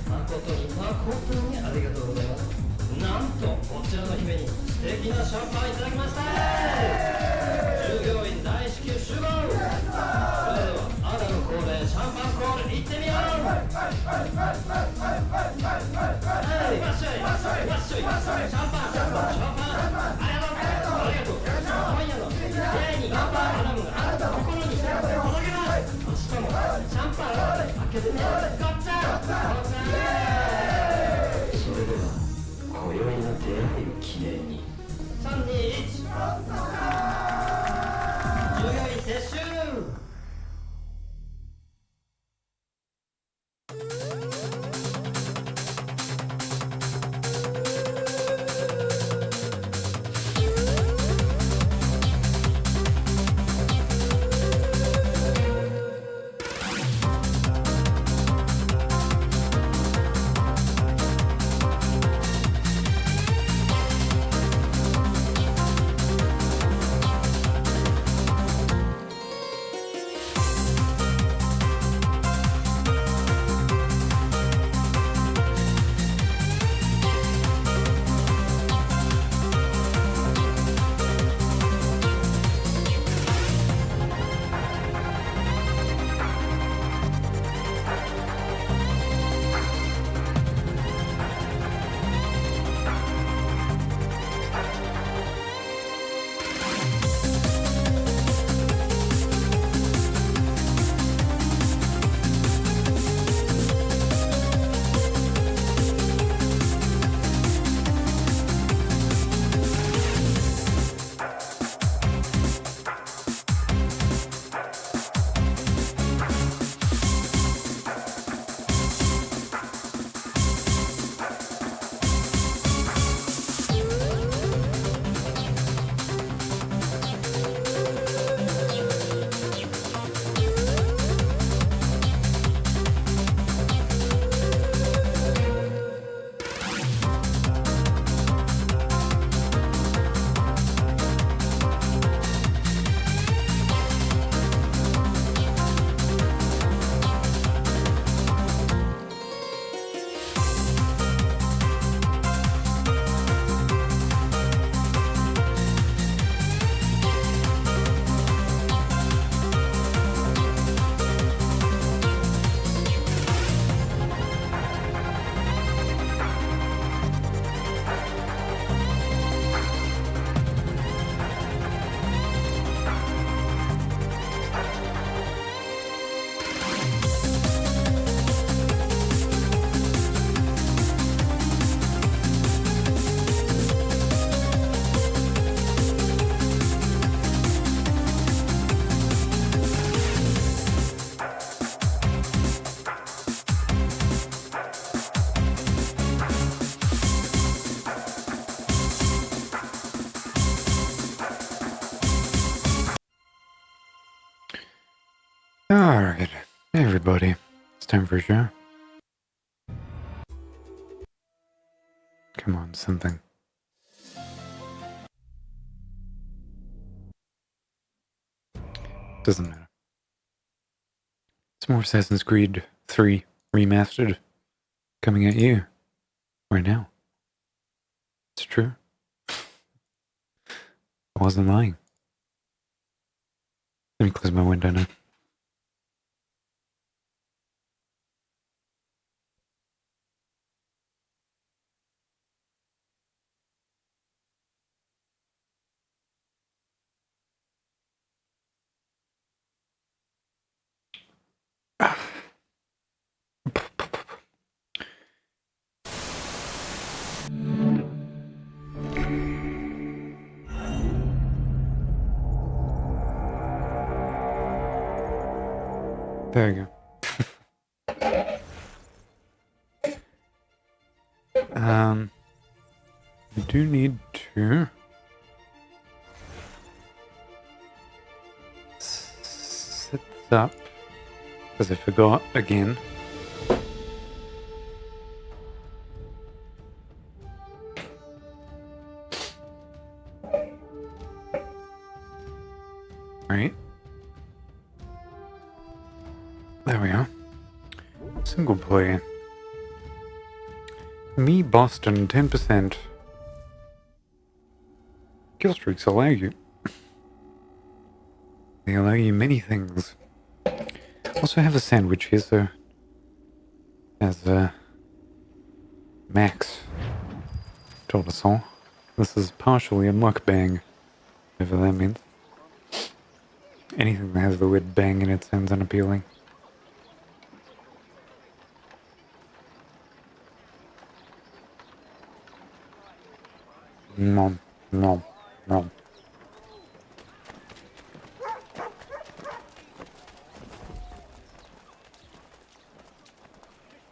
誠に誠にありがとうございます。なんとこちらの姫に素敵なシャンパンいただきました。従業員大至急集合。それではアダの恒例シャンパンコール行ってみよう。はい、わっしょいわっしょいわっしょい、シャンパンシャンパンシャンパン、ありがとう今夜の出会いに乾杯。アダムがあなたの心に届けます。明日もシャンパン開けてね。ごっちゃんごっちゃん。それでは今宵の出会いを記念に321従業員撤収。Alright, hey everybody, it's time for a show. Come on, something. Doesn't matter. It's more Assassin's Creed 3 Remastered coming at you right now. It's true. I wasn't lying. Let me close my window now. There you go. I do need to set this up because I forgot again. Right. There we are. Single player. Me, Boston, 10%. Kill streaks allow you. They allow you many things. Also have a sandwich here, so... As, Max told us all. This is partially a mukbang, whatever that means. Anything that has the word bang in it sounds unappealing. Nom, nom, nom.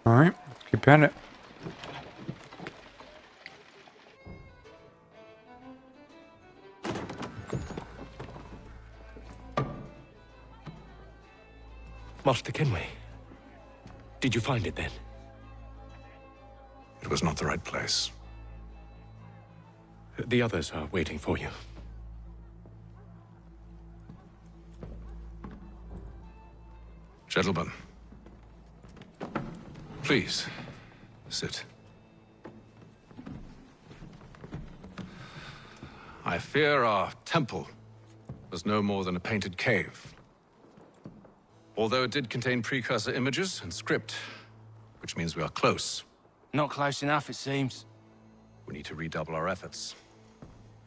Alright, let's keep at it. Master Kenway, did you find it then? It was not the right place. The others are waiting for you. Gentlemen, please, sit. I fear our temple was no more than a painted cave. Although it did contain precursor images and script, which means we are close. Not close enough, it seems. We need to redouble our efforts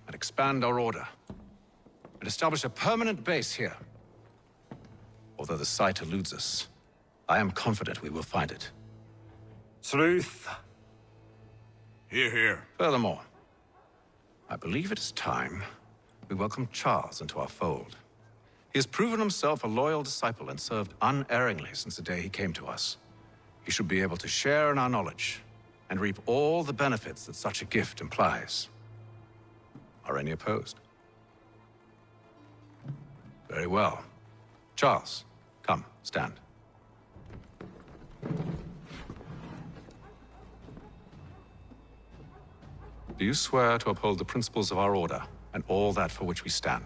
and expand our order and establish a permanent base here. Although the site eludes us, I am confident we will find it. Truth. Hear, hear. Furthermore, I believe it is time we welcome Charles into our fold. He has proven himself a loyal disciple and served unerringly since the day he came to us. He should be able to share in our knowledge and reap all the benefits that such a gift implies. Are any opposed? Very well. Charles, come, stand. Do you swear to uphold the principles of our order and all that for which we stand?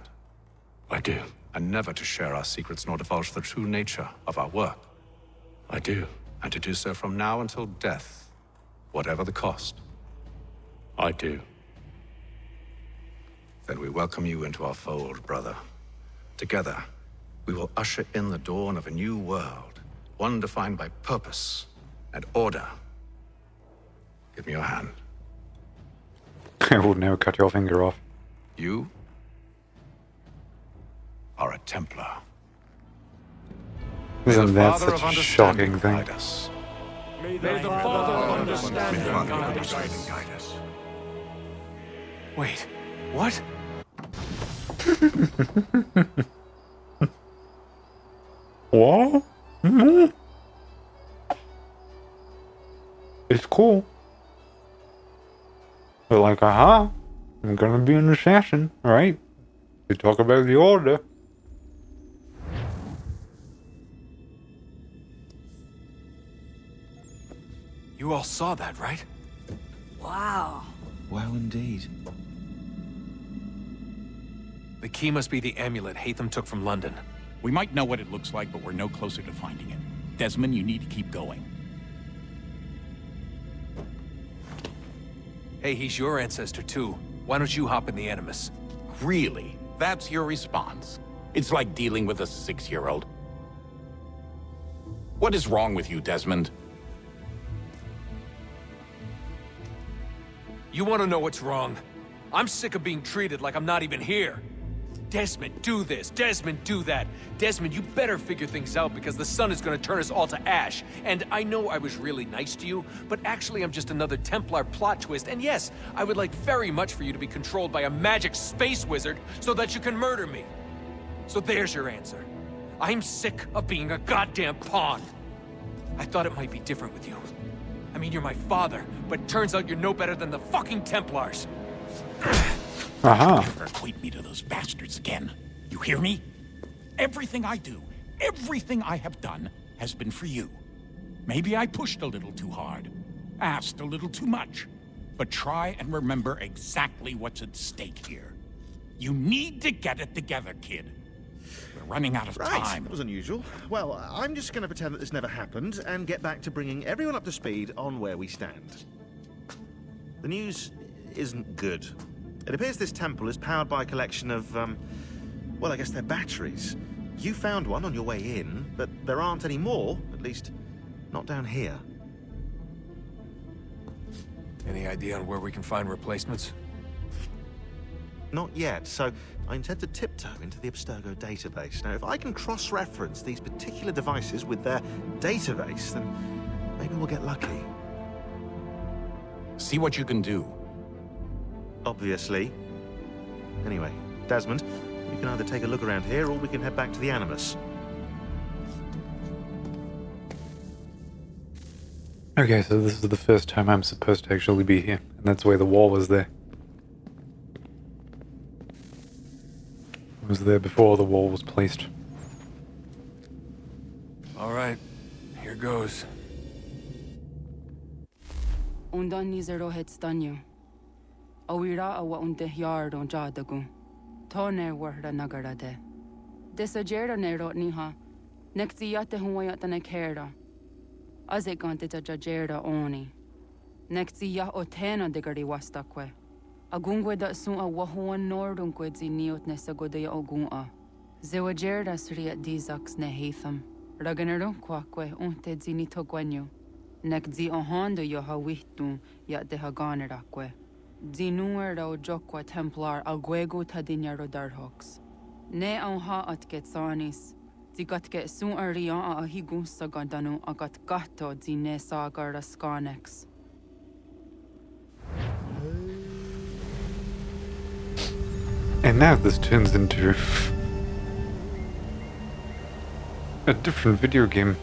I do. And never to share our secrets nor divulge the true nature of our work? I do. And to do so from now until death, whatever the cost? I do. Then we welcome you into our fold, brother. Together, we will usher in the dawn of a new world, one defined by purpose and order. Give me your hand. I will never cut your finger off. You are a Templar. Isn't that Father such of a shocking understanding thing? guide us. May the Father of understanding Guide us. Wait, what? What? Mhm. It's cool. But like, aha, I'm gonna be an assassin, right? We talk about the order. You all saw that, right? Wow. Well, indeed. The key must be the amulet Hatham took from London. We might know what it looks like, but we're no closer to finding it. Desmond, you need to keep going. Hey, he's your ancestor too. Why don't you hop in the Animus? Really? That's your response? It's like dealing with a 6-year-old. What is wrong with you, Desmond? You want to know what's wrong? I'm sick of being treated like I'm not even here. Desmond, do this. Desmond, do that. Desmond, you better figure things out because the sun is going to turn us all to ash. And I know I was really nice to you, but actually I'm just another Templar plot twist. And yes, I would like very much for you to be controlled by a magic space wizard so that you can murder me. So there's your answer. I'm sick of being a goddamn pawn. I thought it might be different with you. I mean, you're my father, but it turns out you're no better than the fucking Templars. Aha. Never equate me to those bastards again. You hear me? Everything I do, everything I have done, has been for you. Maybe I pushed a little too hard, asked a little too much. But try and remember exactly what's at stake here. You need to get it together, kid. We're running out of time. That was unusual. Well, I'm just going to pretend that this never happened and get back to bringing everyone up to speed on where we stand. The news isn't good. It appears this temple is powered by a collection of, well, I guess they're batteries. You found one on your way in, but there aren't any more, at least not down here. Any idea on where we can find replacements? Not yet, so I intend to tiptoe into the Abstergo database. Now, if I can cross-reference these particular devices with their database, then maybe we'll get lucky. See what you can do. Obviously. Anyway, Desmond, you can either take a look around here or we can head back to the Animus. Okay, so this is the first time I'm supposed to actually be here, and that's why the wall was there. It was there before the wall was placed. All right, here goes. Undan nizero het stanyo. Awira awa unde yard on jadagu. Tone warda nagarade. Desajera nero niha. Nektiyate huwayatane kera. Azekante jajera oni. Nektiya otena degari wastakwe. Agungwe da sun a wahuan nordunque ziniot nesagodea ogun'a. Zewajera sriat dizax ne heatham. Raganero quaque unte zinito guanyo. Nek zi ohando yo hawitu yat de haganeraque. Zinuer o jokwa templar alguego tadinyaro darhox. Ne ha at getsanis. Zigat get sun arian a higun sagandanu agat gato zine sagar scanex. And now this turns into a different video game.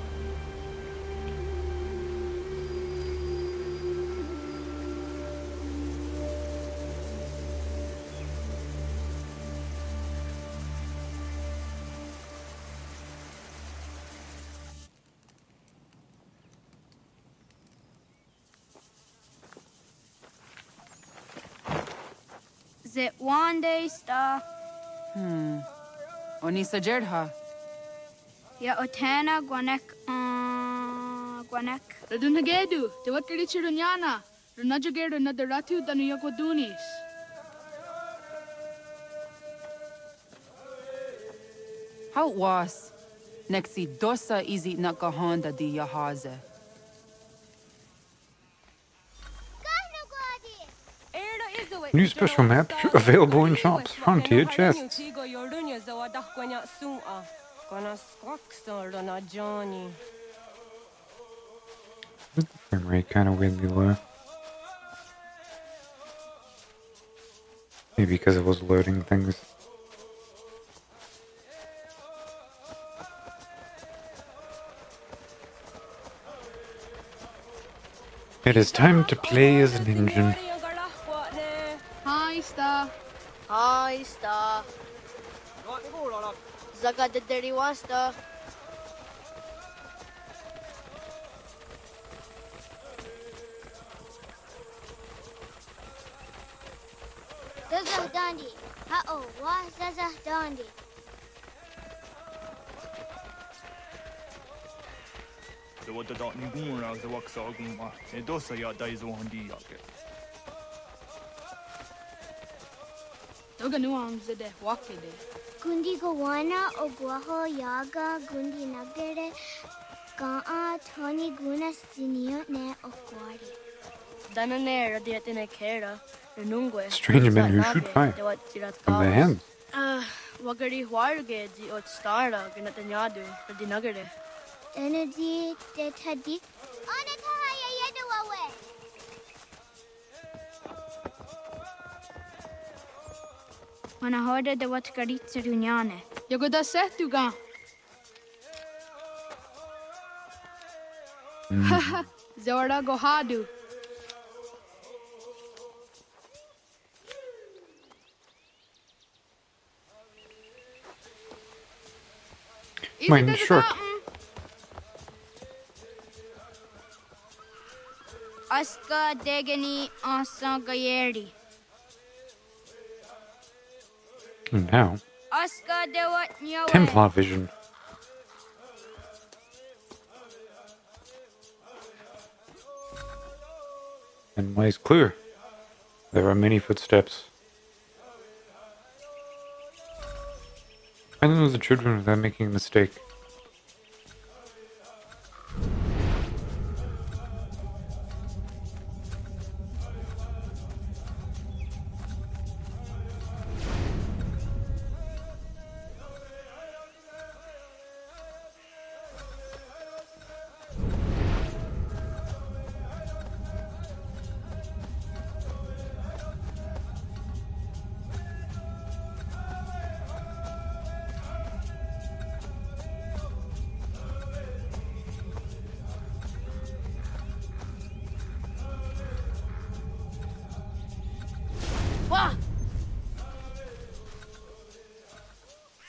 Zit one day sta. Oni sajerha. Ya otana guanek guanek. Radunagedu, te wakari chirunyana. Runajageru nadaratu danu yakodunis. How was? Nexi dosa izi nakahanda di yahaze. New special map available in shops. Frontier chests. Where's The frame rate kind of weirdly low. Maybe because it was loading things. It is time to play as an engine. Hi, Sta. Hi, sta. Zaga de deriwasta. Zazah Dandi. Ha-oh, wa Zazah Dandi. The what the dot ni gun the wax gun ma. E dosa ya dai zo handi yake. Toga nuam zede wakede. Gundi Gawana Oguaho Yaga Gundi Nagere Gaa Tony Gunas Dinio Ne Okwari. Dananera Diatine Kera, Renungue. Strange men who shoot fire from their hands. Wagari Warge di Otstara Ganatanyadu, the Nagare. Energy de Tadik. Onatahaya Yedawawe. When I heard the what Garitsa Dunyane. Yagoda setuga. Haha, Zora Gohadu. Mine short. Aska Degani Asa Gayeri. And now, Aska de what Nyawe. Templar vision. And ways clear. There are many footsteps. I don't know the children without making a mistake.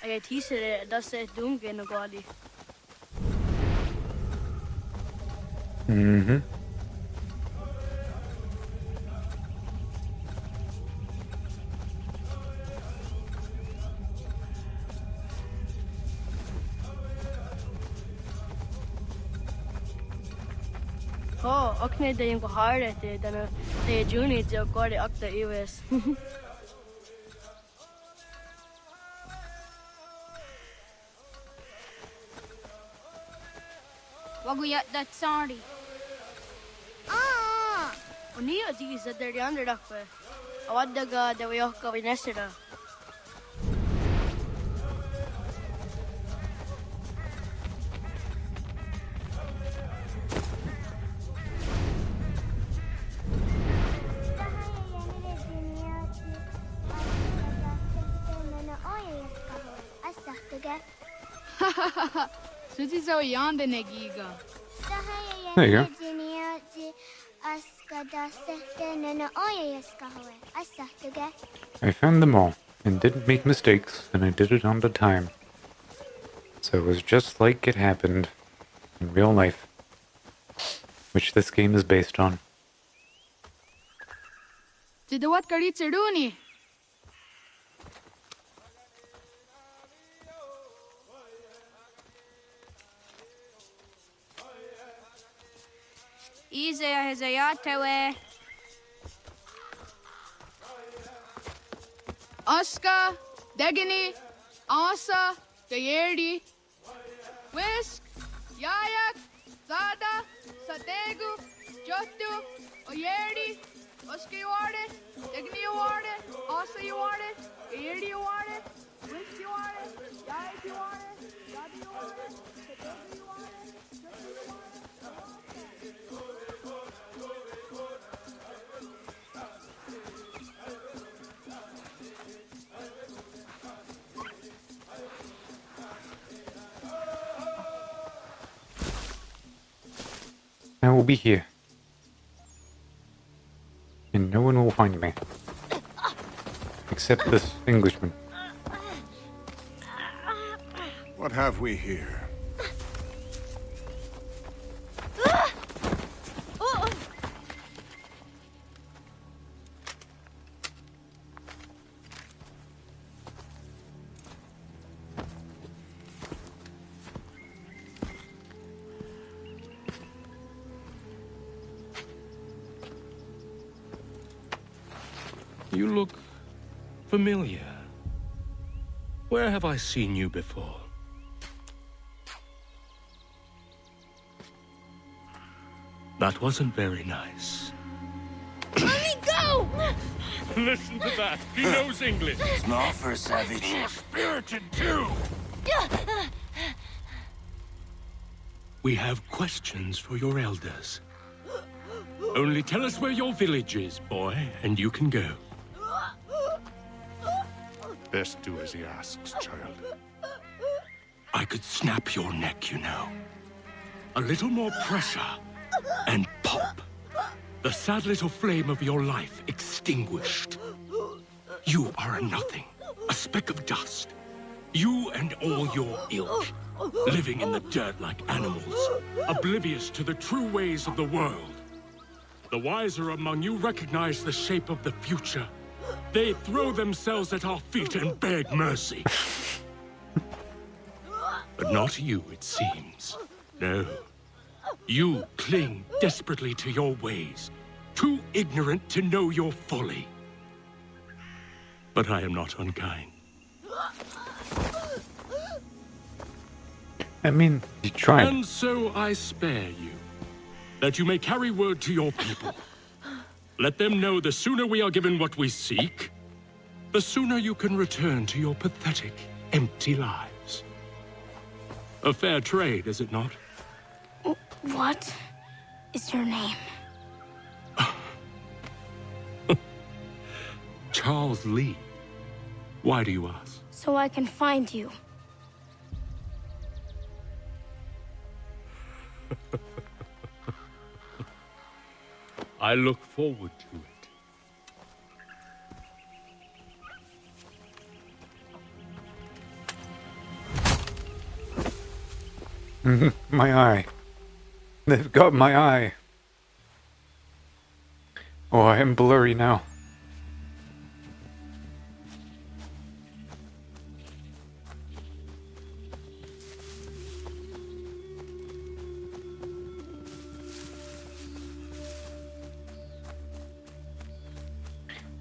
Jeg teaser det, da ser dunken og gali. Mm-hmm. Akne det yung harde det denne det juni til å gå det akta US. Waguya that sorry. Og ni av de setter de andre dakke. Og addaga det var jokka vi neste da. Suti so yande negiga. There you go. I found them all, and didn't make mistakes, and I did it on the time. So it was just like it happened in real life, which this game is based on. Did the what karit seduni? Easy as a yacht Aska, Degini, Asa, Gayerdi, Whisk, Yayak, Zada, Sategu, Jotu, Oyerdi, Oska you are it, Degini you are it, Asa you are it, Gayerdi you are it, Whisk you are it, Yayak you are it, Zada you are it, Sategu you are it, Jotu you are it. I will be here. And no one will find me. Except this Englishman. What have we here? You look familiar. Where have I seen you before? That wasn't very nice. Let me go! Listen to that. He knows English. Small for a savage. You're spirited too. We have questions for your elders. Only tell us where your village is, boy, and you can go. Best do as he asks, child. I could snap your neck, you know. A little more pressure, and pop. The sad little flame of your life extinguished. You are a nothing, a speck of dust. You and all your ilk, living in the dirt like animals, oblivious to the true ways of the world. The wiser among you recognize the shape of the future. They throw themselves at our feet and beg mercy. But not you, it seems. No. You cling desperately to your ways, too ignorant to know your folly. but I am not unkind. I mean, you tried. And so I spare you, that you may carry word to your people. Let them know the sooner we are given what we seek, the sooner you can return to your pathetic, empty lives. A fair trade, is it not? What is your name? Charles Lee. Why do you ask? So I can find you. I look forward to it. My eye. They've got my eye. Oh, I am blurry now.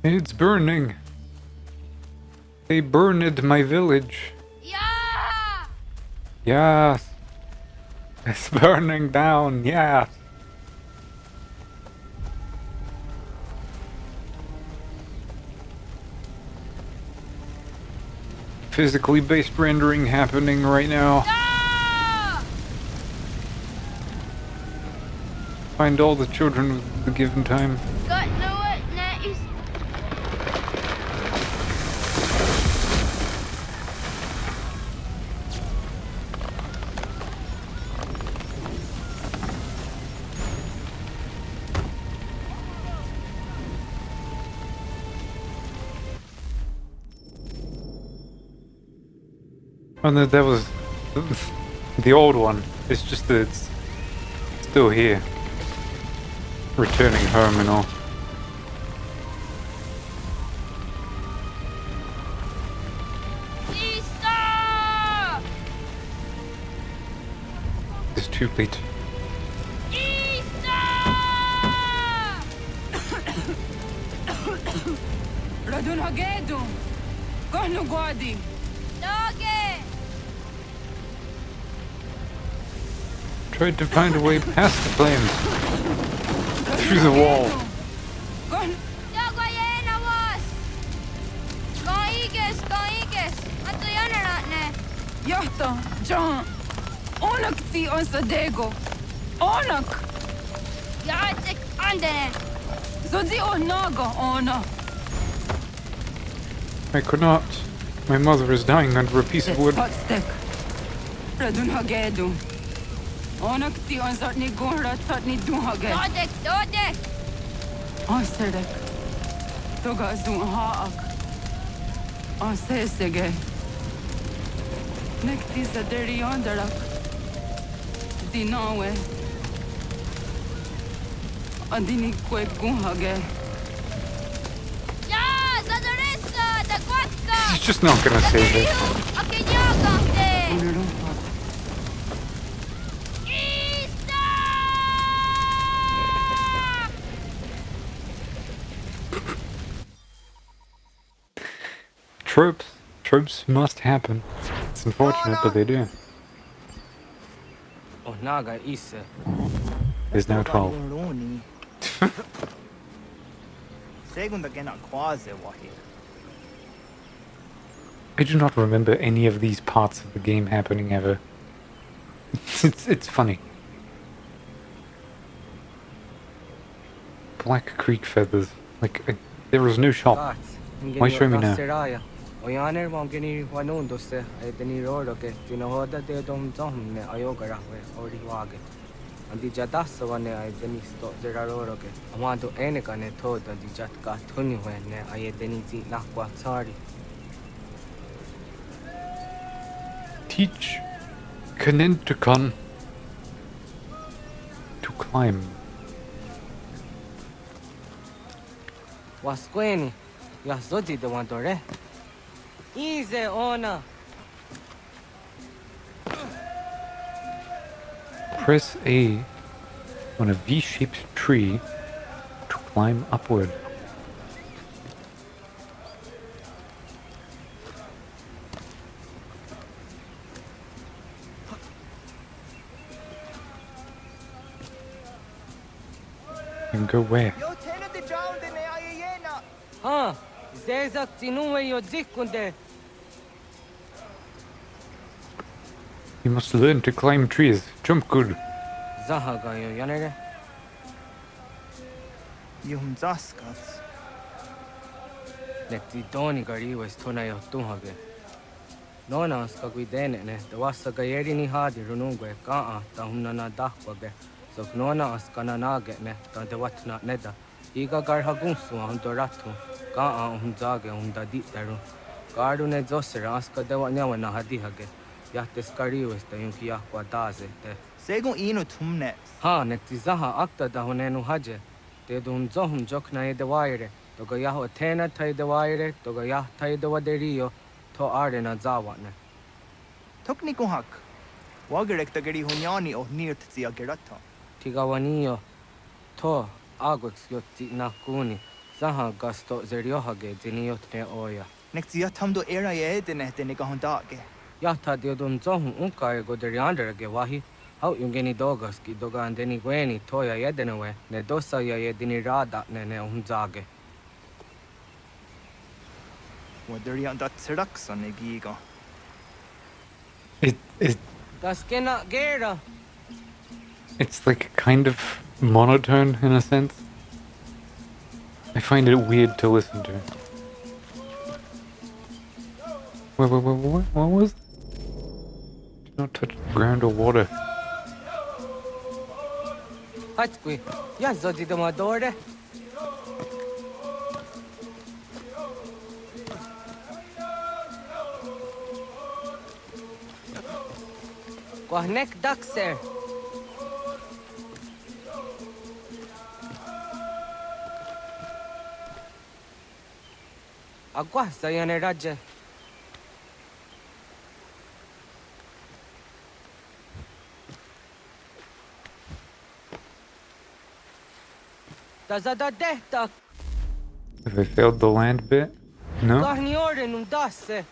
It's burning. They burned my village. Yeah! Yes. It's burning down, yes. Physically based rendering happening right now. Find all the children with the given time. Got no it next. Oh no, that was the old one. It's just that it's still here. Returning home and all. Easter! It's too late. Radun hagedu. Kohnu guadi. Doggy! Tried to find a way past the flames. Through the wall. Yahta, John. Onak ti on sadego. Onak. Yatik andere. Zodi onaga ona. I could not. My mother is dying under a piece of wood. Hot stick. Radun hagedu. Onak ti on zatni gonra tatni dun hage. Dodek, dodek. Asedek. Toga zun haak. Asesege. Nekti zaderi ondarak. Dinawe. Adini kwek gun hage. Ja, zadarissa, da kwatka. He's just not gonna save it. Okay, jagante. Tropes must happen. It's unfortunate, but they do. Oh, naga isa. There's now 12. Segunda gena quase wahi. I do not remember any of these parts of the game happening ever. It's funny. Black Creek feathers. Like, there was no shop. Why show me now? Oyaner mongeni wanundo se edeni rodo ke tinohoda de dom ne ayoga rahwe ori wage. Andi jadas wane edeni sto zeraro ke. Amado ene kane thoda di jatka thuni hwe ne ayedeni ti nakwa tsari. Teach Kanentukon to climb. Wasqueni ya zodi de wandore. Easy ona. Press A on a V-shaped tree to climb upward. Go where? Huh? Zezak Tinuwe yo Zikunde. You must learn to climb trees. Jump good. Zahaga yo yanere. Yum Zaskats. Nekti doni gari was tona yo tumhage. Nona ska guidene ne. The wasa gayeri ni hadi runungwe kaa ta humnana dahwage. So nona askana nage ne ta de watna neda. Iga gar hagunsu hundoratu. Kaa humzage humdadi daru. Garu ne zosera aska de wanyawa na hadihage. Yahtes gari was the yunki yakwa daze te. Segun ino tumne. Ha nekti zaha akta da honenu haje. Te dum zohum jokna e de waire. Toga yaho tena tai de waire. Toga yah tai de waderio. To arena zawane. Tokni kuhak. Wagerek ta gari hunyani o nirt zia gerata. Tigawanio. To agots yotti nakuni. Zaha gasto zeriohage ziniotne oya. Nekti yatamdo era ye edene de negahondage. Yahta diodum zohum unka e goderianderage wahi. How yungeni dogas ki doga andeni gweni toya yedenewe. Ne dosa ya yedini rada ne umzage. Waderian dat seraksa negiga. Gaskena gera. It's like kind of monotone in a sense. I find it weird to listen to. What was it? Do not touch the ground or water. Hatqui. Ya zodi de madore. Quahnek daxer. Agua sayane raje. Tazada dehtak. Have I failed the land bit? No? Gahni orden dasse.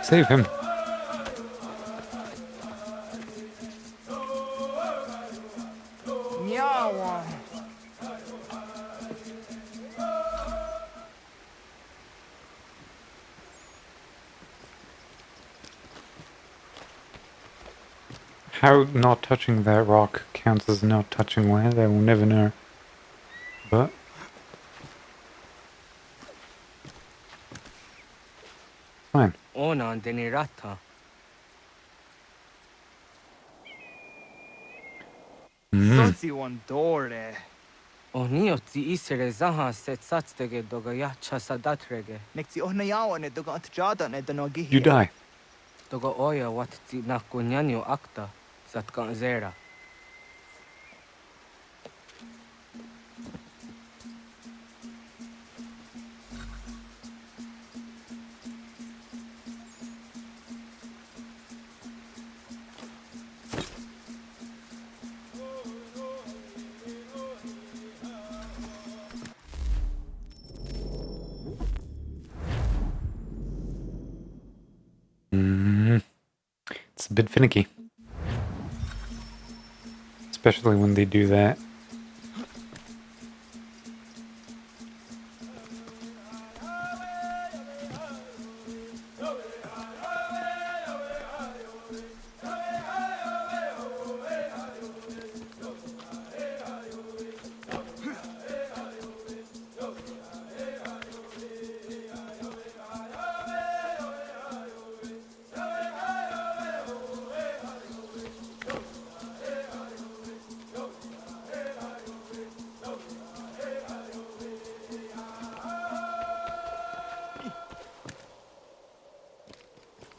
Save him. Nyawa. How not touching that rock counts as not touching land, I will never know. But fine. Ona andeni rata. Sotsi one dore. Onio ti isere zaha set satstege doga ya chasadatrege. Nekti ohna yawa ne doga atjada ne danogi. You die. Doga oya wat ti nakunyanyo akta satkan zera. It's a bit finicky. Especially when they do that.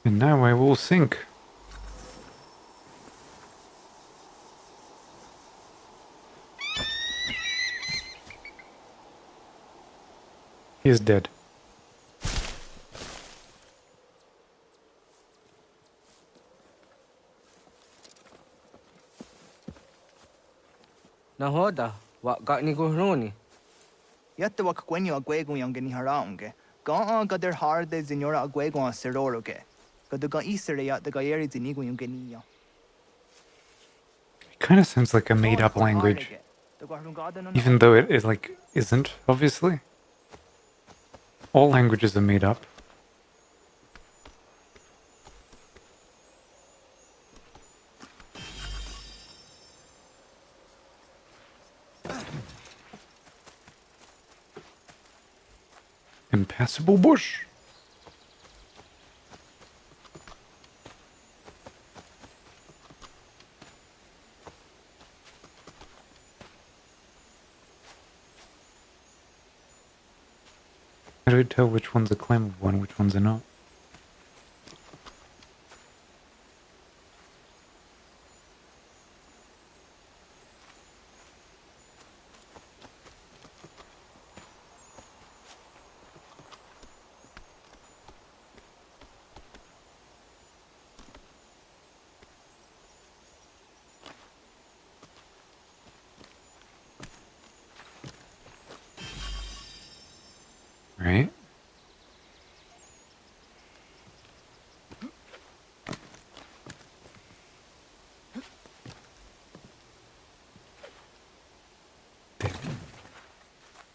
And now I will sink. He is dead. Nahoda, what got ni gohroni? Yatta wak gwenyo agwego yang geni haraunge. Ga gader harde zinora agwego a seroroge. Gaduga isere yat the gaeri zinigo yung genia. It kind of sounds like a made-up language. Even though it like isn't, obviously. All languages are made up. Impassable bush. How do I tell which one's a climbable one, which ones are not? Right?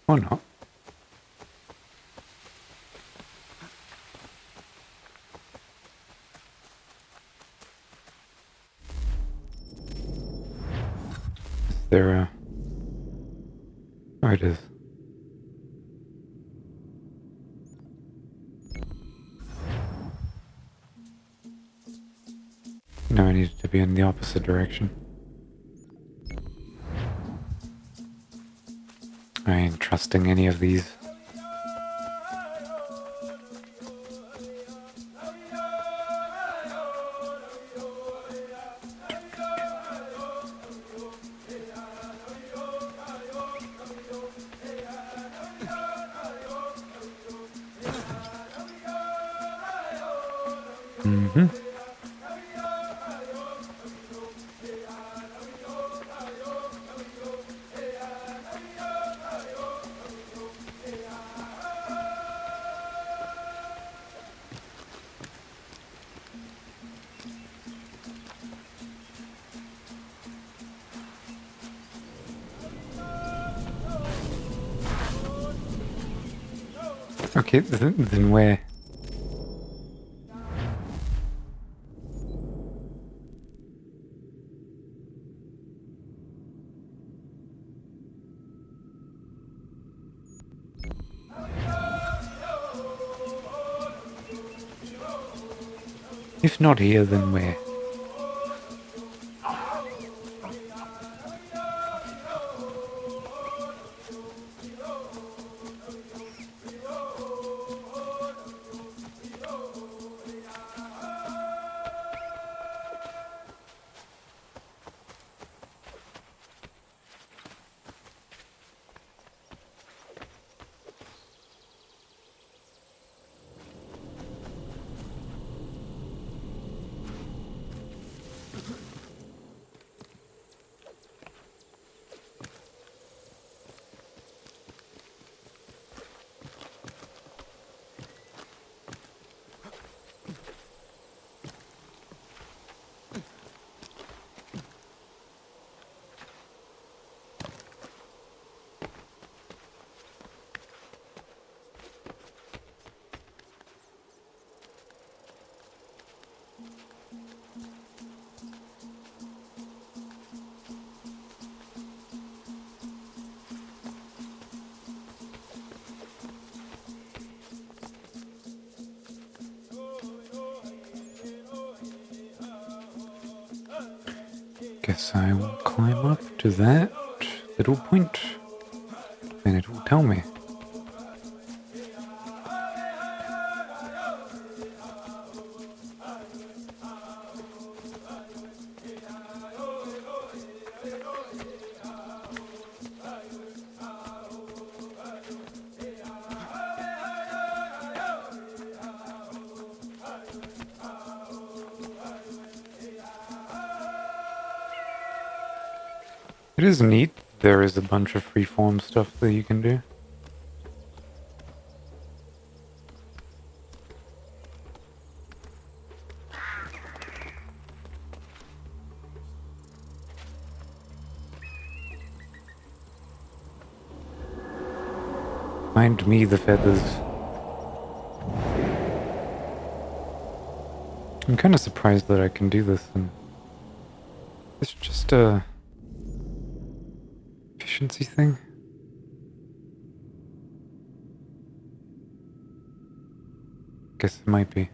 Or not. Is there a... Oh, it is. No, I needed to be in the opposite direction. I ain't trusting any of these. Mm-hmm. Okay, then where? If not here, then where? Guess I will climb up to that little point, and it will tell me. It is neat there is a bunch of freeform stuff that you can do. Find me the feathers. I'm kind of surprised that I can do this, and it's just a efficiency thing. Guess it might be.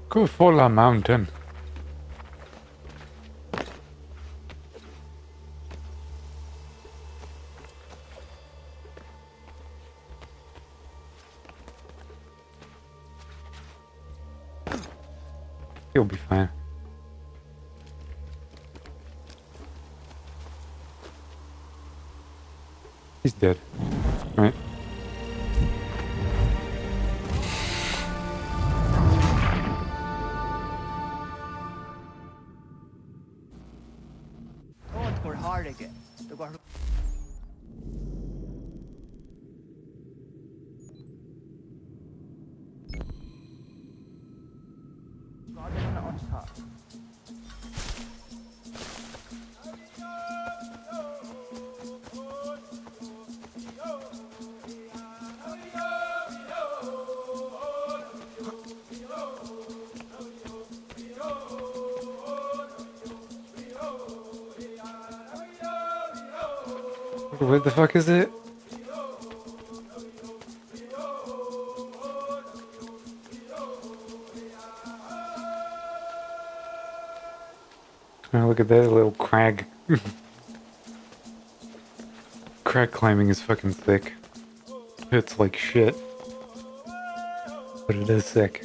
Go for la mountain. You'll be fine. He's dead, right? What the fuck is it? Oh, look at that little crag. Crag climbing is fucking thick. It's like shit. But it is sick.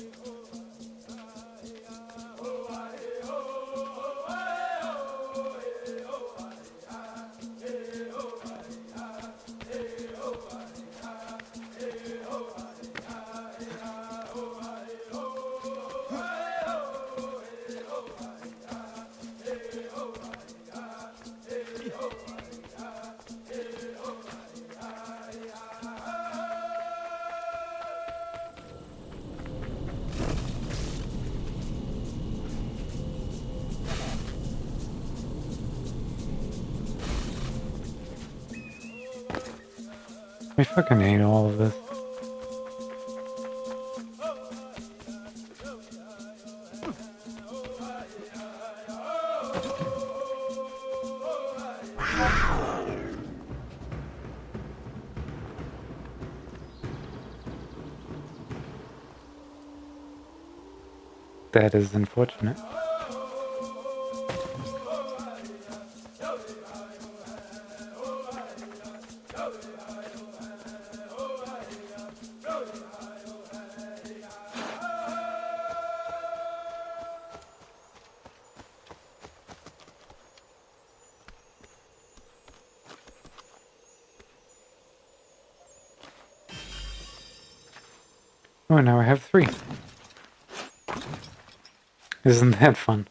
I fucking hate all of this. That is unfortunate. Oh, now I have 3. Isn't that fun?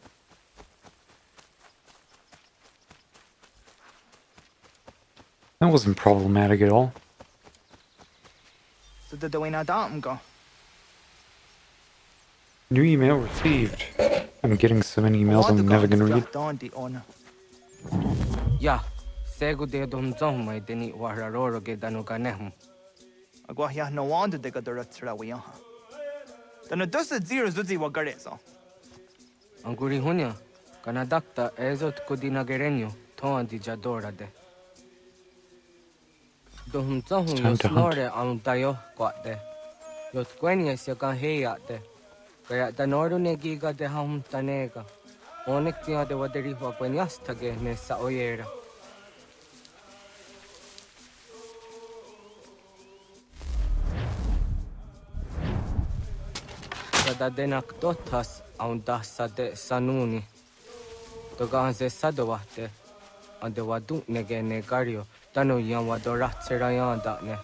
That wasn't problematic at all. New email received. I'm getting so many emails I'm never gonna read. Yeah, segu de dom zong mai deni wararoro ge danu ganem. Agwa ya no wonder de gadara tsra wiya. Danu dus zero zuzi wa gareso. Anguri hunya, kana dakta ezot kodina gerenyo, ton di jadora de. Dom zong yo snore am dayo kwate. Yot kwenya se kan heya de. Kaya danoru ne giga de ham tanega. Onek tia de waderi wa kwenyas tage ne sa oyera. Sadadenak dotas aunda sade sanuni. Toganze sadovate. Ande wadu nege negario. Tanu yan wadorat serayan ne.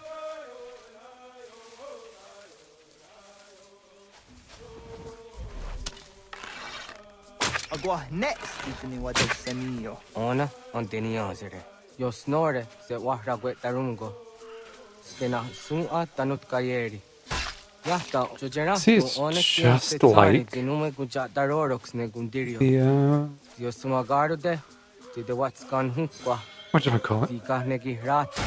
Agua next isn't what the sanio. Ona anteniazere. Yo snore se wahra guetarungo. Skena sua tanut kayeri. Yahta See, jojerato it's onestia just tetsani like tinume gujatarorox ne gundirio. the, Yo sumagaro de the what's gone hukwa. whatchamacallit? Zika negi rata.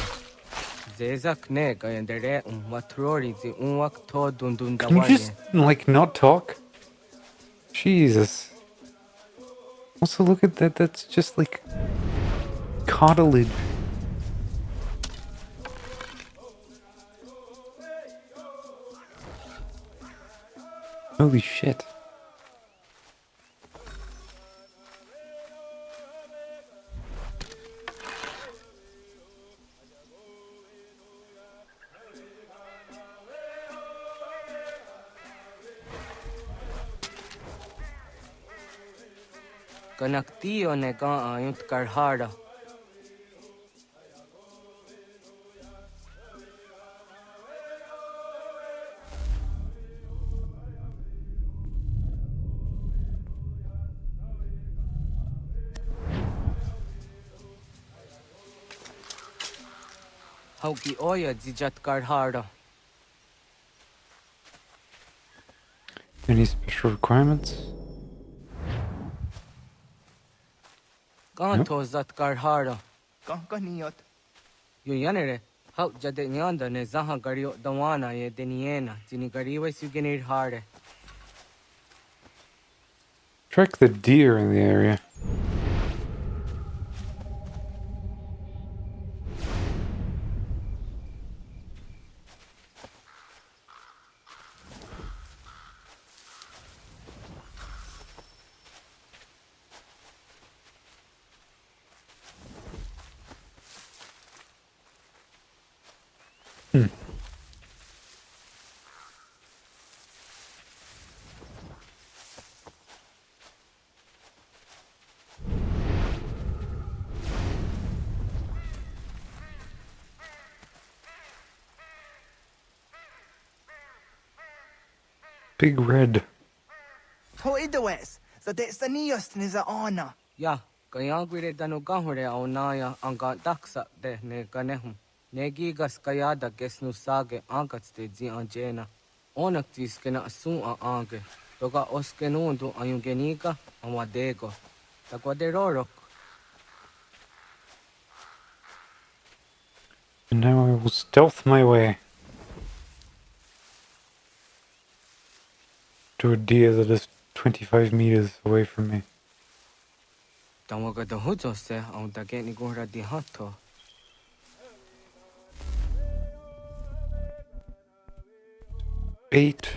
Zezak nega yandere matrori zi unwak to Can you dundundawanye. just, like, not talk? Jesus. Also, look at that. That's just, like, cartilage. Holy shit. Kanaktiyo nega ayunt karhara. Hauki oya zijat karhara. Any special requirements? Kanto zat karhara. Kahkaniot. Yo yanere. Hau jade nyanda ne zaha gario dawana ye deniena. Zini gariwe sugenir hare. Track the deer in the area. Big red. Ho idawes. So the sanios niza ana. Ya, kayagwire dano gahure aunaya anga daksa de ne ganehum. Negigas kayada gesnu sage angats de zi anjena. Onak tiskena asun a ange. Toga oskenundu ayungeniga amadego. Takwaderorok. And now I will stealth my way to a deer that is 25 meters away from me. Tamaga da hujose aun dageni gora di hato. 8.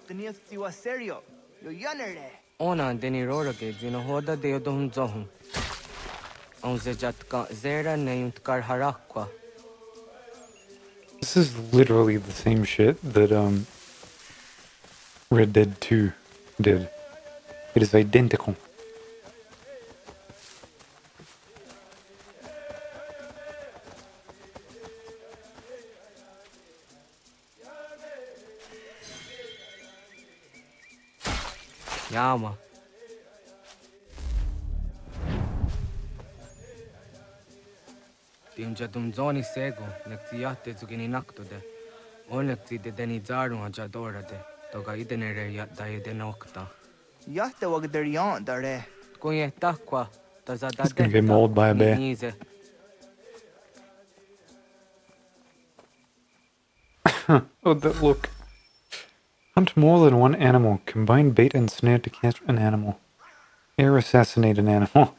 Tenias tiwa serio. Yo yanere. Ona deni rora ke zino hoda de odon zohum. Aun zejatka zera neyunt kar harakwa. This is literally the same shit that Red Dead 2 did. It is identical. Yama. Timja zoni sego, nektiate zugini naktude. Onekti de deni zaru ajadora de. Toga idenere ya daide nokta. Yahta wagderian dare. Kunye takwa, tazada It's gonna get mauled by a bear. Oh, that look. Hunt more than one animal. Combine bait and snare to catch an animal. Air assassinate an animal.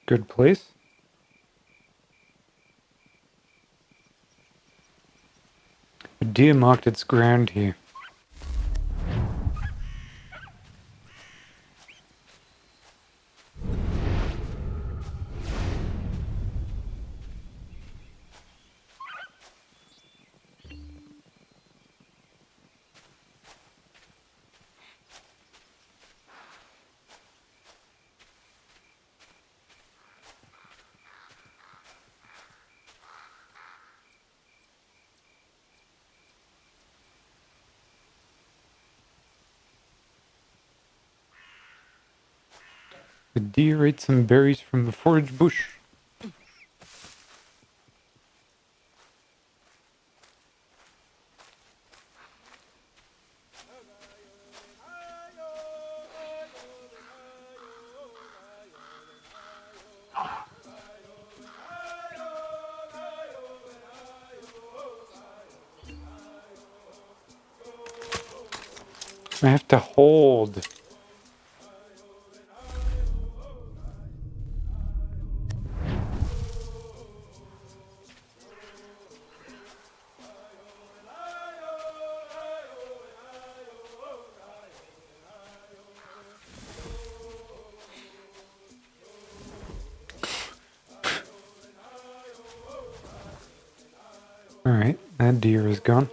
Good place. A deer marked its ground here. The deer ate some berries from the forage bush. I have to hold. Alright, that deer is gone.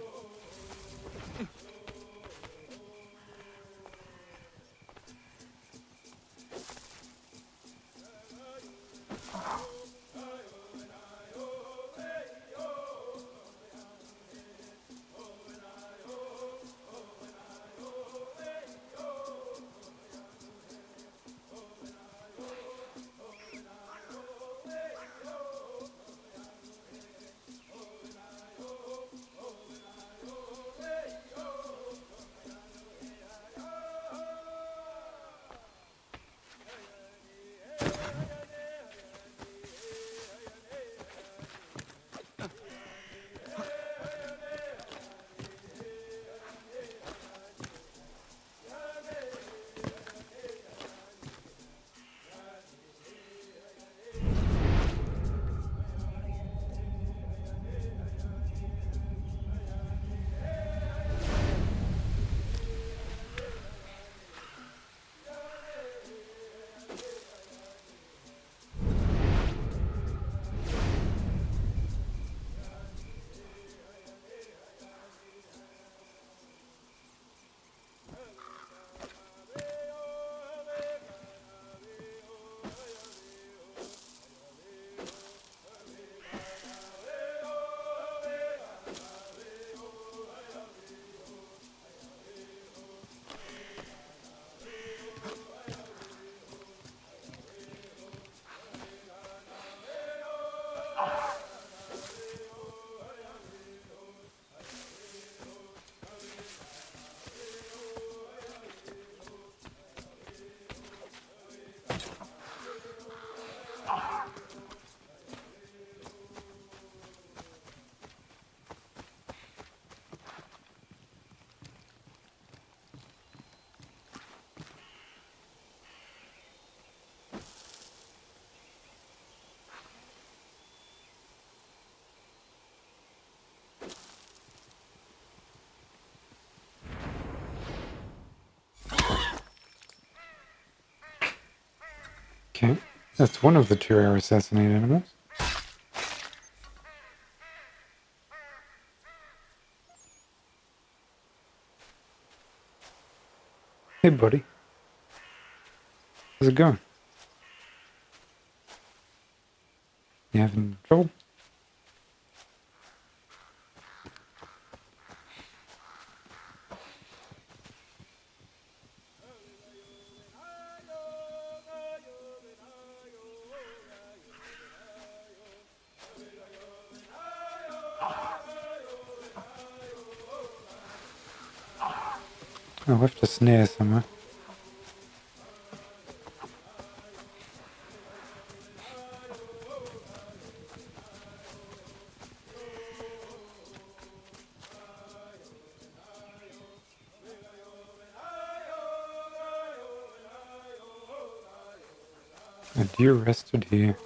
Okay, that's one of the two air assassinate animals. Hey, buddy. How's it going? You having trouble? I left a snare somewhere. A deer rested here.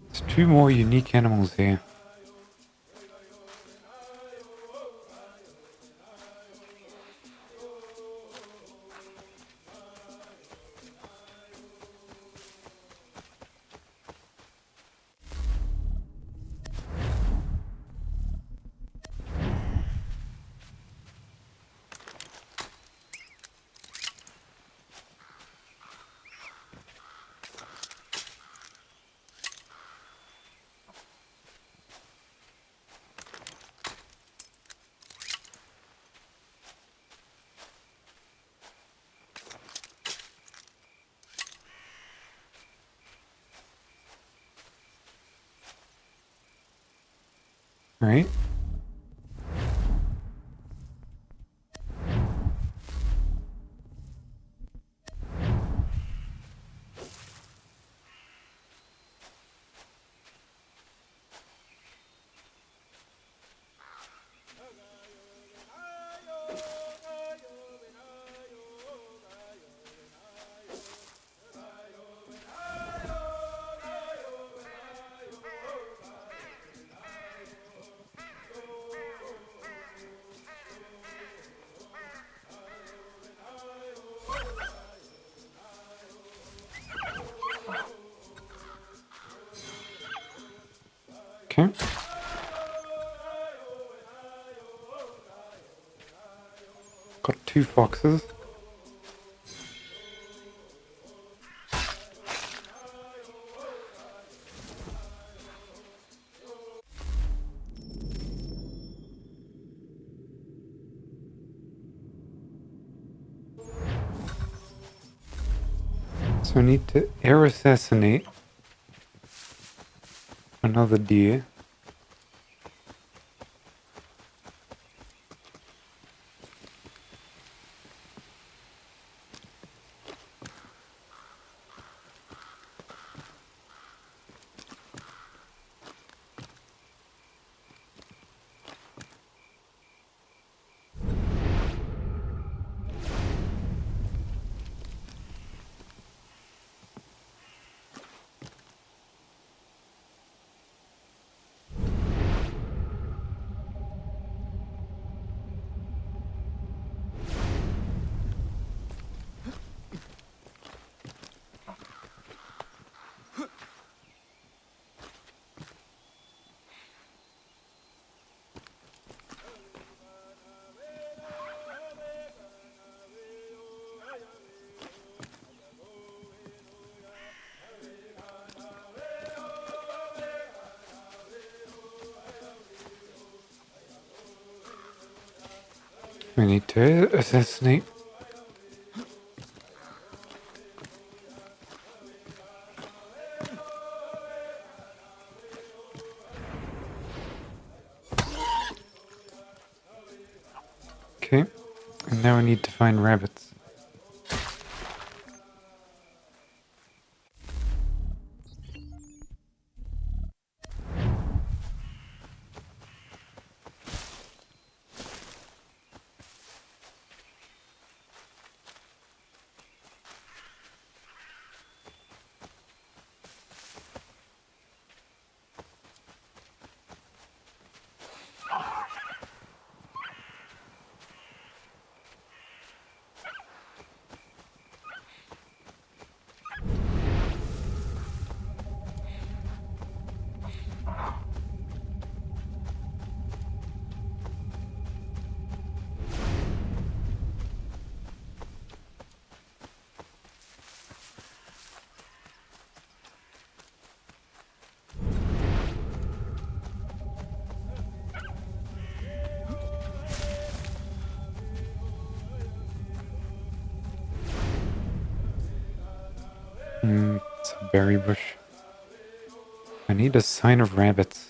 There's 2 more unique animals here. Right? Okay. Got 2 foxes. So I need to air assassinate another deer. We need to assassinate. Okay, and now I need to find rabbits. It's a berry bush. I need a sign of rabbits.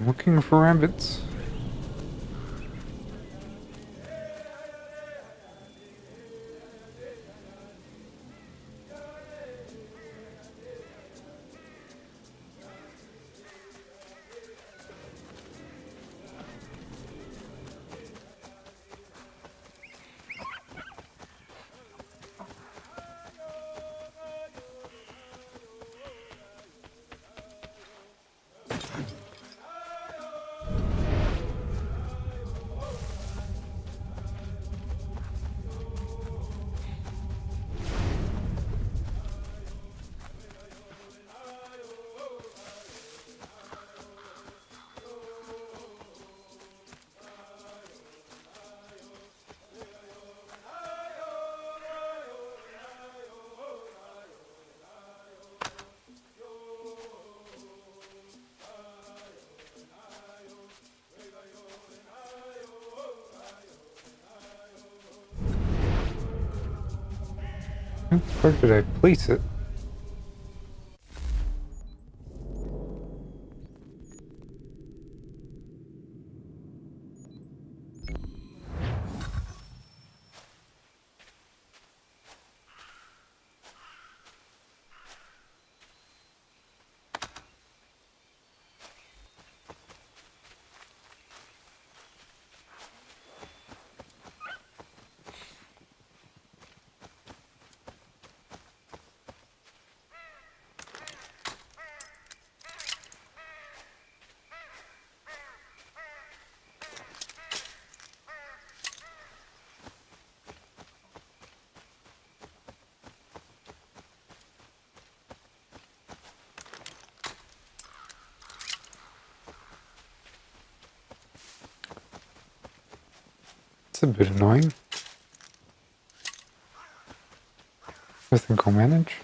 Looking for rabbits. Where did I place it? It's a bit annoying. I think I'll manage.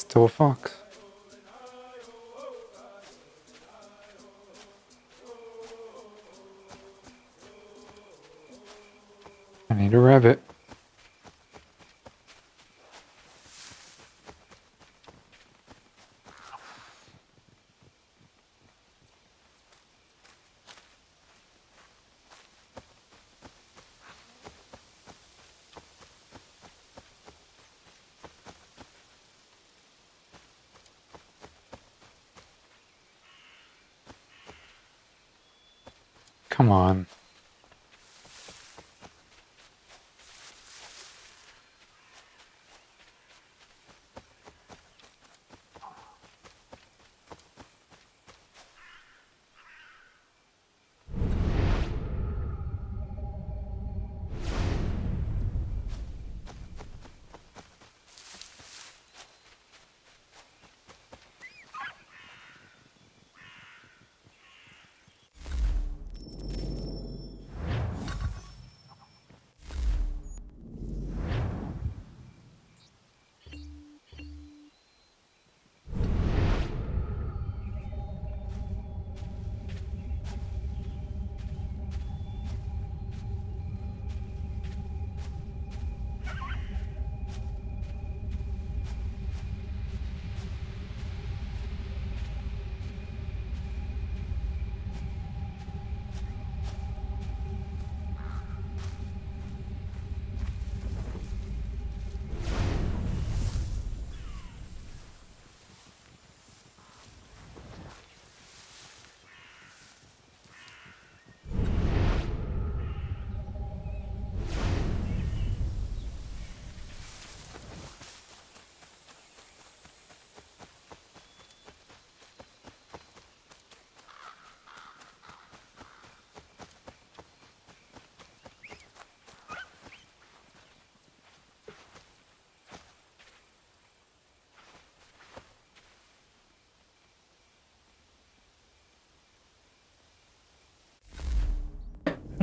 Still a fox. I need a rabbit. Come on.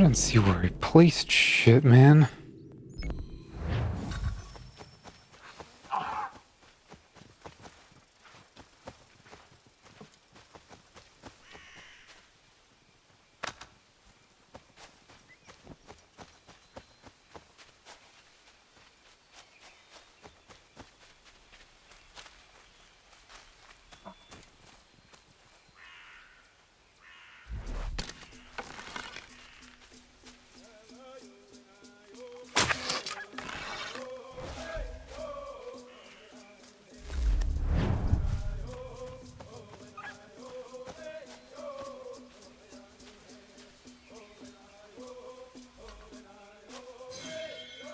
don't see where I placed shit, man.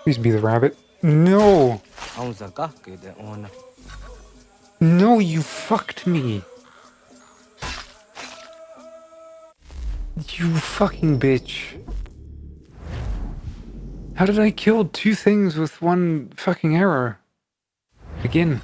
Please be the rabbit. No! No, you fucked me! You fucking bitch. How did I kill two things with one fucking arrow? Again.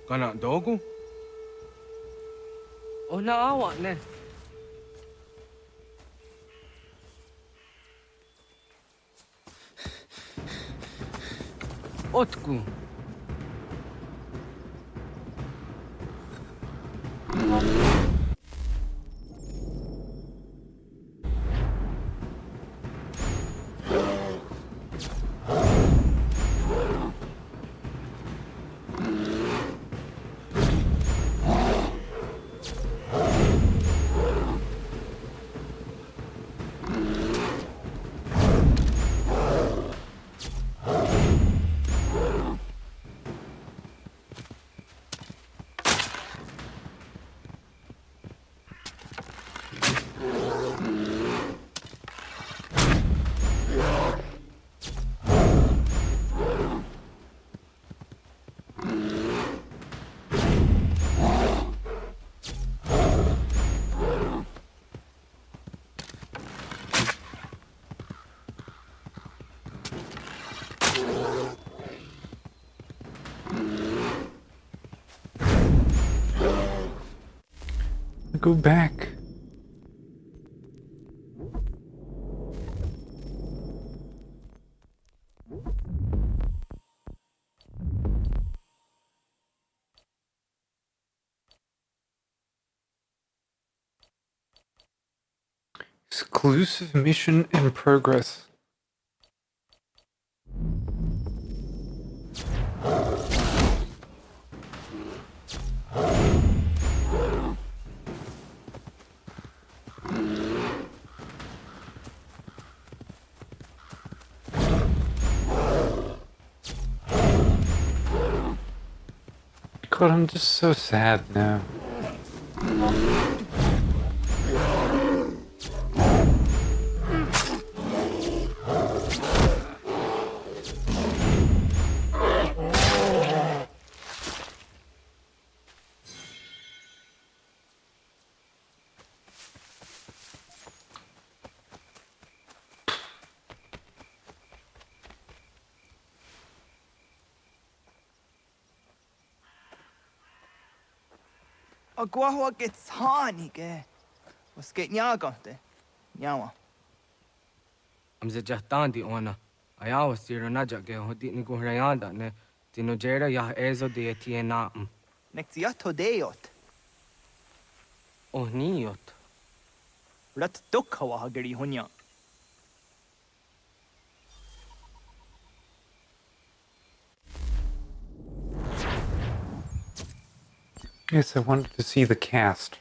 Kana dogu? Ona awa ne. Otku. Go back. Exclusive mission in progress. God, I'm just so sad now. Agua gets honey, ge. Was geht nyagante? Nyawa. Amze jahtandi ona. Ayawa siro najage hodi ni guhrayanda ne. Tino jera yah ezo de tiena. Nexiato deot. Oh niot. Rat dukhawa hageri hunya. Yes, I wanted to see the cast.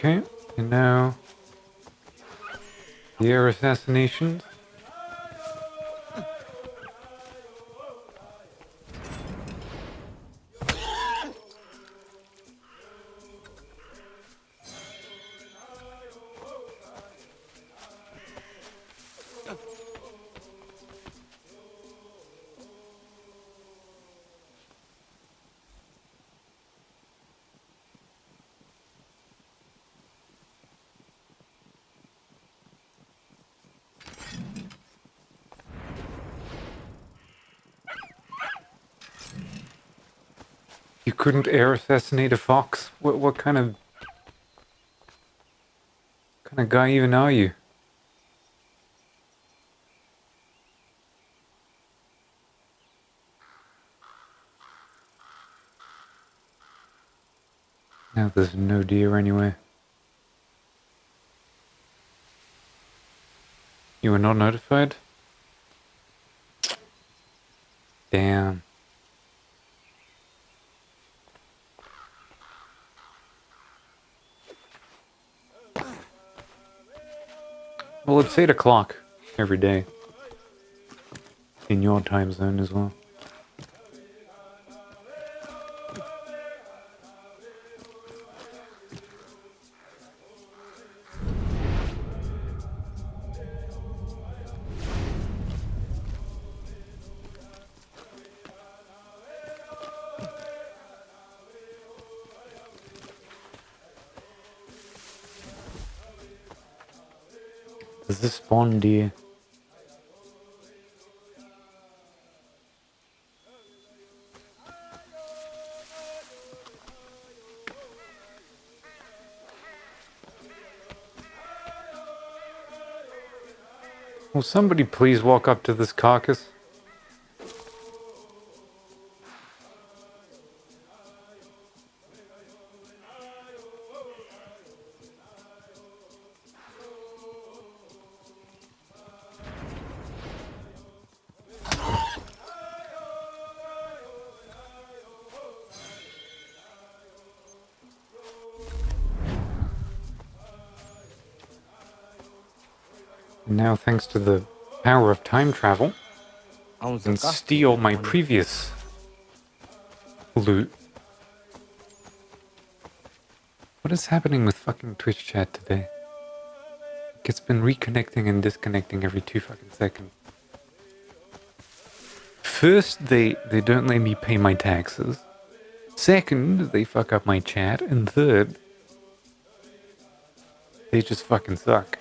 Okay, and now the air assassinations. You couldn't air assassinate a fox? What kind of guy even are you? Now there's no deer anywhere. You were not notified? Damn. Well, it's 8 o'clock every day. In your time zone as well. Does this spawn deer? Will somebody please walk up to this carcass? And now, thanks to the power of time travel, I can steal my previous loot. What is happening with fucking Twitch chat today? It's been reconnecting and disconnecting every 2 fucking seconds. First, they don't let me pay my taxes. Second, they fuck up my chat. And third, they just fucking suck.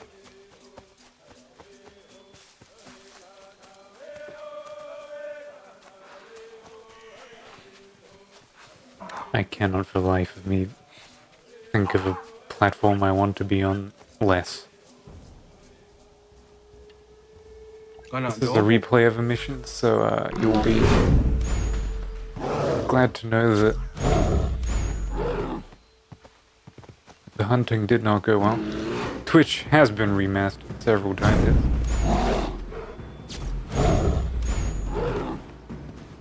I cannot for the life of me think of a platform I want to be on less. This is a replay of a mission, so you'll be glad to know that the hunting did not go well. Twitch has been remastered several times.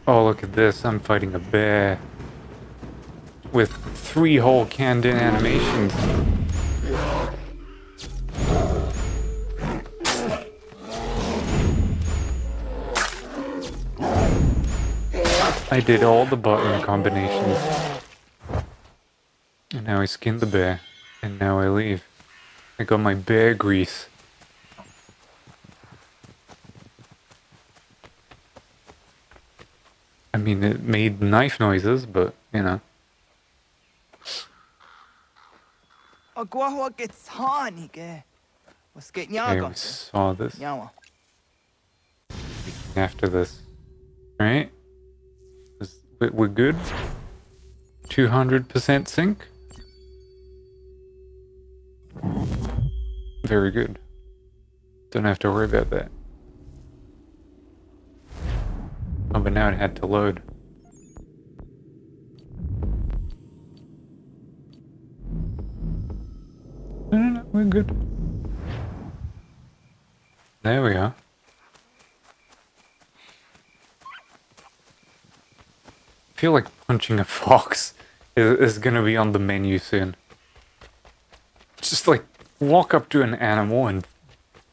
Oh, look at this. I'm fighting a bear with 3 whole canned-in animations. I did all the button combinations. And now I skinned the bear. And now I leave. I got my bear grease. I mean, it made knife noises, but, you know. Okay, we saw this. After this. Right? We're good? 200% sync? Very good. Don't have to worry about that. Oh, but now it had to load. No, we're good. There we are. I feel like punching a fox is gonna be on the menu soon. Just like walk up to an animal and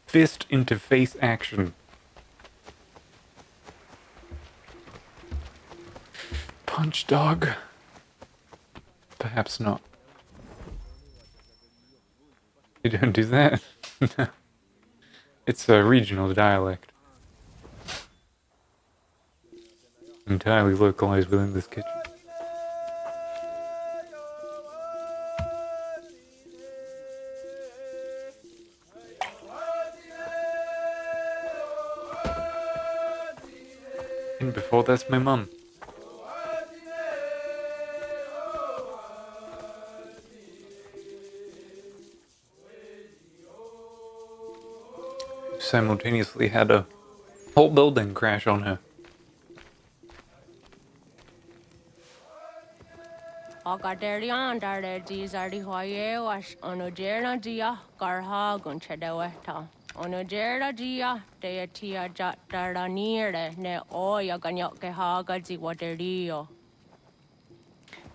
fist into face action. Punch dog. Perhaps not. You don't do that? No. It's a regional dialect. Entirely localized within this kitchen. And before that's my mum. Simultaneously had a whole building crash on her.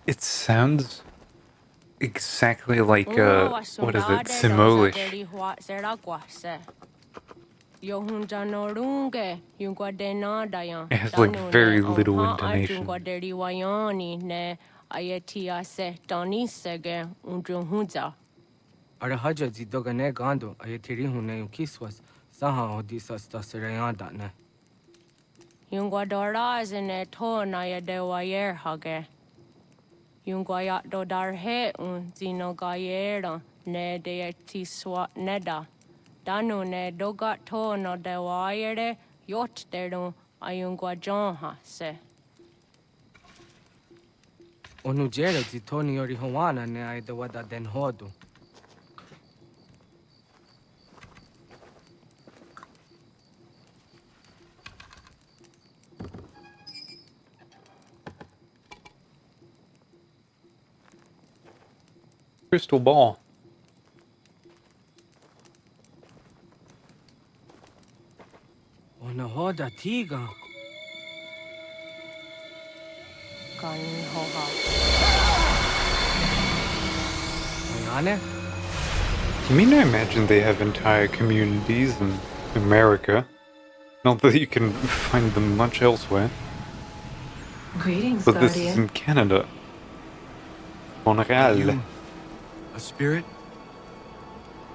It sounds exactly like, what is it, Simolish. It has like very little intonation. Arahaja zidogane gando ayetiri hune ukiswas saha odisas tasirayanda. Yungwadora is in a tona ya de wayer hage. Yungwayat do darhe un zino gayera ne de tiswa neda. Danu ne dogat to no de wayere yot deru ayungwa jonha se. Onujera zitoni yori hawana ne aidawada den hodu. Crystal ball. Onahoda tiga. Kani hoha. Oyane? You mean I imagine they have entire communities in America? Not that you can find them much elsewhere. Greetings, But this is Guardian. in Canada. Montreal. You a spirit?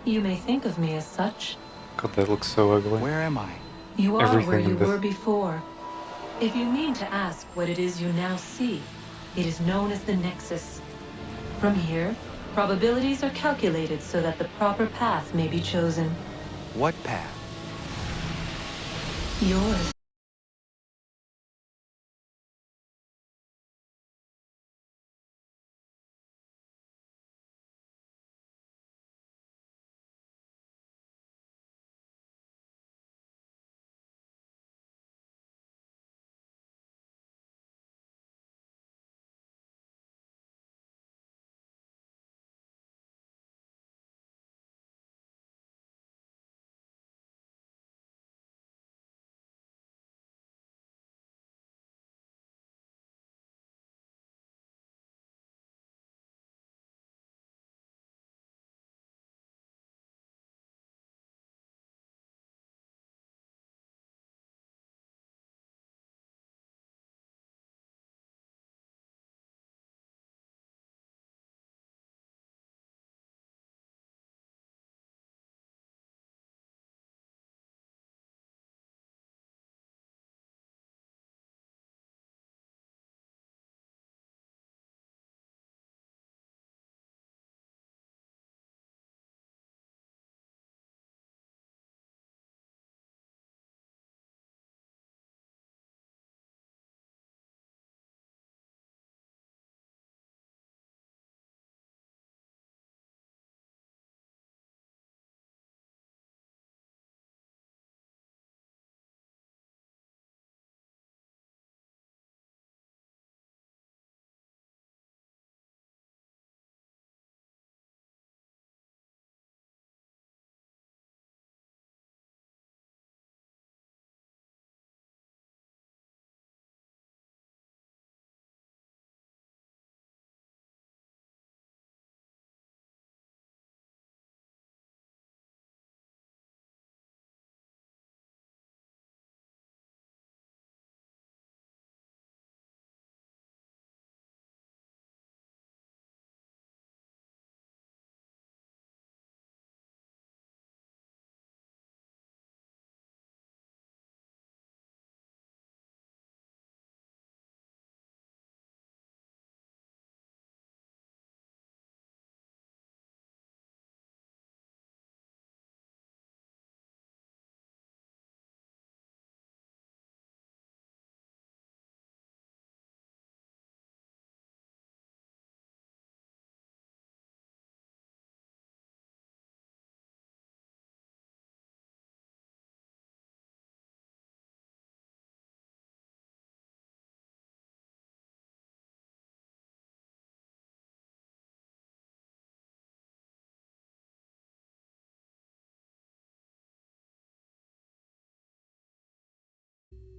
You may think of me as such. God, that looks so ugly. Where am I? You are Everything where in you this. were before. If you mean to ask what it is you now see, it is known as the Nexus. From here, probabilities are calculated so that the proper path may be chosen. What path? Yours.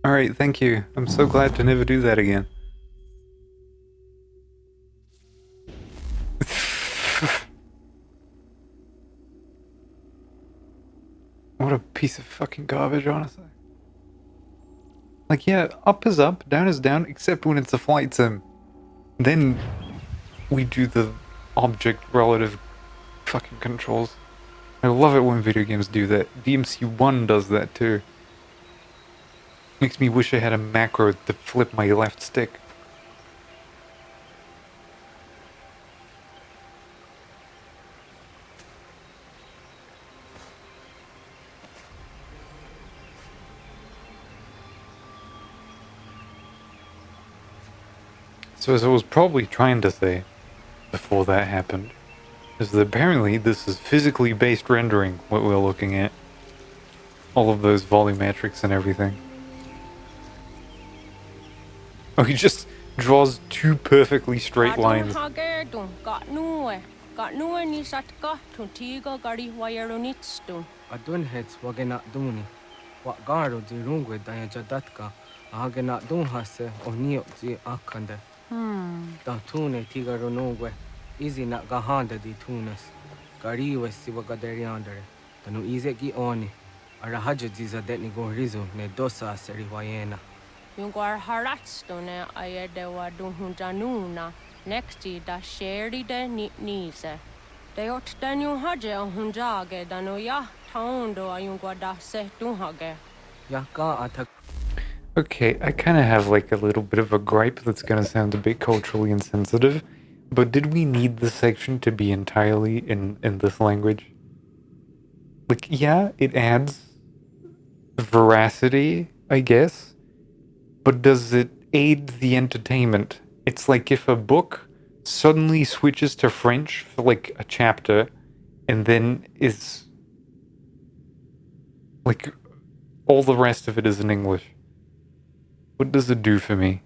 Alright, thank you. I'm so glad to never do that again. What a piece of fucking garbage, honestly. Like, yeah, up is up, down is down, except when it's a flight sim. Then we do the object relative fucking controls. I love it when video games do that. DMC1 does that too. Makes me wish I had a macro to flip my left stick. So as I was probably trying to say before that happened, is that apparently this is physically based rendering, what we're looking at. All of those volumetrics and everything. Oh, he just draws two perfectly straight lines. Adun hets wagena duni. What garo di rungwe daya jadatka. Agena dun hase onio di akande. Da tune tigaro nungwe. Easy na gahanda di tunas. Gariwe si wagaderiandere. Tanu ize gi oni. Arahaja diza detni go rizo ne dosa seri wayena. Jungar haratstone ayede wa dunhunjanuna. Nexti da sheri de nise. De ot danu haje hunjage danu ya taundo ayungwa da se dunhage. Yaka atak. Okay, I kind of have like a little bit of a gripe that's going to sound a bit culturally insensitive, but did we need this section to be entirely in this language? Like, yeah, it adds veracity, I guess, but does it aid the entertainment? It's like if a book suddenly switches to French for like a chapter and then is like all the rest of it is in English. What does it do for me?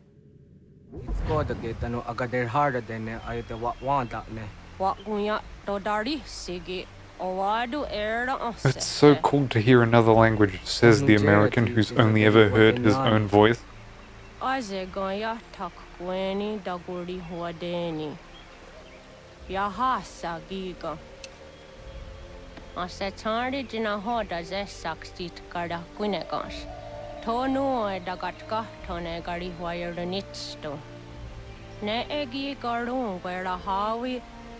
It's called the gate no agader harder than I the want that ne. What gunya do dari sigi. It's so cool to hear another language, says the American who's only ever heard his own voice.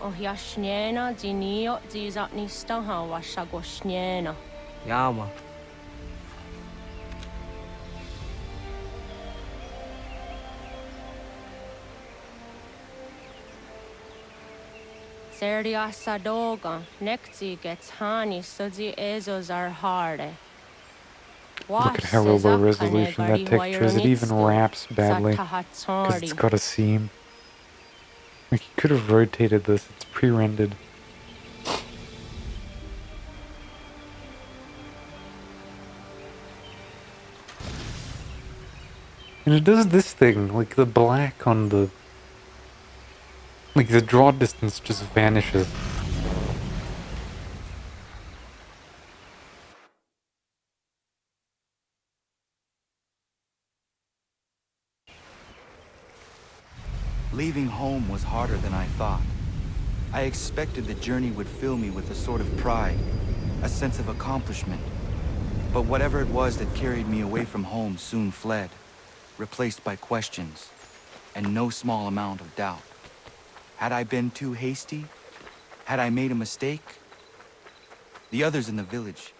Oh jasniena zinio zizatnista wasza gośniena. Yama. Seria sadoga, nekci gets hani sudzi ezos are harde. Look at how low resolution that texture is. It even wraps badly because it's got a seam. Like, you could have rotated this. It's pre-rendered. And it does this thing, like the black on the... Like, the draw distance just vanishes. Leaving home was harder than I thought. I expected the journey would fill me with a sort of pride, a sense of accomplishment. But whatever it was that carried me away from home soon fled, replaced by questions, and no small amount of doubt. Had I been too hasty? Had I made a mistake? The others in the village,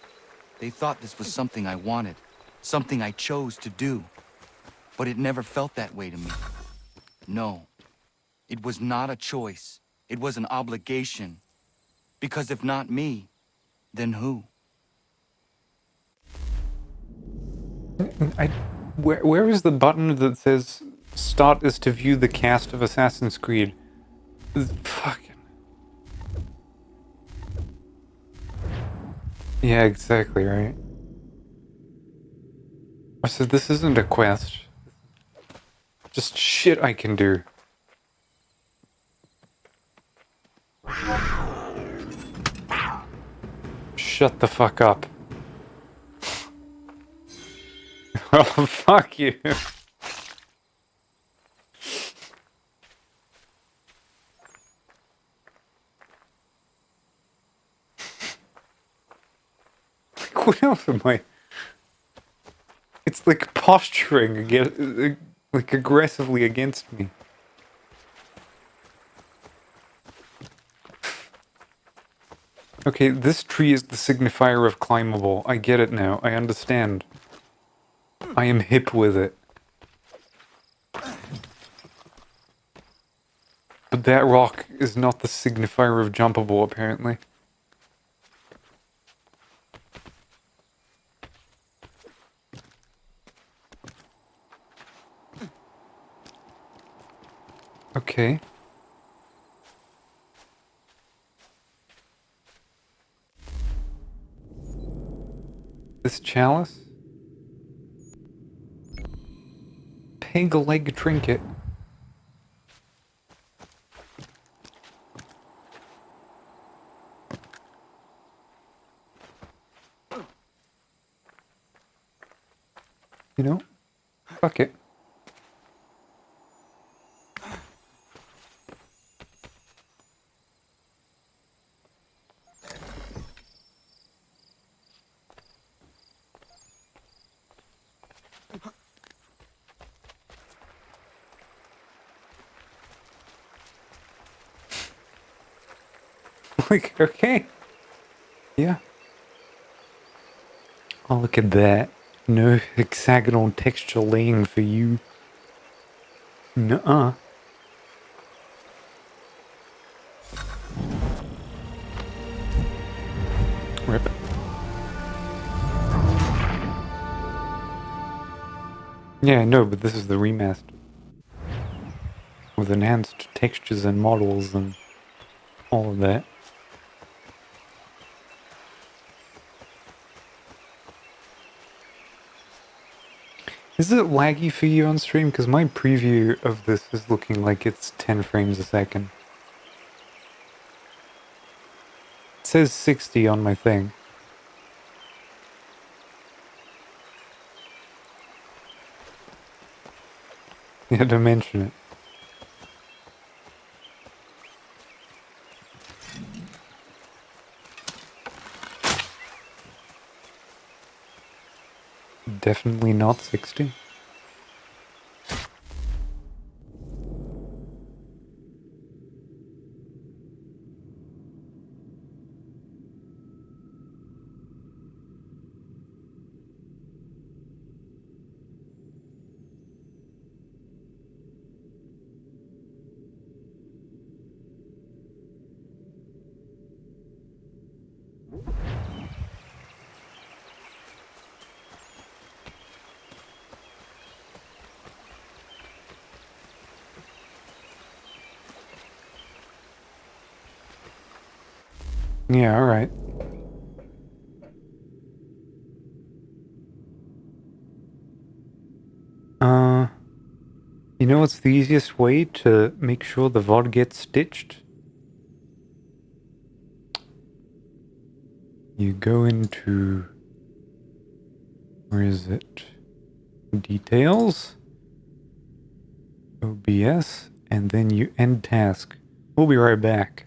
they thought this was something I wanted, something I chose to do. But it never felt that way to me. No. It was not a choice. It was an obligation. Because if not me, then who? Where is the button that says start is to view the cast of Assassin's Creed? Fucking... Yeah, exactly, right? I said this isn't a quest. Just shit I can do. Shut the fuck up. Oh, fuck you. What else am I? It's like posturing against, like aggressively against me. Okay, this tree is the signifier of climbable. I get it now. I understand. I am hip with it. But that rock is not the signifier of jumpable, apparently. Okay. This chalice? Peg leg trinket. You know? Fuck it. Like, okay. Yeah. Oh, look at that. No hexagonal texture laying for you. Nuh-uh. Rip. Yeah, I know, but this is the remaster. With enhanced textures and models and all of that. Is it laggy for you on stream? Because my preview of this is looking like it's 10 frames a second. It says 60 on my thing. You had to mention it. Definitely not 60. Yeah, alright. You know what's the easiest way to make sure the VOD gets stitched? You go into... Where is it? Details? OBS? And then you end task. We'll be right back.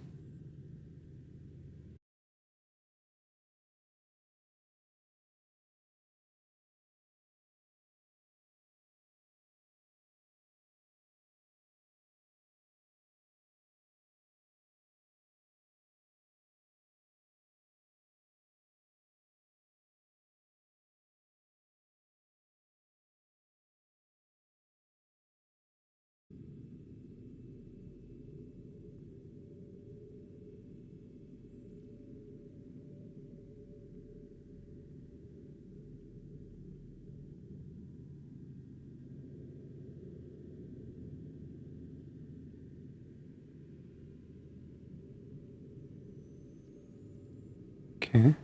Okay.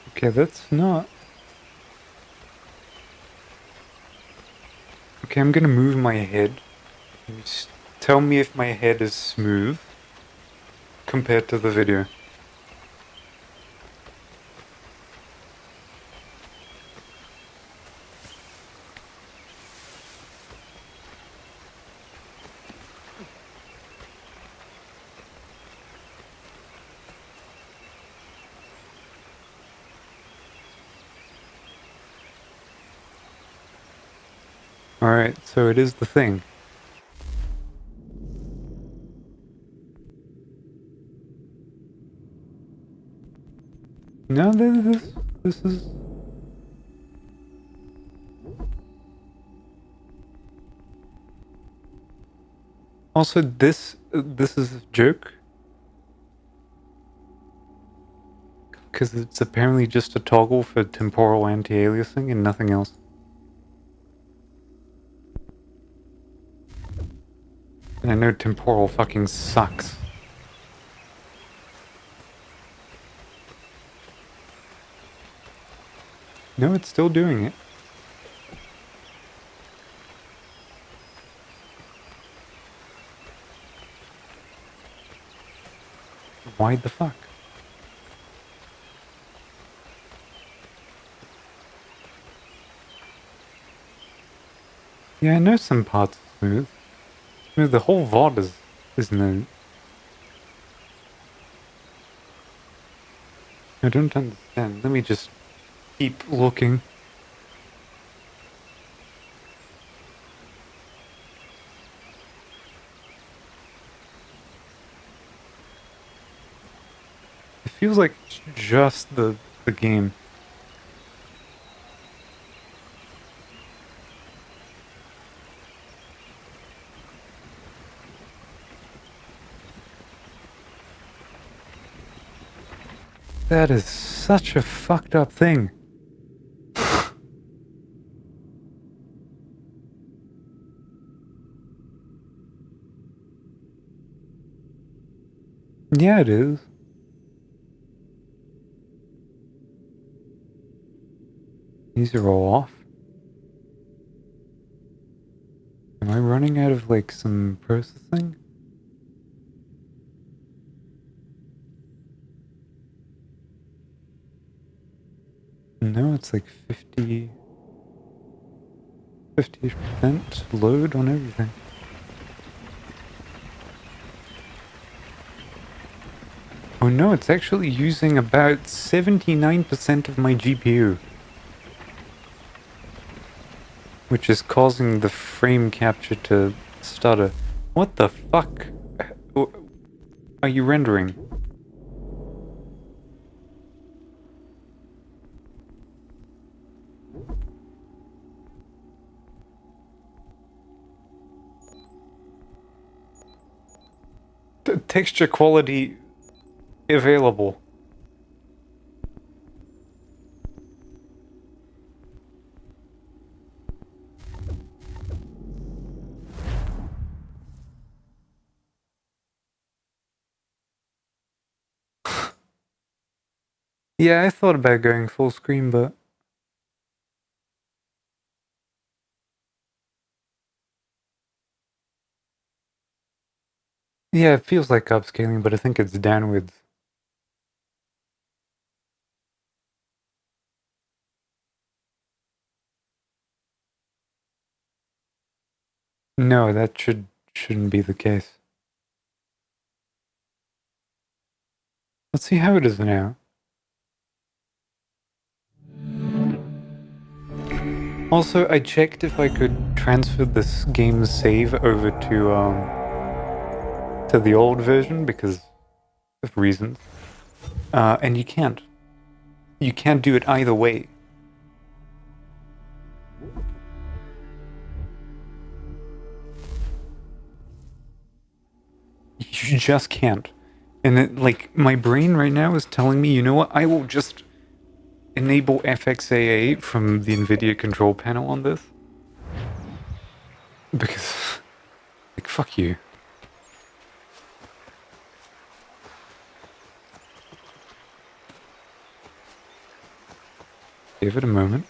Okay, that's not Okay, I'm gonna move my head. Just tell me if my head is smooth compared to the video. Alright, so it is the thing. No, this is... Also, this is a joke. Because it's apparently just a toggle for temporal anti-aliasing and nothing else. And I know temporal fucking sucks. No, it's still doing it. Why the fuck? Yeah, I know some parts are smooth. No, the whole VOD is no... I don't understand. Let me just keep looking. It feels like it's just the game. That is such a fucked up thing. Yeah, it is. These are all off. Am I running out of, like, some processing? No, it's like 50% load on everything. Oh no, it's actually using about 79% of my GPU. Which is causing the frame capture to stutter. What the fuck are you rendering? Texture quality available. Yeah, I thought about going full screen, but... Yeah, it feels like upscaling, but I think it's downwards. No, that shouldn't be the case. Let's see how it is now. Also, I checked if I could transfer this game's save over to the old version because of reasons. And you can't. You can't do it either way. You just can't. And it, like, my brain right now is telling me, you know what, I will just enable FXAA from the NVIDIA control panel on this. Because, like, fuck you. Give it a moment.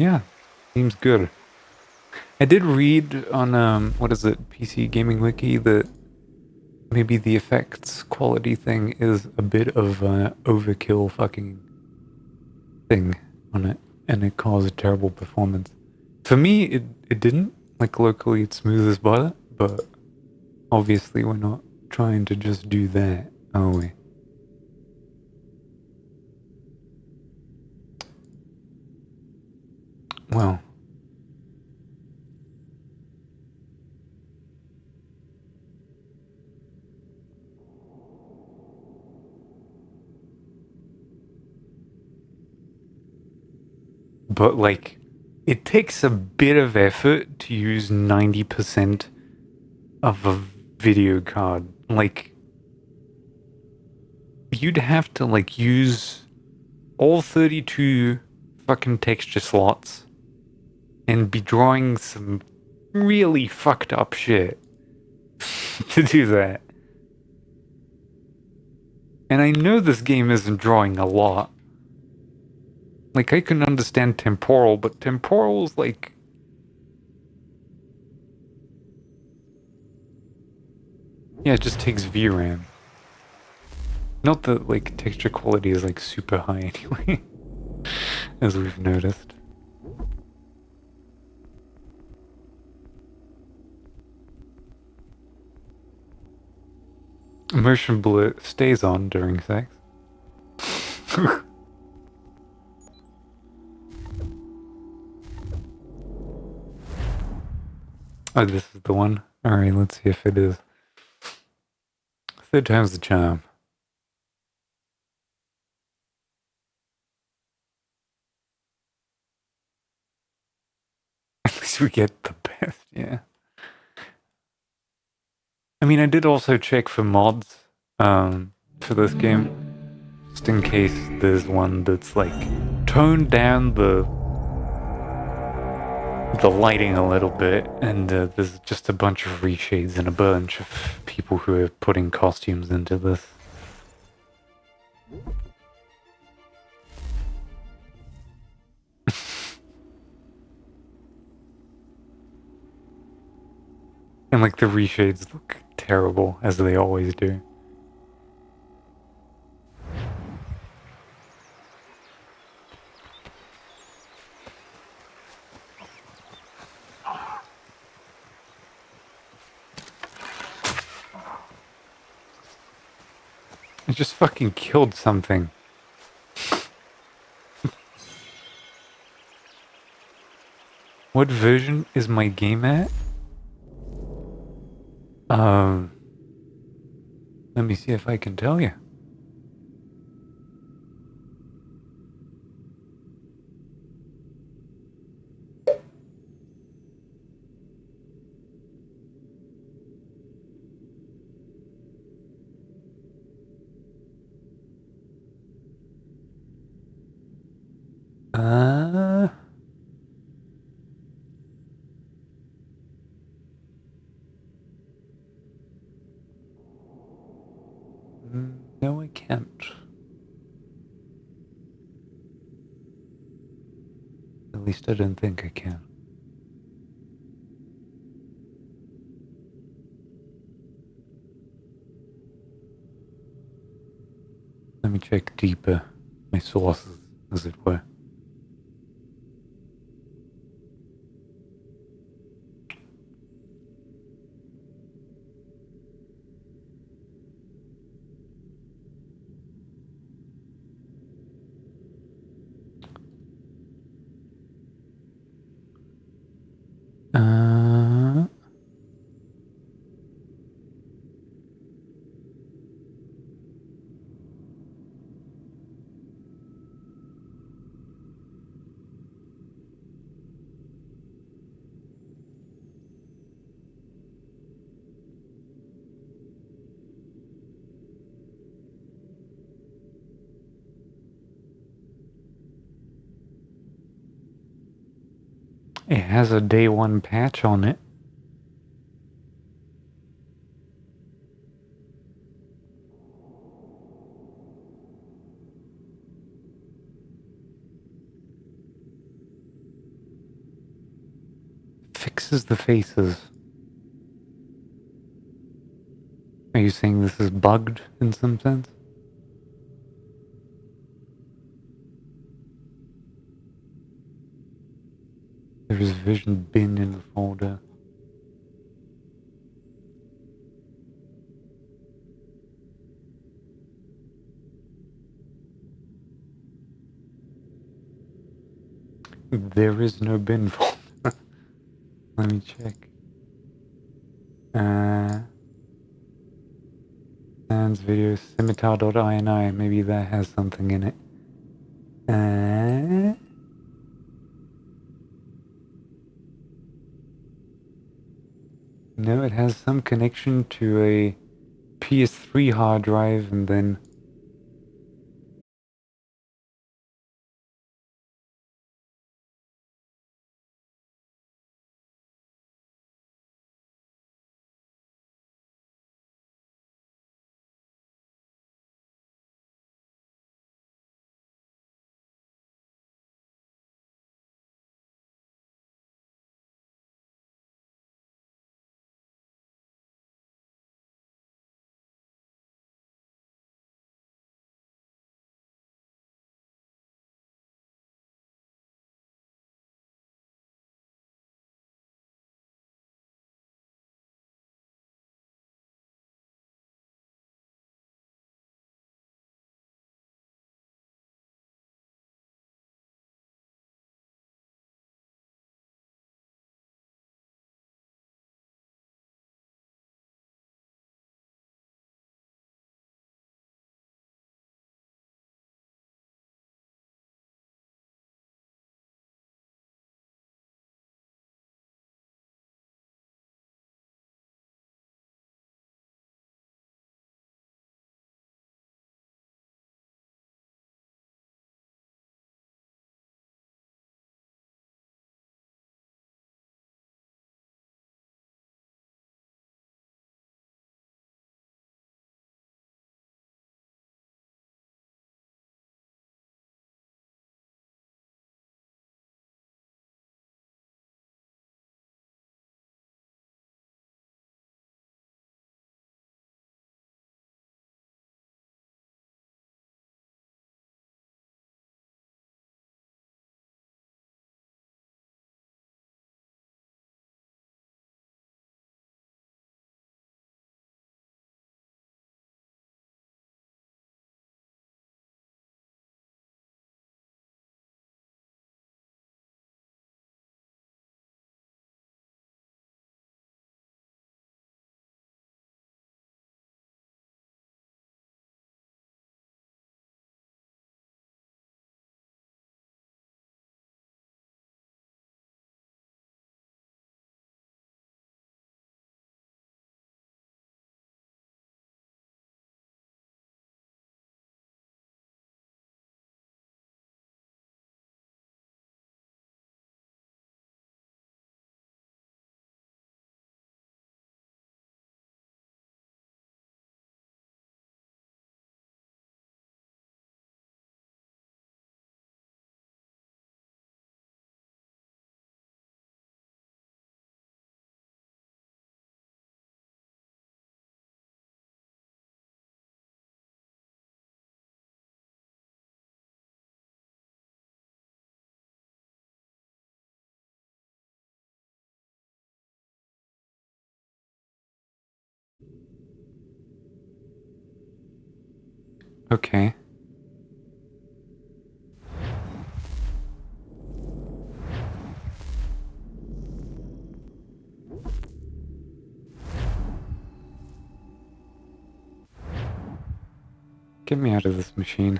Yeah, seems good. I did read on what is it, PC Gaming Wiki, that maybe the effects quality thing is a bit of an overkill fucking thing on it, and it caused a terrible performance. For me, it didn't. Like, locally it's smooth as butter, but obviously we're not trying to just do that, are we? Well. But, like, it takes a bit of effort to use 90% of a video card. Like, you'd have to, like, use all 32 fucking texture slots and be drawing some really fucked up shit to do that. And I know this game isn't drawing a lot. Like, I can understand temporal, but temporal's like... Yeah, it just takes VRAM. Not that, like, texture quality is, like, super high anyway, as we've noticed. Immersion blur stays on during sex. Oh, this is the one? Alright, let's see if it is. Third time's the charm. At least we get the best, yeah. I mean, I did also check for mods for this game, just in case there's one that's like toned down the lighting a little bit, and there's just a bunch of reshades and a bunch of people who are putting costumes into this. And like the reshades look terrible, as they always do. I just fucking killed something. What version is my game at? Let me see if I can tell you. No, I can't. At least I don't think I can. Let me check deeper, my sources, as it were. It has a day one patch on it. fixes the faces. Are you saying this is bugged in some sense? There is vision bin in the folder. There is no bin folder. Let me check. Sounds video scimitar.ini. Maybe that has something in it. No, it has some connection to a PS3 hard drive and then... Okay. Get me out of this machine.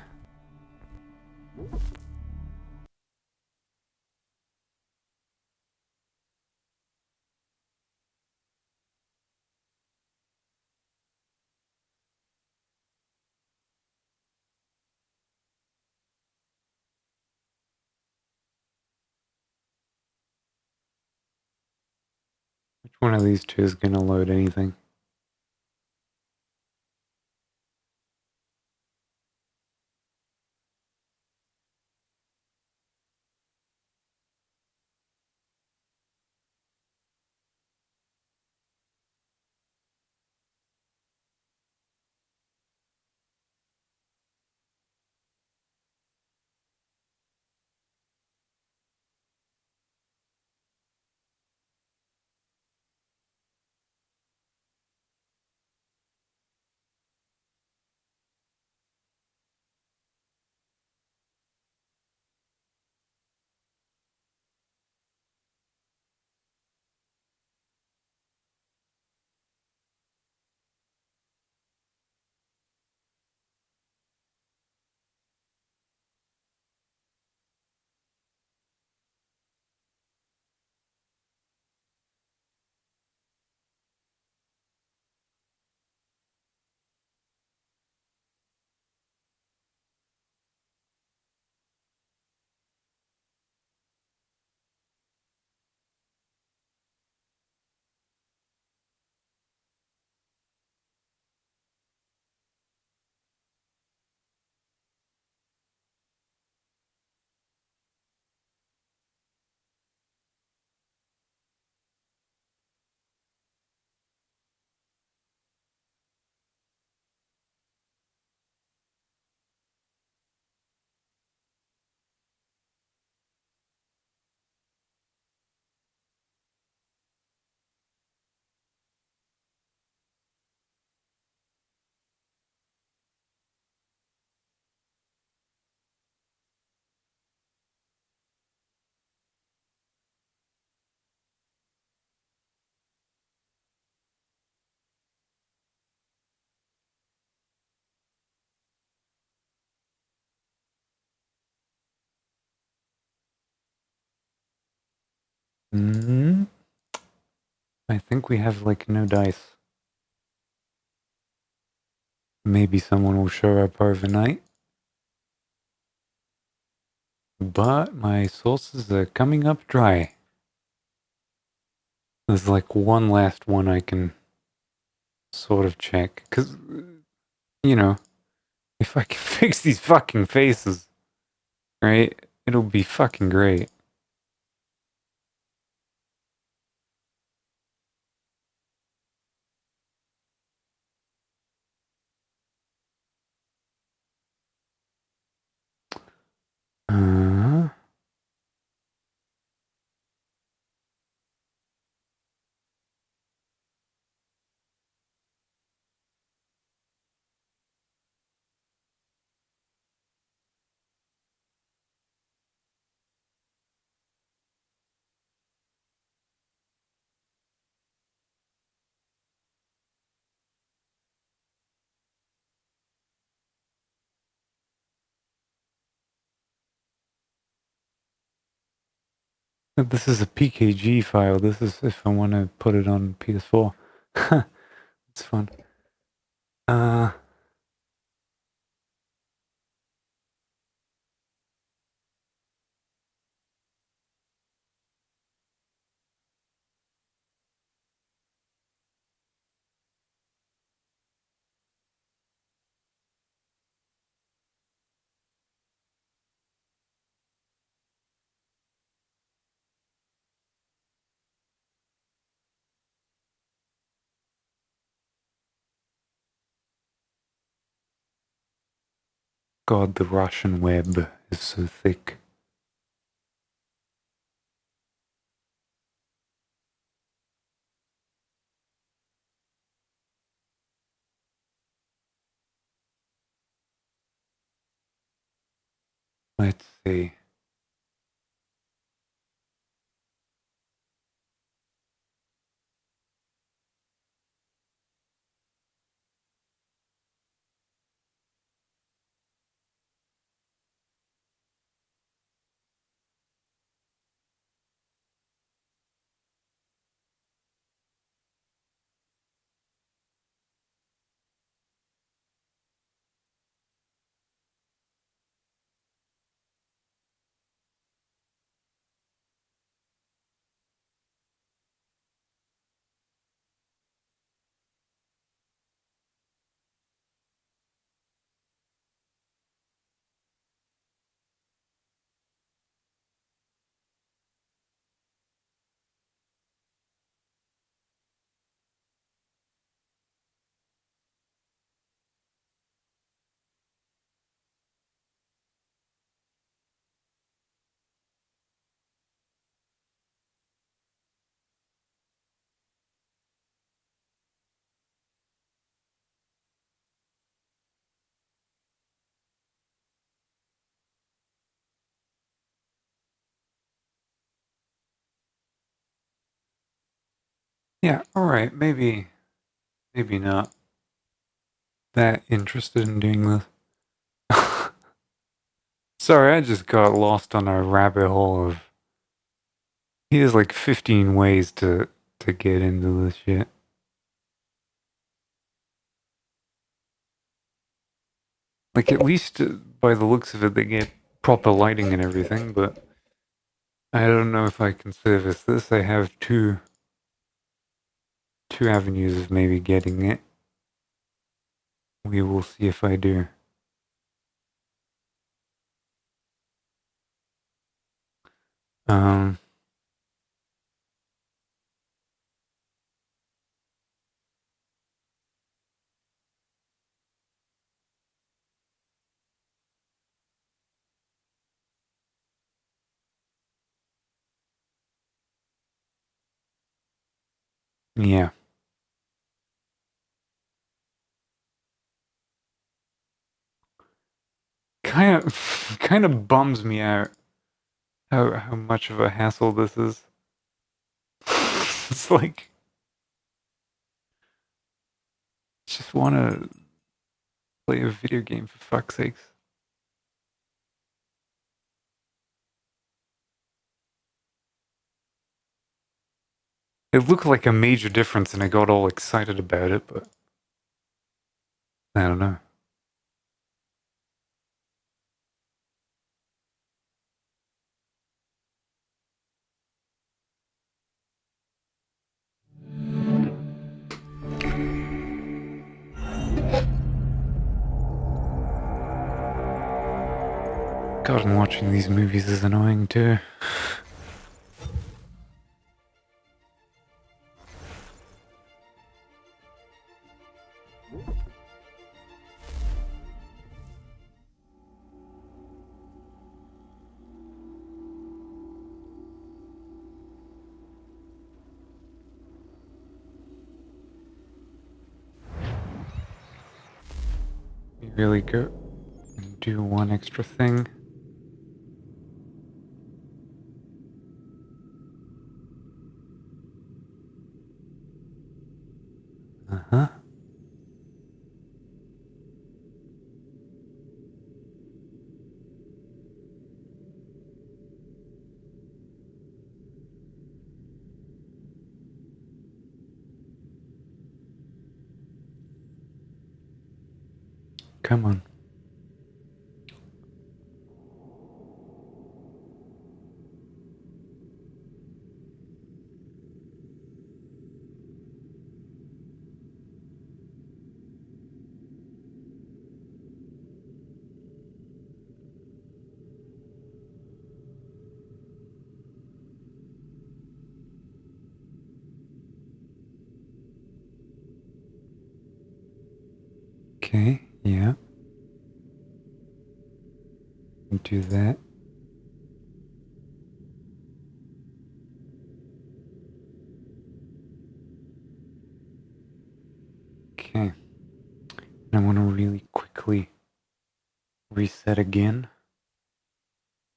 Which one of these two is gonna load anything? I think we have, like, no dice. Maybe someone will show up overnight. But my sources are coming up dry. There's, like, one last one I can sort of check. Because, you know, if I can fix these fucking faces, right, it'll be fucking great. This is a PKG file. This is if I want to put it on PS4. It's fun. God, the Russian web is so thick. Let's see. Yeah, alright, maybe not that interested in doing this. Sorry, I just got lost on a rabbit hole of... Here's like 15 ways to get into this shit. Like, at least by the looks of it, they get proper lighting and everything, but I don't know if I can service this. I have two avenues of maybe getting it. We will see if I do. Yeah. Kind of bums me out how much of a hassle this is. It's like, just want to play a video game for fuck's sakes. It looked like a major difference and I got all excited about it, but I don't know. God, and watching these movies is annoying too. You really go and do one extra thing. Uh-huh. Come on. Okay, yeah. Do that. Okay. I want to really quickly reset again.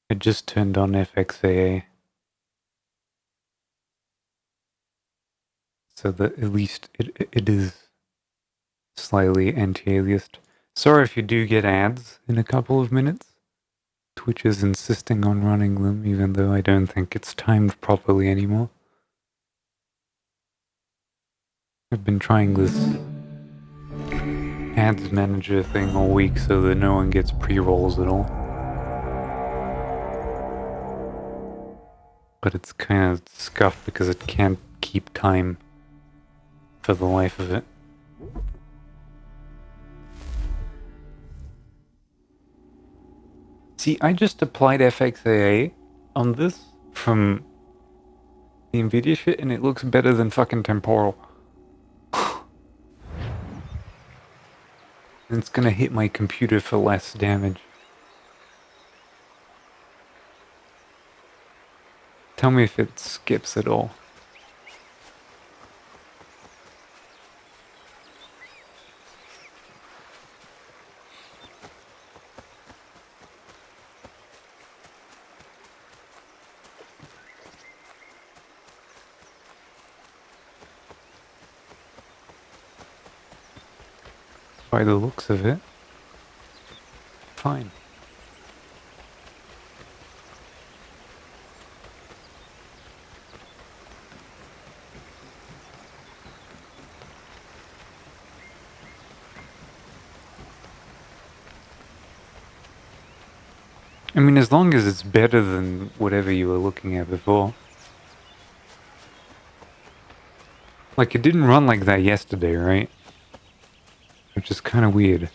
I just turned on FXAA. So that at least it is slightly anti-aliased. Sorry if you do get ads in a couple of minutes. Twitch is insisting on running them, even though I don't think it's timed properly anymore. I've been trying this ads manager thing all week so that no one gets pre-rolls at all. But it's kind of scuffed because it can't keep time for the life of it. See, I just applied FXAA on this from the NVIDIA shit and it looks better than fucking temporal. And it's gonna hit my computer for less damage. Tell me if it skips at all. By the looks of it, fine. I mean, as long as it's better than whatever you were looking at before. Like, it didn't run like that yesterday, right? Which is kind of weird.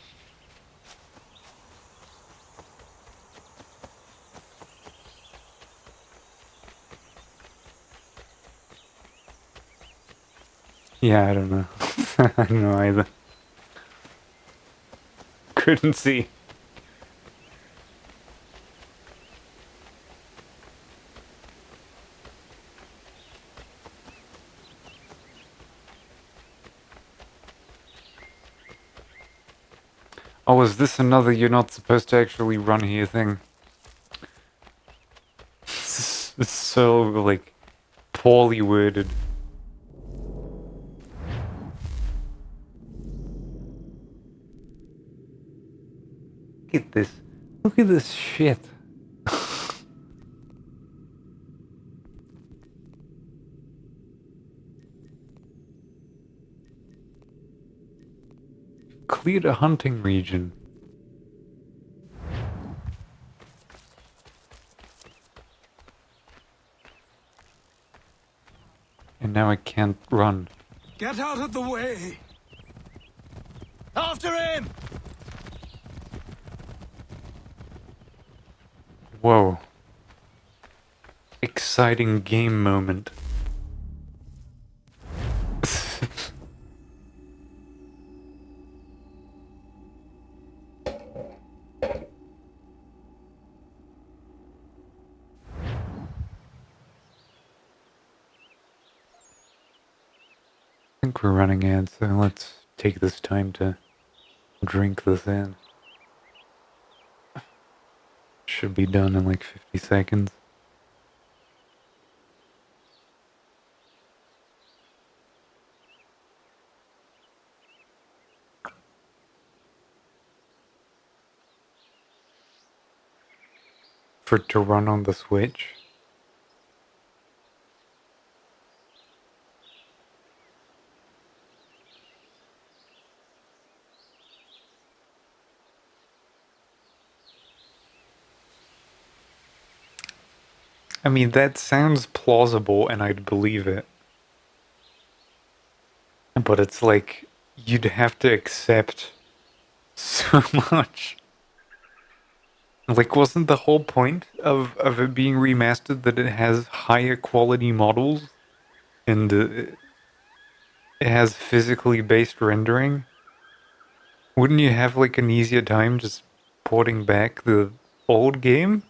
Yeah, I don't know. I don't know either. Couldn't see. Oh, is this another you're not supposed to actually run here thing? This is so, like, poorly worded. Look at this. Look at this shit. cleared a hunting region. And now I can't run. Get out of the way! After him! Whoa. Exciting game moment. I think we're running out, so let's take this time to drink this in. Should be done in like 50 seconds. For it to run on the Switch. I mean, that sounds plausible and I'd believe it. But it's like, you'd have to accept so much. Like, wasn't the whole point of it being remastered that it has higher quality models? And it has physically based rendering? Wouldn't you have like an easier time just porting back the old game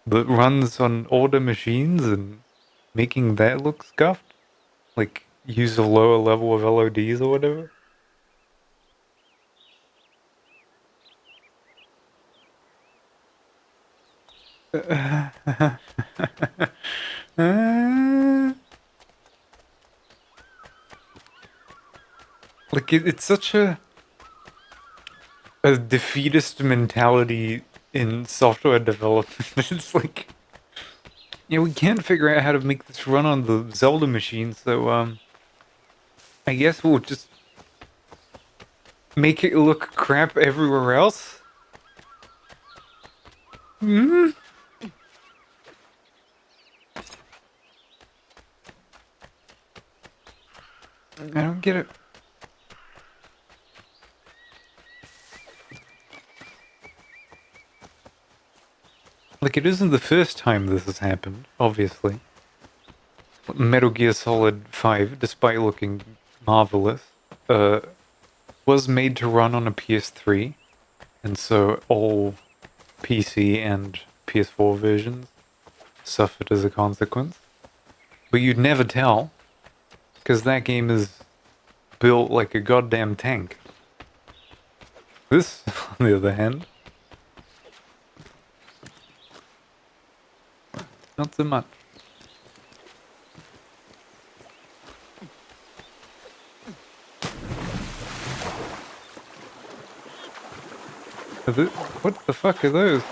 that runs on older machines and making that look scuffed? Like, use a lower level of LODs or whatever? Like, it's such a defeatist mentality in software development. It's like, yeah, we can't figure out how to make this run on the Zelda machine, so, I guess we'll just make it look crap everywhere else? Hmm? I don't get it. Like, it isn't the first time this has happened, obviously. Metal Gear Solid 5, despite looking marvelous, was made to run on a PS3, and so all PC and PS4 versions suffered as a consequence. But you'd never tell, because that game is built like a goddamn tank. This, on the other hand, not so much. What the fuck are those?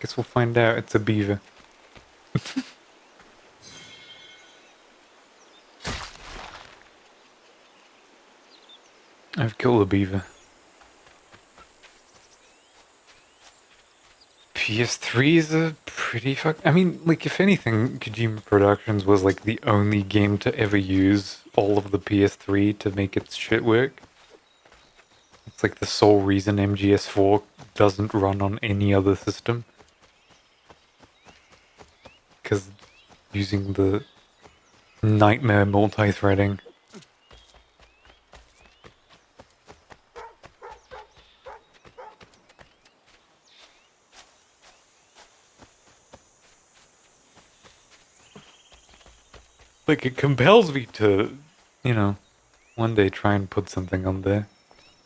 Guess we'll find out. It's a beaver. I've killed a beaver. PS3s are pretty I mean, like, if anything, Kojima Productions was like the only game to ever use all of the PS3 to make its shit work. It's like the sole reason MGS4 doesn't run on any other system. Because using the nightmare multi-threading. Like, it compels me to, you know, one day try and put something on there.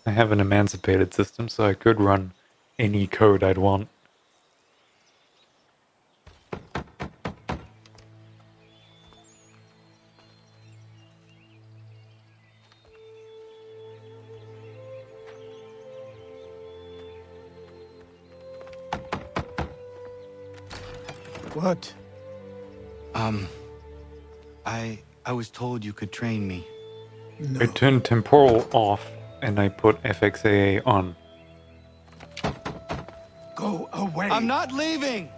I have an emancipated system, so I could run any code I'd want. What? I was told you could train me. I turned temporal off and I put FXAA on. Go away. I'm not leaving!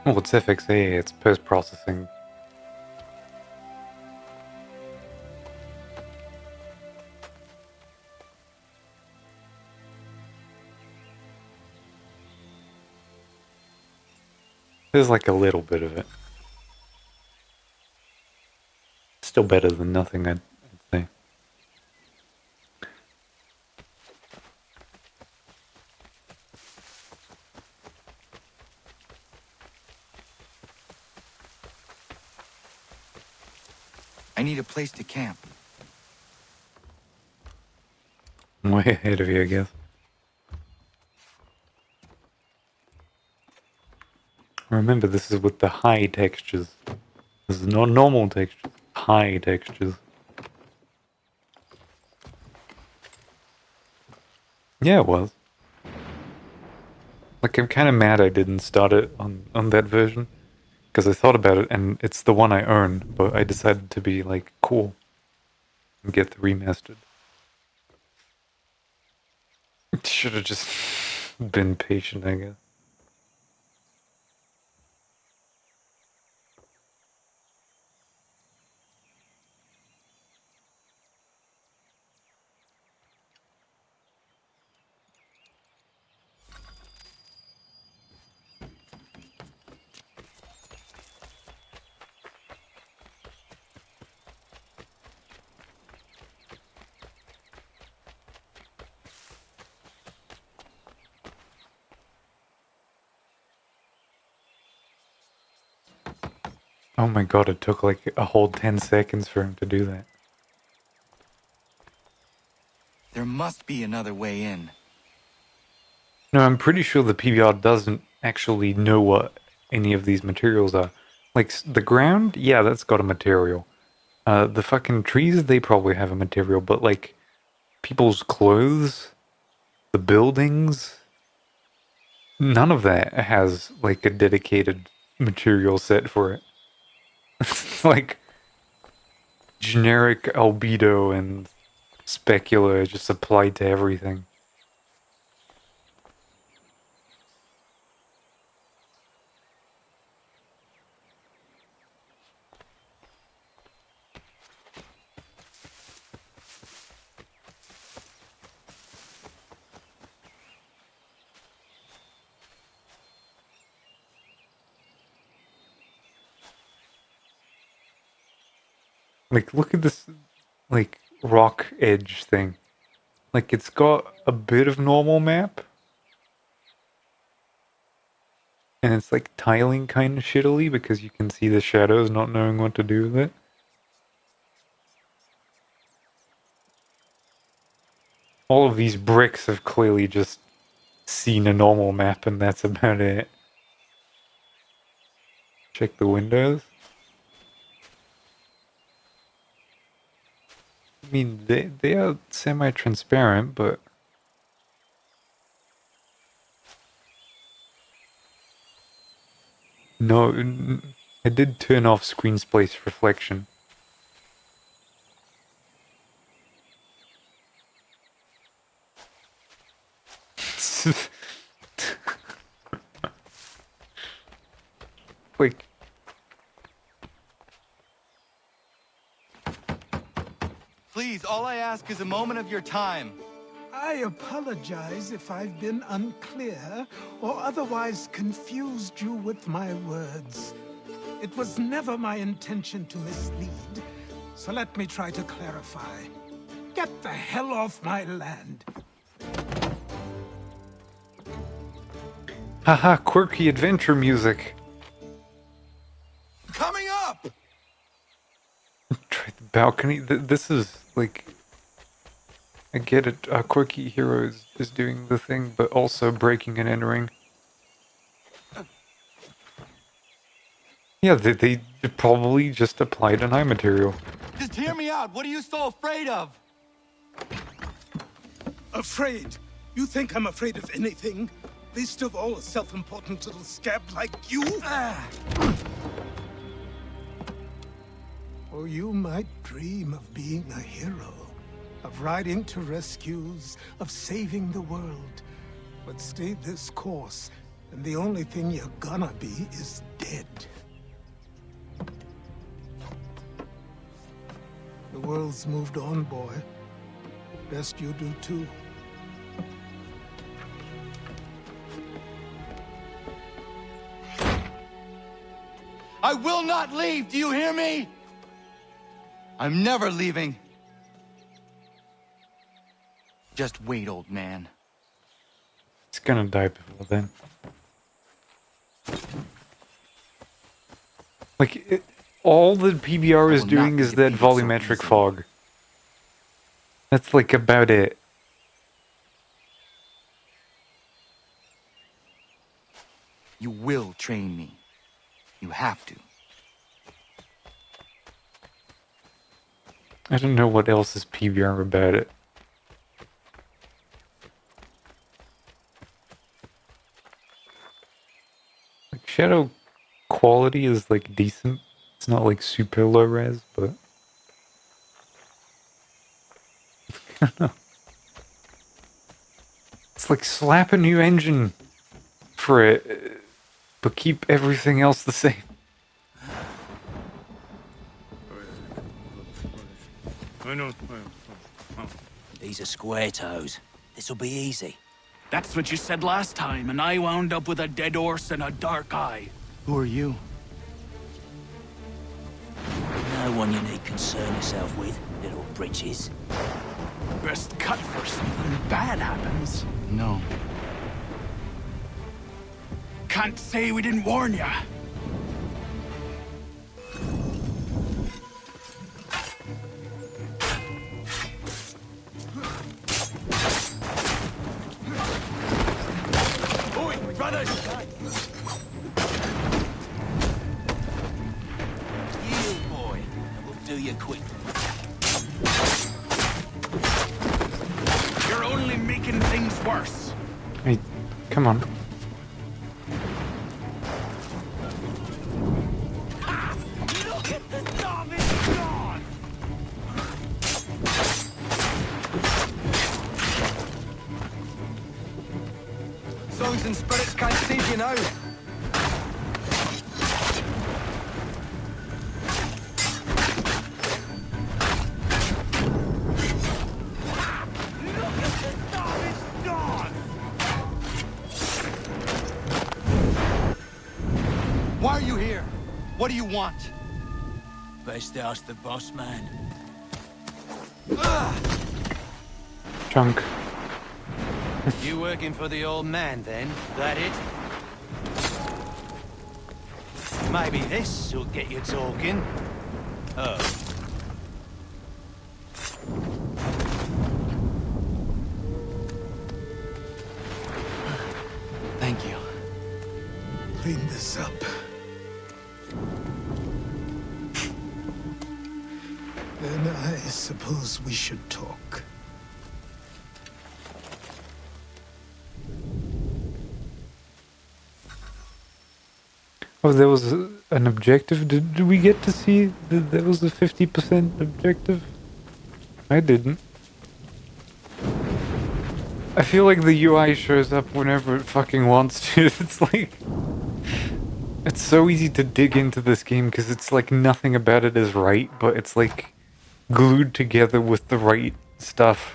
Well, it's FXAA, it's post-processing. There's like a little bit of it. Still better than nothing, I'd say. I need a place to camp. I'm way ahead of you, I guess. Remember, this is with the high textures. This is not normal textures, high textures. Yeah, it was. Like, I'm kind of mad I didn't start it on that version. Because I thought about it, and it's the one I own, but I decided to be, like, cool. And get the remastered. Should have just been patient, I guess. Oh my god, it took like a whole 10 seconds for him to do that. There must be another way in. No, I'm pretty sure the PBR doesn't actually know what any of these materials are. Like, the ground, yeah, that's got a material. The fucking trees, they probably have a material, but like, people's clothes, the buildings, none of that has like a dedicated material set for it. It's like generic albedo and specular just applied to everything. Like, look at this, like, rock edge thing. Like, it's got a bit of normal map. And it's, like, tiling kind of shittily because you can see the shadows not knowing what to do with it. All of these bricks have clearly just seen a normal map and that's about it. Check the windows. I mean, they are semi-transparent, but... No, I did turn off screen space reflection. Like... Please, all I ask is a moment of your time. I apologize if I've been unclear or otherwise confused you with my words. It was never my intention to mislead, so let me try to clarify. Get the hell off my land. Haha, quirky adventure music. Coming up! Try the balcony. This is like... I get it, quirky hero is doing the thing, but also breaking and entering. Yeah, they probably just applied an eye material. Just hear me out. What are you so afraid of? Afraid? You think I'm afraid of anything? Least of all a self-important little scab like you. Or you might dream of being a hero, of riding to rescues, of saving the world. But stay this course, and the only thing you're gonna be is dead. The world's moved on, boy. Best you do too. I will not leave, do you hear me? I'm never leaving. Just wait, old man. He's gonna die before then. Like, all the PBR is doing is that volumetric fog. That's like about it. You will train me. You have to. I don't know what else is PBR about it. Like, shadow quality is like decent. It's not like super low res, but I don't know. It's like slap a new engine for it, but keep everything else the same. These are square toes. This'll be easy. That's what you said last time, and I wound up with a dead horse and a dark eye. Who are you? No one you need concern yourself with, little britches. Best cut for something bad happens. No. Can't say we didn't warn ya. Oi, brothers! Yield, boy, and we'll do you quick. You're only making things worse. Hey, come on. Look at the starving god! Songs and spirits can't save you now. Why are you here? What do you want? Best ask the boss man. Chunk. You working for the old man then? That it? Maybe this will get you talking. Oh. Thank you. Clean this up. Then I suppose we should talk. Oh, there was an objective. Did we get to see that there was a 50% objective? I didn't. I feel like the UI shows up whenever it fucking wants to. It's like... It's so easy to dig into this game because it's like nothing about it is right, but it's like glued together with the right stuff.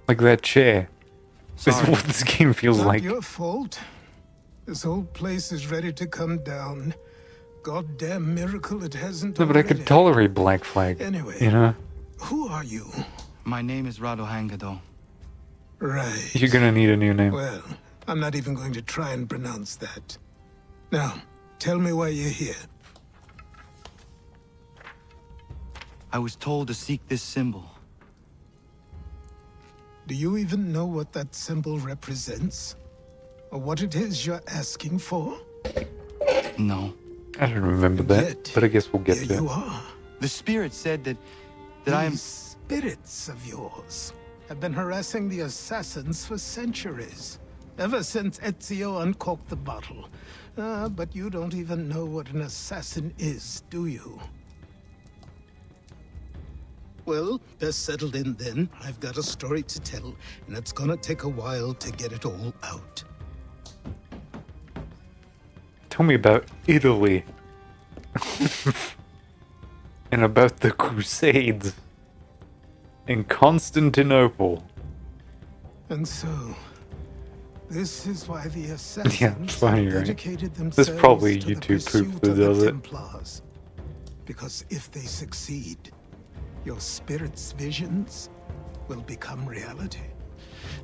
Like that chair. This is what this game feels Not like. your fault. This whole place is ready to come down. Goddamn miracle it hasn't No, but I could already. tolerate Black Flag. Anyway, you know? Who are you? My name is Rado Hangado. Right. You're gonna need a new name. Well, I'm not even going to try and pronounce that. Now, tell me why you're here. I was told to seek this symbol. Do you even know what that symbol represents? Or what it is you're asking for? No. I don't remember that, but I guess we'll get to it. You are. The spirit said that that I am... These spirits of yours have been harassing the assassins for centuries. Ever since Ezio uncorked the bottle. But you don't even know what an assassin is, do you? Well, best settled in then. I've got a story to tell, and it's gonna take a while to get it all out. Tell me about Italy. And about the Crusades. In Constantinople. And so, this is why the assassins Yeah, it's funny, right? dedicated themselves There's probably to the YouTube proof pursuit that of the does it. Templars. Because if they succeed, your spirit's visions will become reality.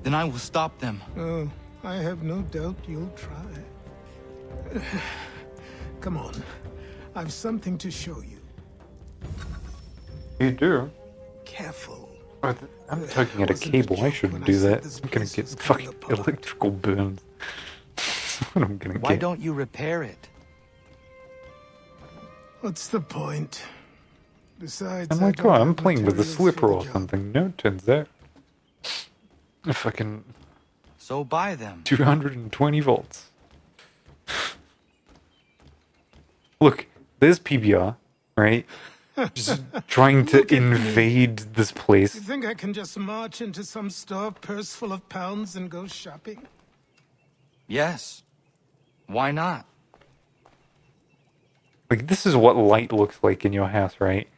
Then I will stop them. Oh, I have no doubt you'll try. Come on. I've something to show you. You do? Careful. Oh, I'm tugging at a cable. I shouldn't do that. I'm gonna get fucking electrical burns. That's what I'm gonna Why get. don't you repair it? What's the point? Besides, I'm like, I don't oh, I'm have playing with a materials for slipper the or job. something. No, turns out. Fucking So buy them. 220 volts. Look, there's PBR, right? Just trying to Look at me. invade this You place. think I can just march into some store, purse full of pounds, and go shopping? Yes. Why not? Like, this is what light looks like in your house, right?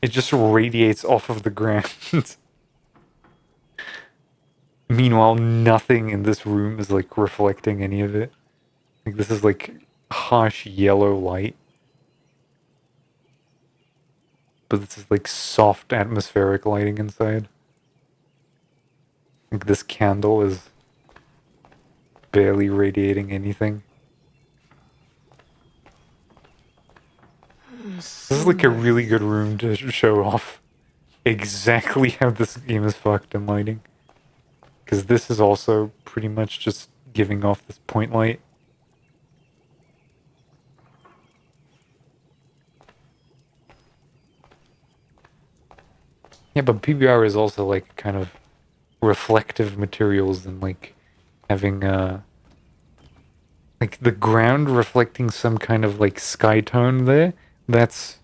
It just radiates off of the ground. Meanwhile, nothing in this room is, like, reflecting any of it. Like, this is, like, harsh yellow light. But this is, like, soft atmospheric lighting inside. Like, this candle is barely radiating anything. This is like a really good room to show off exactly how this game is fucked in lighting. Because this is also pretty much just giving off this point light. Yeah, but PBR is also like kind of reflective materials and like having like the ground reflecting some kind of like sky tone there. That's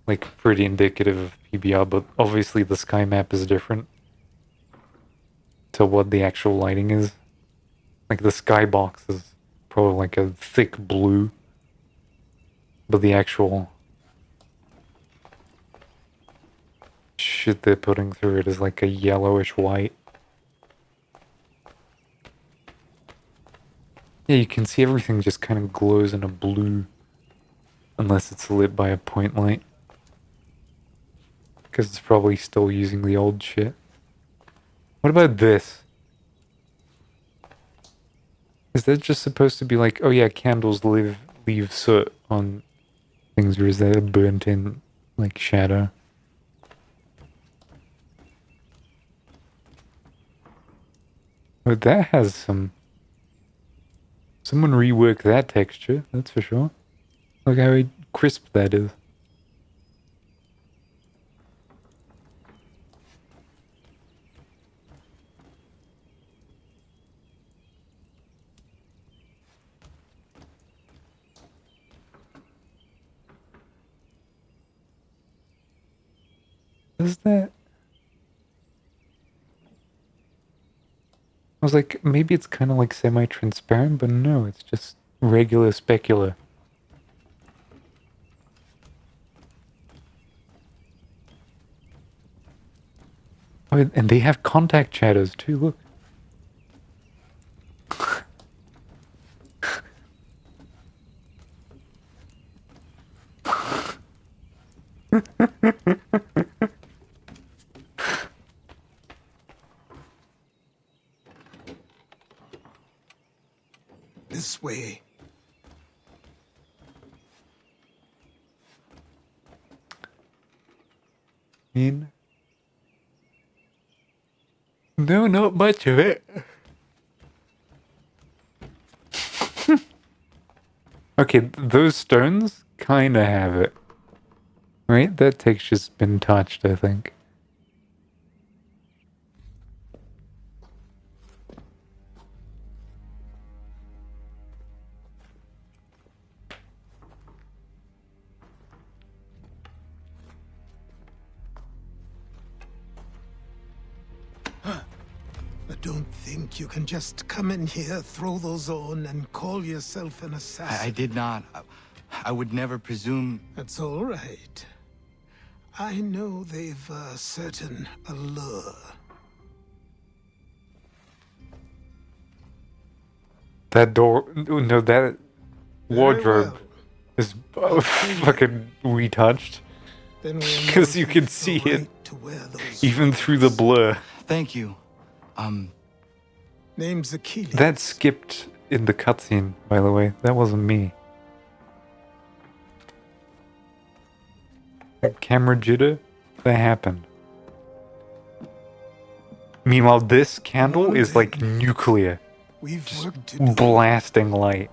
like pretty indicative of PBR, but obviously the sky map is different to what the actual lighting is. Like the skybox is probably like a thick blue, but the actual shit they're putting through it is like a yellowish white. Yeah, you can see everything just kind of glows in a blue unless it's lit by a point light. Because it's probably still using the old shit. What about this? Is that just supposed to be like, oh yeah, candles leave soot on things, or is that a burnt in like shadow? But that has some... Someone reworked that texture, that's for sure. Look how crisp that is. Is that? I was like, maybe it's kind of like semi-transparent, but no, it's just regular specular. Oh, and they have contact shadows too, look. This way. No, not much of it. Okay, those stones kind of have it. Right? That texture's been touched, I think. I don't think you can just come in here, throw those on, and call yourself an assassin. I did not. I would never presume... That's all right. I know they've a certain allure. That door... No, that wardrobe well. is fucking retouched. Because you can see it even through the blur. Thank you. Name's Achilles. That skipped in the cutscene, by the way. That wasn't me. That camera jitter, that happened. Meanwhile, this candle is like nuclear. Just blasting light.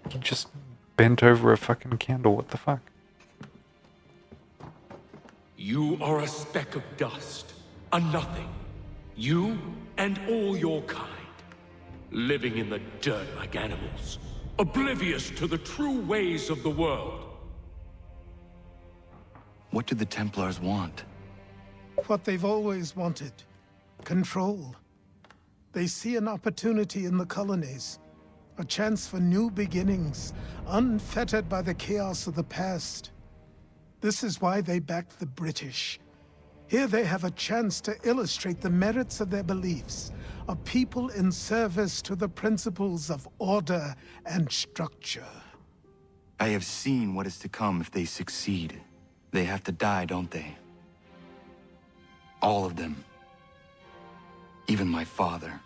He just bent over a fucking candle, what the fuck? You are a speck of dust, a nothing. You and all your kind, living in the dirt like animals, oblivious to the true ways of the world. What do the Templars want? What they've always wanted. Control. They see an opportunity in the colonies. A chance for new beginnings, unfettered by the chaos of the past. This is why they backed the British. Here they have a chance to illustrate the merits of their beliefs, a people in service to the principles of order and structure. I have seen what is to come if they succeed. They have to die, don't they? All of them. Even my father.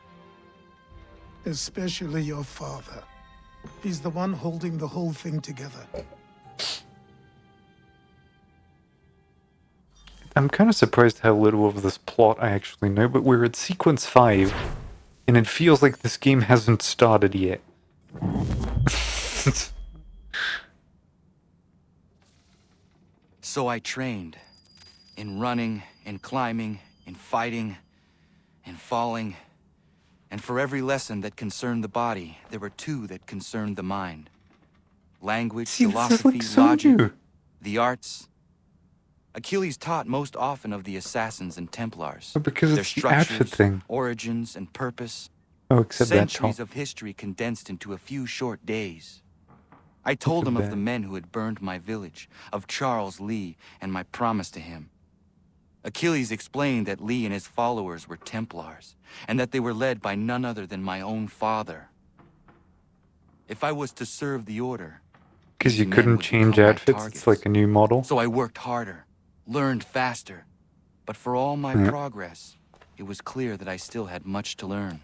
Especially your father. He's the one holding the whole thing together. I'm kind of surprised how little of this plot I actually know, but we're at sequence 5, and it feels like this game hasn't started yet. So I trained. In running, in climbing, in fighting, in falling. And for every lesson that concerned the body, there were two that concerned the mind. Language, philosophy, logic, the arts. Achilles taught most often of the assassins and Templars. Oh, because their it's the outfit thing. Origins, and purpose. Oh, except that top. Centuries of history condensed into a few short days. I told him of the men who had burned my village, of Charles Lee, and my promise to him. Achilles explained that Lee and his followers were Templars, and that they were led by none other than my own father. If I was to serve the order... Because you couldn't change outfits, it's like a new model. So I worked harder, learned faster. But for all my progress, it was clear that I still had much to learn.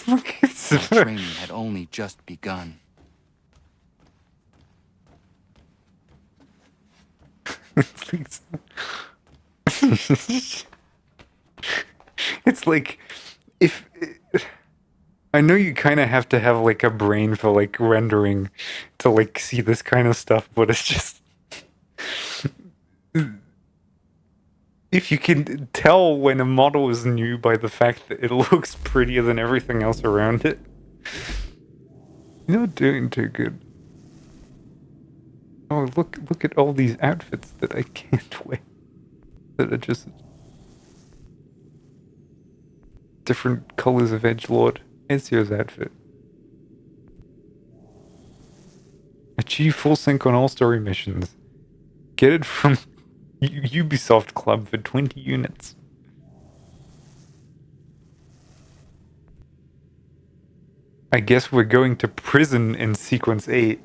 My training had only just begun. It's like, if... I know you kind of have to have, like, a brain for, like, rendering to, like, see this kind of stuff, but it's just... If you can tell when a model is new by the fact that it looks prettier than everything else around it, you're not doing too good. Oh, look at all these outfits that I can't wear. That are just... different colors of edgelord. Ezio's outfit. Achieve full sync on all story missions. Get it from Ubisoft Club for 20 units. I guess we're going to prison in sequence 8.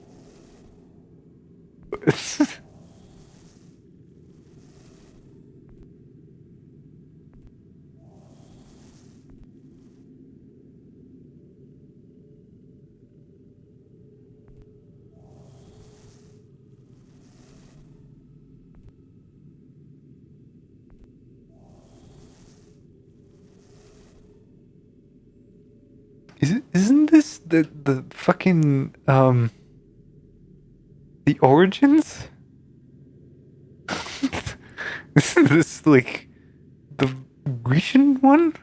Isn't this the fucking the origins. This like the Grecian one.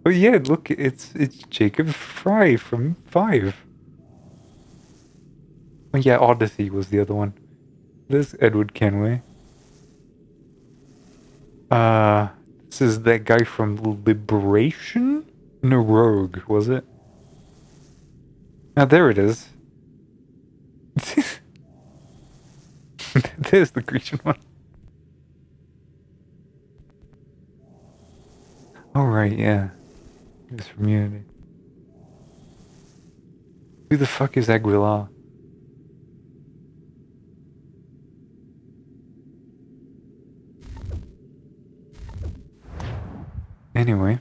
Oh yeah, look, it's Jacob Fry from 5. Oh yeah, Odyssey was the other one. There's Edward Kenway. This is that guy from Liberation? No, Rogue, was it? Ah, there it is. There's the Grecian one. Oh right, yeah. It's from Unity. Who the fuck is Aguilar? Anyway.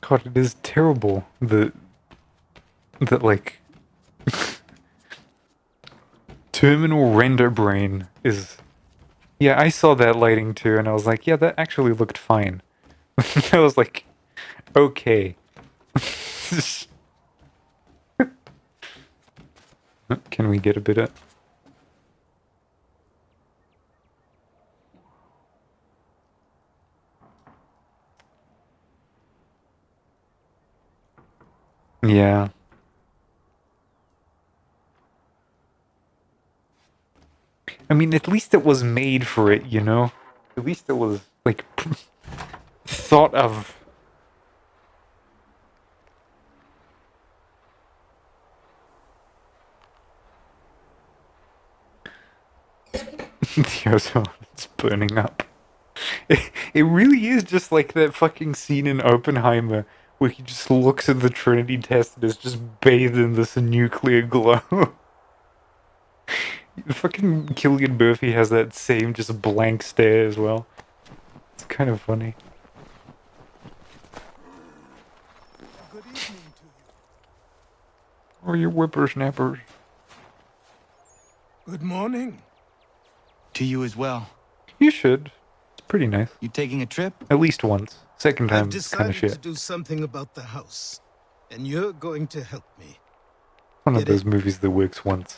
God, it is terrible. That like terminal render brain is. Yeah, I saw that lighting too, and I was like, yeah, that actually looked fine. I was like, okay. Can we get a bit of? Yeah. I mean, at least it was made for it, you know? At least it was, like, thought of. The ozone is burning up. It really is just like that fucking scene in Oppenheimer where he just looks at the Trinity test and is just bathed in this nuclear glow. Fucking Cillian Murphy has that same just blank stare as well. It's kind of funny. Good evening to you. Or you whippersnappers. Good morning. To you as well. You should. It's pretty nice. You taking a trip? At least once. Second time, I've it's kind of decided to shit. do something about the house, and you're going to help me. One of Get those it? movies that works once.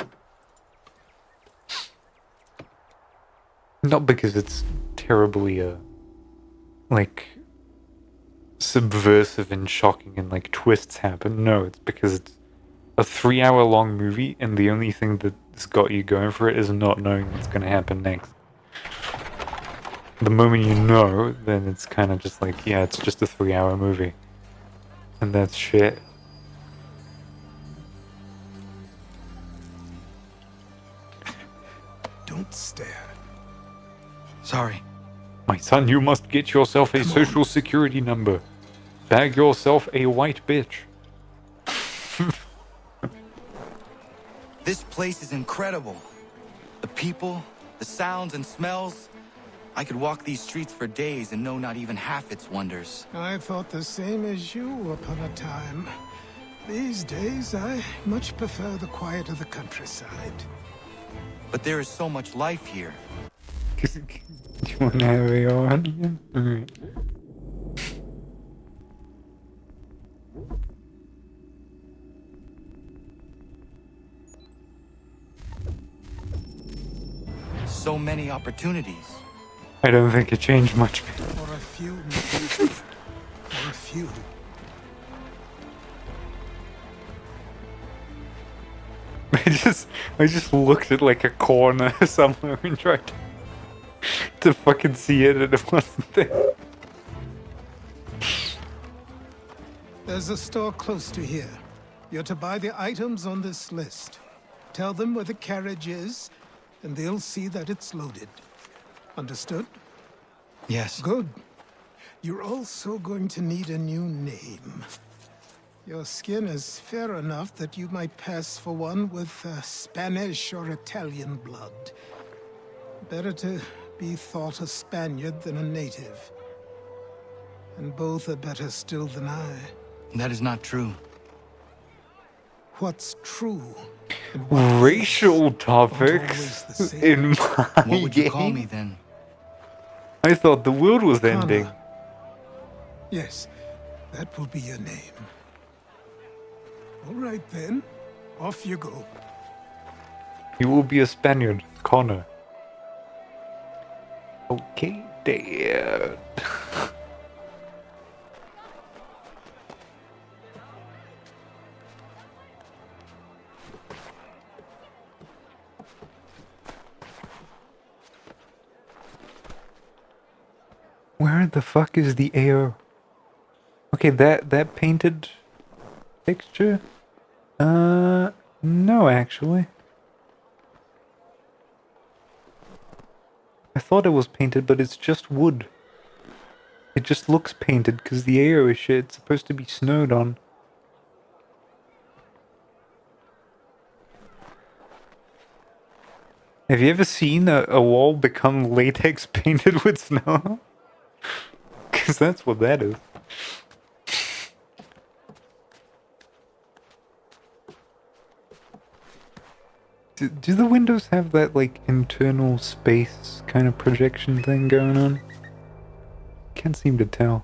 Not because it's terribly, like, subversive and shocking and, like, twists happen. No, it's because it's a 3-hour-long movie and the only thing that's got you going for it is not knowing what's going to happen next. The moment you know, then it's kind of just like, yeah, it's just a 3-hour movie. And that's shit. Don't stare. Sorry. My son, you must get yourself a social security number. Bag yourself a white bitch. This place is incredible. The people, the sounds and smells. I could walk these streets for days and know not even half its wonders. I thought the same as you upon a time. These days, I much prefer the quiet of the countryside. But there is so much life here. Do you want to have a on again? Alright. So many opportunities. I don't think it changed much. For a few, maybe. For a few. I just looked at like a corner somewhere and tried to fucking see it and it wasn't there. There's a store close to here. You're to buy the items on this list. Tell them where the carriage is, and they'll see that it's loaded. Understood? Yes. Good. You're also going to need a new name. Your skin is fair enough that you might pass for one with Spanish or Italian blood. Better to be thought a Spaniard than a native. and both are better still than I. That is not true. What's true? Racial topics in my What would you call game? me then? I thought the world was ending. Yes, that will be your name. All right then, off you go. You will be a Spaniard, Connor. Okay, Dad. Where the fuck is the air? Okay, that painted texture? No, actually. I thought it was painted, but it's just wood. It just looks painted because the air is shit. It's supposed to be snowed on. Have you ever seen a wall become latex painted with snow? Because that's what that is. Do the windows have that, like, internal space kind of projection thing going on? Can't seem to tell.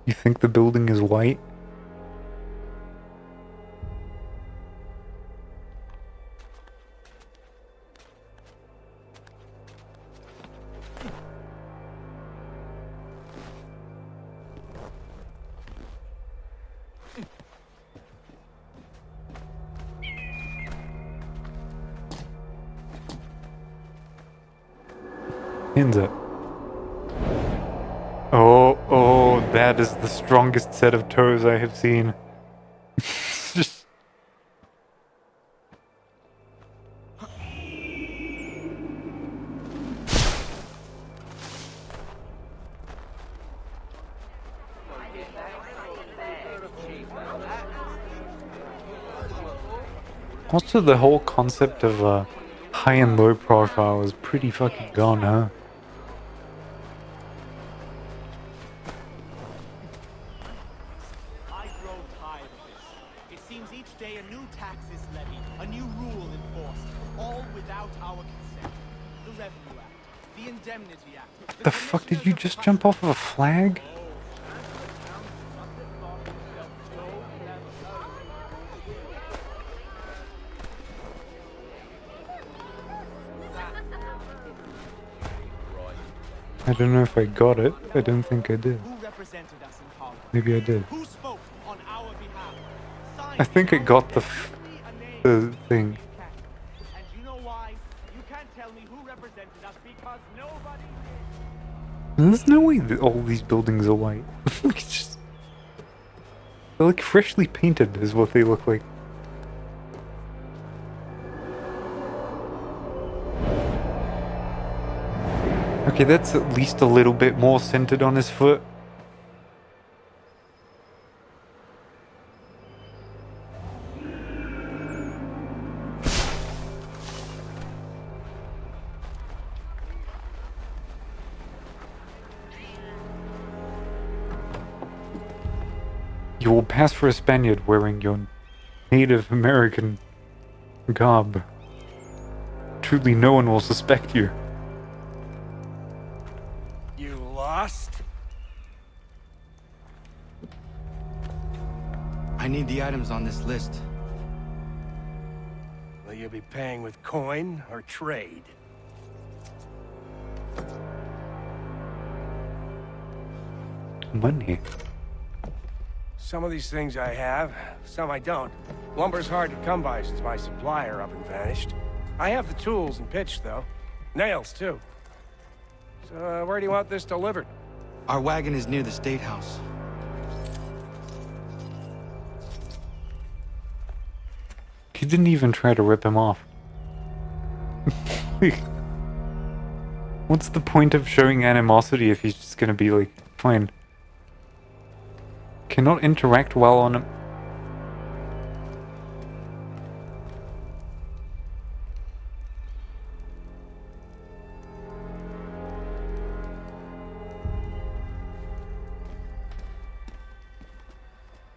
You think the building is white? Hands up. Oh, that is the strongest set of toes I have seen. Just... Also, the whole concept of high and low profile is pretty fucking gone, huh? I grow tired of this. It seems each day a new tax is levied, a new rule enforced, all without our consent. The Revenue Act, the Indemnity Act. The fuck, did you just jump off of a flag? I don't know if I got it. I don't think I did. Maybe I did. I think I got the thing. And you know why? You can't tell me who represented us because nobody There's no way that all these buildings are white. It's just... They're like freshly painted is what they look like. Okay, that's at least a little bit more centered on his foot. You will pass for a Spaniard wearing your Native American garb. Truly, no one will suspect you. You lost? I need the items on this list. Will you be paying with coin or trade? Money. Some of these things I have, some I don't. Lumber's hard to come by since my supplier up and vanished. I have the tools and pitch, though. Nails, too. So, where do you want this delivered? Our wagon is near the State House. He didn't even try to rip him off. What's the point of showing animosity if he's just gonna be like, fine. Cannot interact well on him.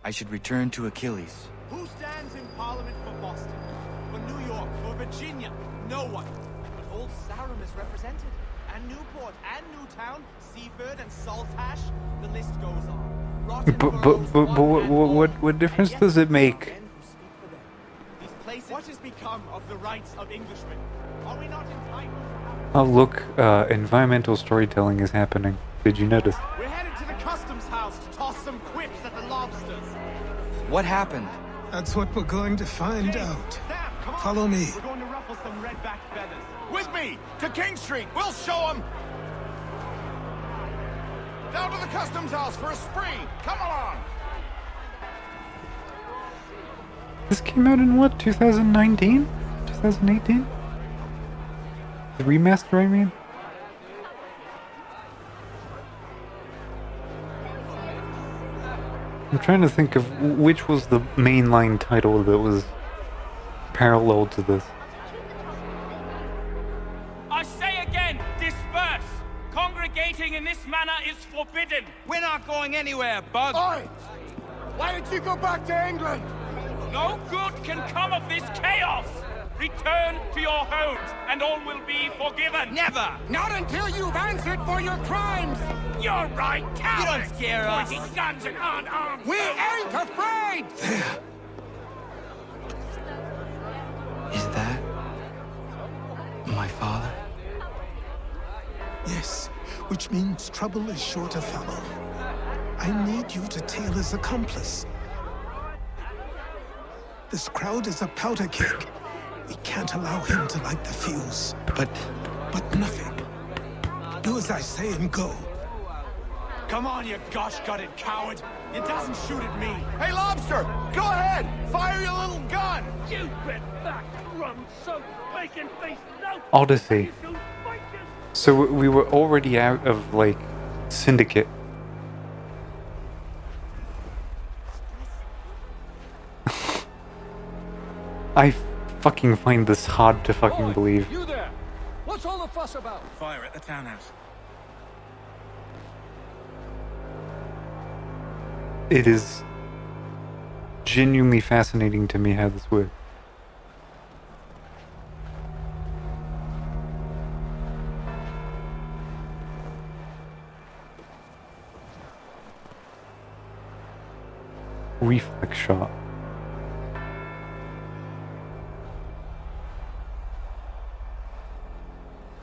I should return to Achilles. Who stands in Parliament for Boston? For New York? For Virginia? No one. But Old Sarum is represented. And Newport, and Newtown, Seaford, and Saltash. The list goes on. What difference does it make? These places. What has become of the rights of Englishmen? Are we not entitled? Oh look, environmental storytelling is happening. Did you notice? We're headed to the customs house to toss some quips at the lobsters. What happened? That's what we're going to find out. Follow me. We're going to ruffle some red-backed feathers. With me! To King Street! We'll show them! Down to the customs house for a spree! Come along! This came out in what, 2019? 2018? The remaster, I mean? I'm trying to think of which was the mainline title that was parallel to this. I say again, disperse! Congregating in this manner is forbidden! We're not going anywhere, Bug! Oi! Why did you go back to England? No good can come of this chaos! Return to your homes, and all will be forgiven! Never! Not until you've answered for your crimes! You're right, cowards! You don't scare us! Pointing guns and aren't armed! We ain't afraid! There. Is that my father? Yes, which means trouble is sure to follow. I need you to tail his accomplice. This crowd is a powder keg. We can't allow him to light the fuse. But nothing. Do as I say and go. Come on, you gosh-gutted coward! It doesn't shoot at me! Hey, Lobster! Go ahead! Fire your little gun! You bet back, rum-soaked, bacon-faced lout! Odyssey. So we were already out of, like, Syndicate. I fucking find this hard to fucking believe. You there! What's all the fuss about? Fire at the townhouse. It is genuinely fascinating to me how this works. Reflex shot.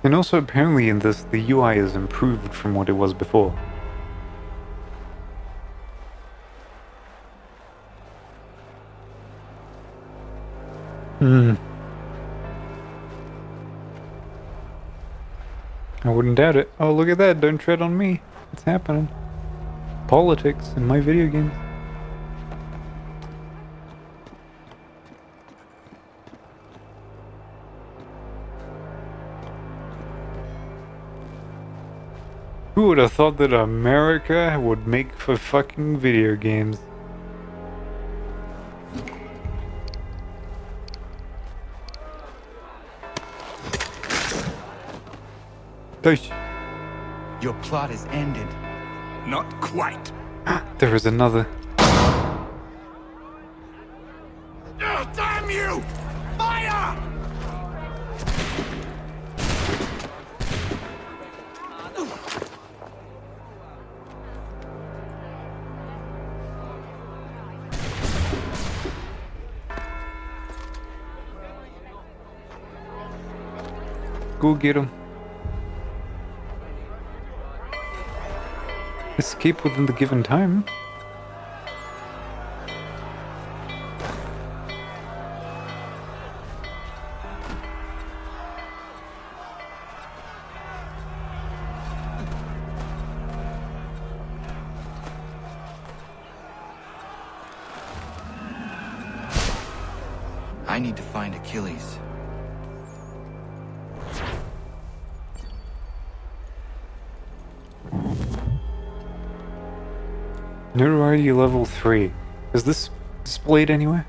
And also apparently in this, the UI is improved from what it was before. I wouldn't doubt it. Oh, look at that. Don't tread on me. It's happening. Politics in my video games. Who would have thought that America would make for fucking video games? Your plot is ended. Not quite. There is another. Oh, damn you! Fire! Go get him. Escape within the given time. I need to find Achilles. Notoriety level 3. Is this displayed anywhere?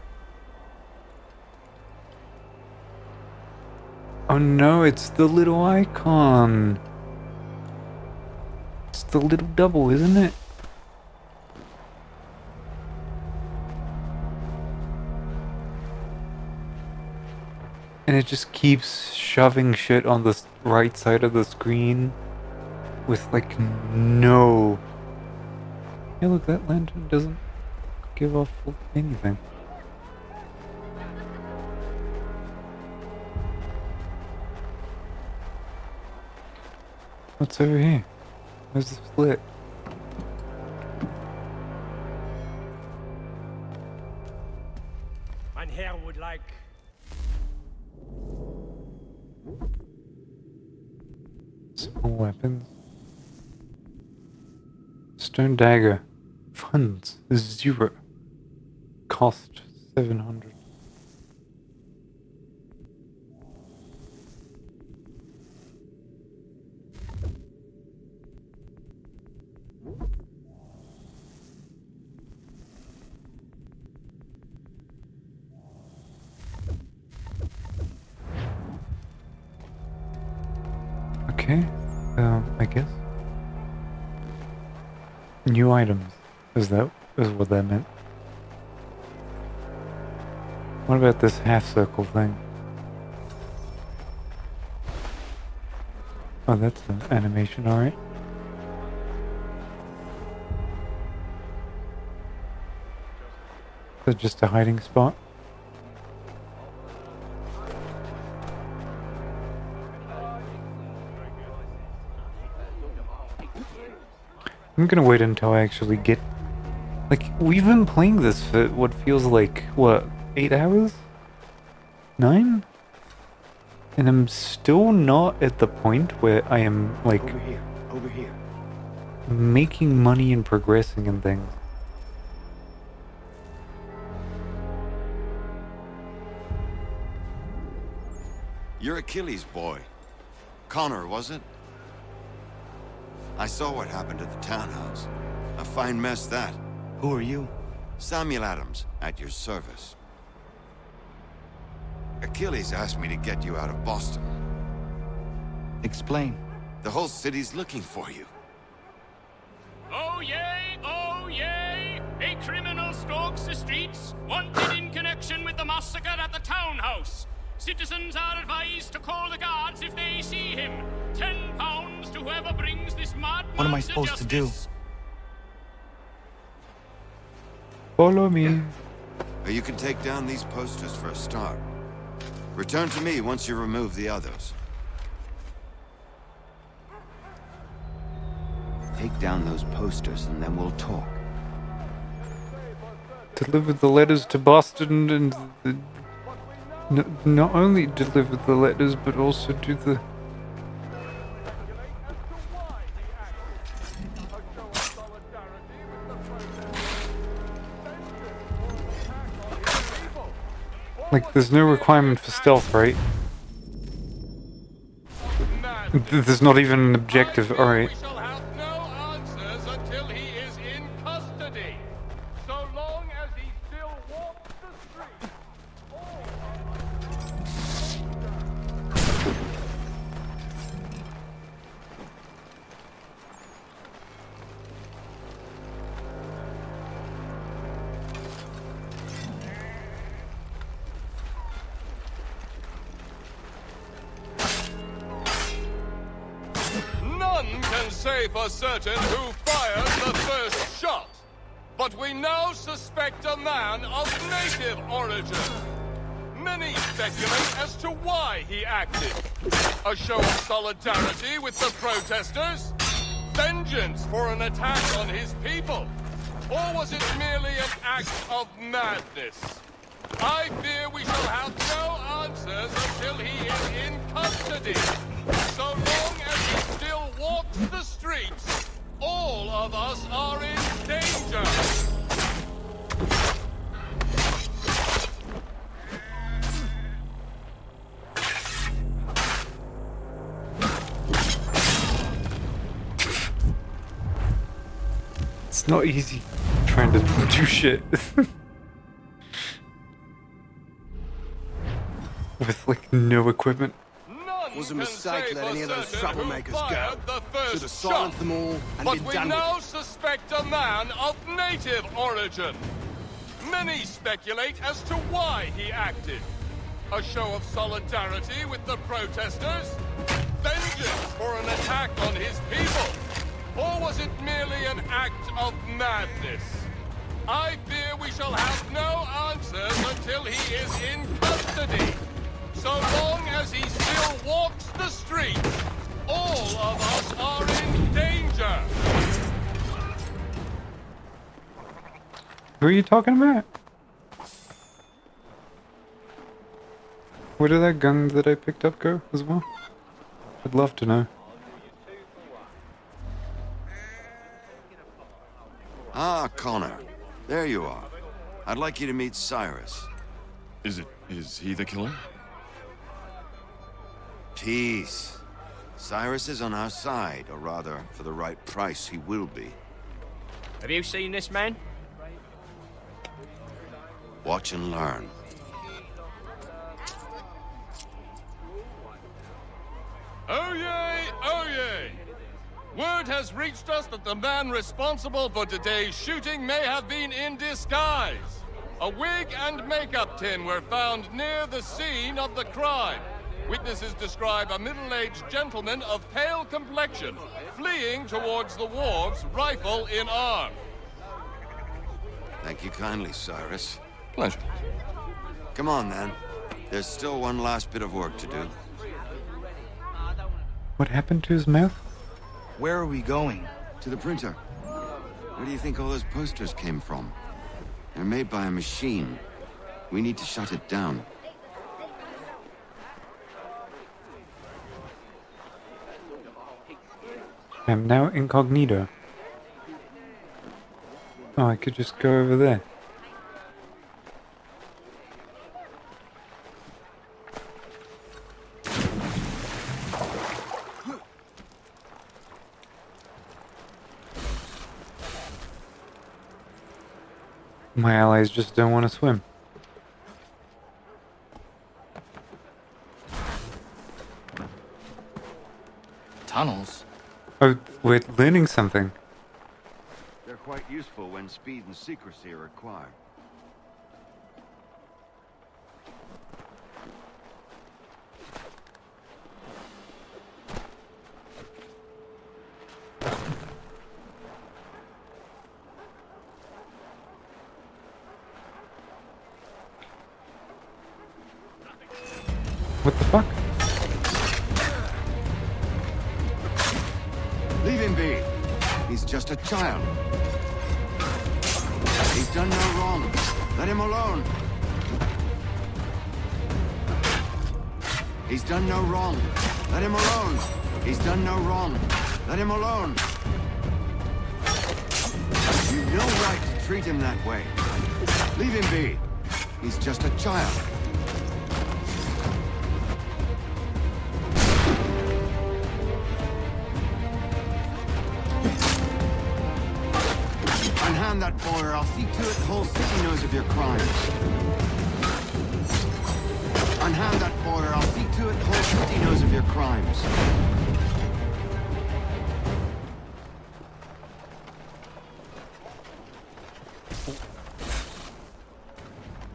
Oh no, it's the little icon. It's the little double, isn't it? it just keeps shoving shit on the right side of the screen with like no... Hey look, that lantern doesn't give off anything. What's over here? Where's the split? Mein Herr would like... Small weapons. Stone dagger. Funds 0. Cost 700. Okay, I guess. New items. Is what that meant? What about this half circle thing? Oh, that's an animation, alright. Is that just a hiding spot? I'm gonna wait until I actually get... Like, we've been playing this for what feels like, what, 8 hours? 9? And I'm still not at the point where I am, like... Over here. Making money and progressing and things. You're Achilles' boy. Connor, was it? I saw what happened at the townhouse. A fine mess, that. Who are you? Samuel Adams, at your service. Achilles asked me to get you out of Boston. Explain. The whole city's looking for you. Oh yay, oh yay! A criminal stalks the streets, wanted in connection with the massacre at the townhouse. Citizens are advised to call the guards if they see him. £10 to whoever brings this madman. What am I supposed to do? Follow me. You can take down these posters for a start. Return to me once you remove the others. Take down those posters and then we'll talk. Deliver the letters to Boston and not only deliver the letters but also do the... Like, there's no requirement for stealth, right? There's not even an objective, alright. Say for certain who fired the first shot, but we now suspect a man of native origin. Many speculate as to why he acted. A show of solidarity with the protesters? Vengeance for an attack on his people? Or was it merely an act of madness? I fear we shall have no answers until he is in custody. So long as he still walks the streets, all of us are in danger. It's not easy trying to do shit. With, like, no equipment. It was a mistake letting any of those troublemakers go. Should have silenced them all and been done with it. But we now suspect a man of native origin. Many speculate as to why he acted. A show of solidarity with the protesters? Vengeance for an attack on his people? Or was it merely an act of madness? I fear we shall have no answers until he is in custody. So long as he still walks the streets, all of us are in danger. Who are you talking about? Where did that gun that I picked up go as well? I'd love to know. Ah, Connor. There you are. I'd like you to meet Cyrus. Is he the killer? Peace. Cyrus is on our side, or rather, for the right price, he will be. Have you seen this man? Watch and learn. Oh yay, oh yay! Word has reached us that the man responsible for today's shooting may have been in disguise. A wig and makeup tin were found near the scene of the crime. Witnesses describe a middle-aged gentleman of pale complexion fleeing towards the wharves, rifle in arm. Thank you kindly, Cyrus. Pleasure. Come on, then. There's still one last bit of work to do. What happened to his mouth? Where are we going? To the printer. Where do you think all those posters came from? They're made by a machine. We need to shut it down. I'm now incognito. Oh, I could just go over there. My allies just don't want to swim. Tunnels? Oh, we're learning something. They're quite useful when speed and secrecy are required. What the fuck? Leave him be. He's just a child. He's done no wrong. Let him alone. He's done no wrong. Let him alone. He's done no wrong. Let him alone. You've no right to treat him that way. Leave him be. He's just a child. Unhand that boy, or I'll see to it the whole city knows of your crimes. Unhand that boy, or I'll see to it the whole city knows of your crimes.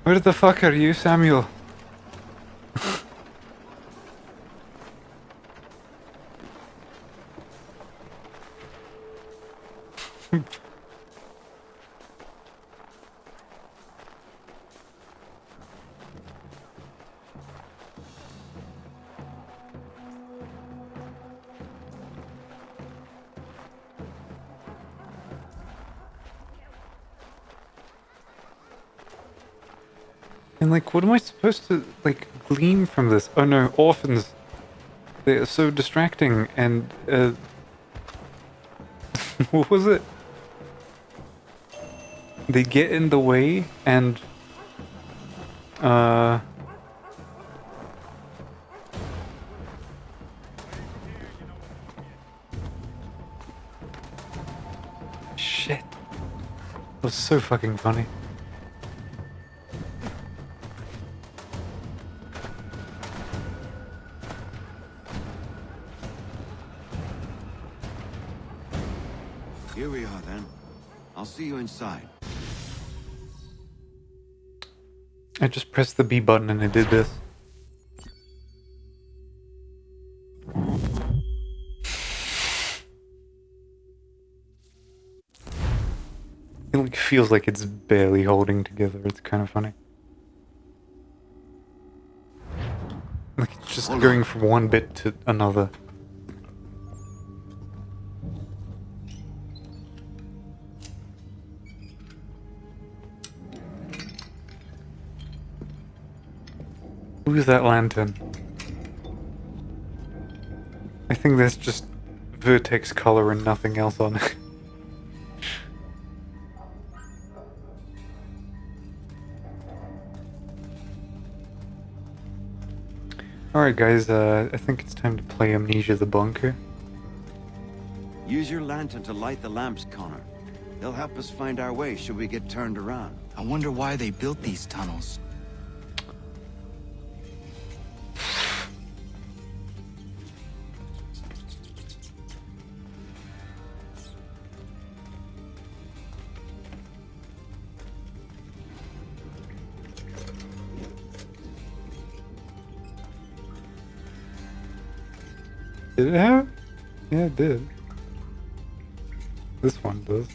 Where the fuck are you, Samuel? And like, what am I supposed to, like, glean from this? Oh no, orphans. They are so distracting and, what was it? They get in the way and, shit. That was so fucking funny. Here we are, then. I'll see you inside. I just pressed the B button and it did this. It like feels like it's barely holding together. It's kind of funny. Like it's just going from one bit to another. Who's that lantern? I think there's just vertex color and nothing else on it. Alright guys, I think it's time to play Amnesia the Bunker. Use your lantern to light the lamps, Connor. They'll help us find our way should we get turned around. I wonder why they built these tunnels. Did it have? Yeah, it did. This one does.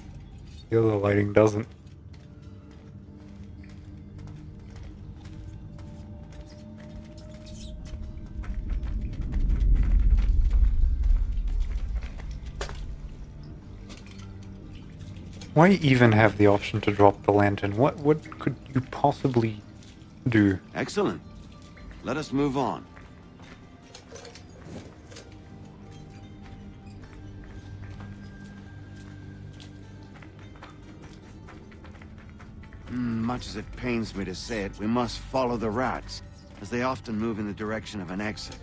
The other lighting doesn't. Why even have the option to drop the lantern? What could you possibly do? Excellent. Let us move on. Much as it pains me to say it, we must follow the rats, as they often move in the direction of an exit.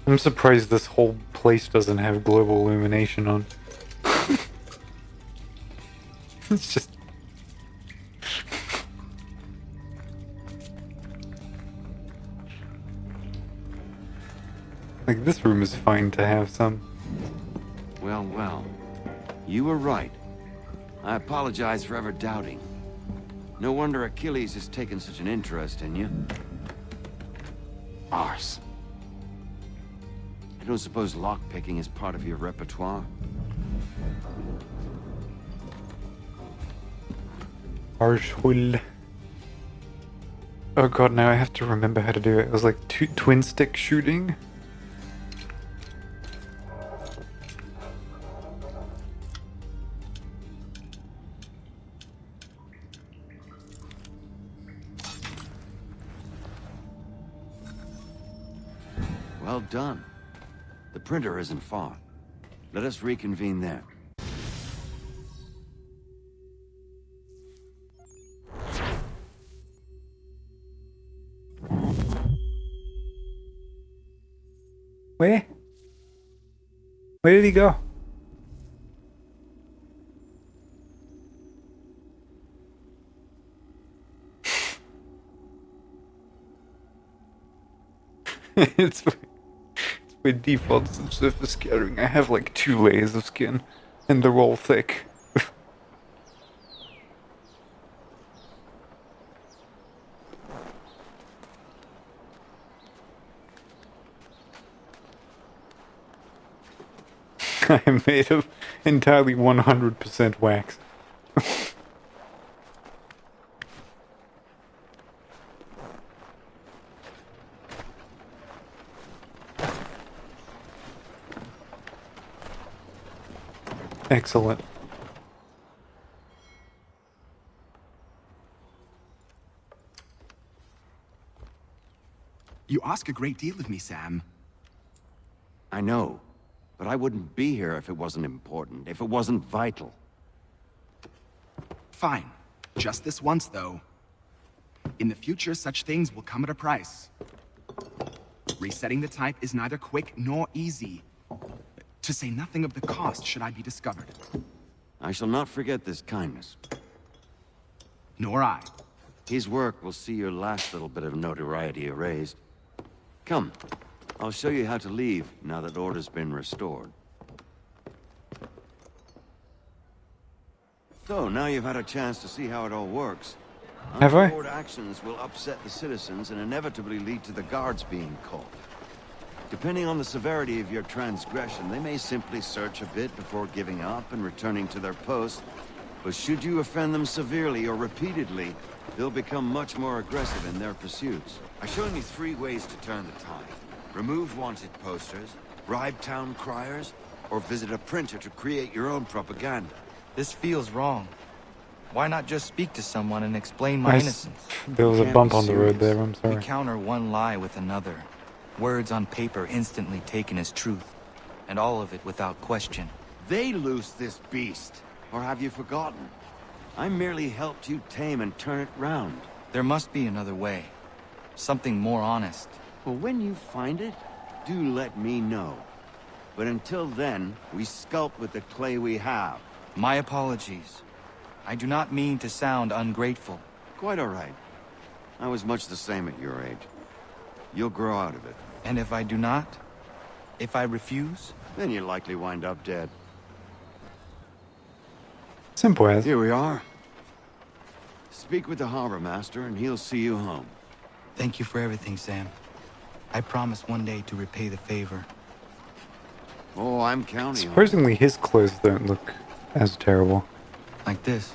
I'm surprised this whole place doesn't have global illumination on. It's just... like, this room is fine to have some. Well, well. You were right. I apologize for ever doubting. No wonder Achilles has taken such an interest in you. Arse. I don't suppose lockpicking is part of your repertoire? Arshul. Oh god, now I have to remember how to do it. It was like twin stick shooting. Well done. The printer isn't far. Let us reconvene there. Where? Where did he go? It's by default surface scattering. I have like 2 layers of skin, and they're all thick. I am made of entirely 100% wax. Excellent. You ask a great deal of me, Sam. I know, but I wouldn't be here if it wasn't important, if it wasn't vital. Fine. Just this once, though. In the future, such things will come at a price. Resetting the type is neither quick nor easy. To say nothing of the cost should I be discovered. I shall not forget this kindness. Nor I. His work will see your last little bit of notoriety erased. Come, I'll show you how to leave now that order's been restored. So, now you've had a chance to see how it all works. Have I? Untoward actions will upset the citizens and inevitably lead to the guards being called. Depending on the severity of your transgression, they may simply search a bit before giving up and returning to their post. But should you offend them severely or repeatedly, they'll become much more aggressive in their pursuits. I've shown you 3 ways to turn the tide. Remove wanted posters, bribe town criers, or visit a printer to create your own propaganda. This feels wrong. Why not just speak to someone and explain my innocence? There was a bump on the road there, I'm sorry. We counter one lie with another. Words on paper instantly taken as truth. And all of it without question. They loose this beast. Or have you forgotten? I merely helped you tame and turn it round. There must be another way. Something more honest. Well, when you find it, do let me know. But until then, we sculpt with the clay we have. My apologies. I do not mean to sound ungrateful. Quite all right. I was much the same at your age. You'll grow out of it. And if I do not? If I refuse? Then you'll likely wind up dead. Simple as. Here we are. Speak with the harbor master and he'll see you home. Thank you for everything, Sam. I promise one day to repay the favor. Oh, I'm counting on it. Surprisingly, his clothes don't look as terrible. Like this.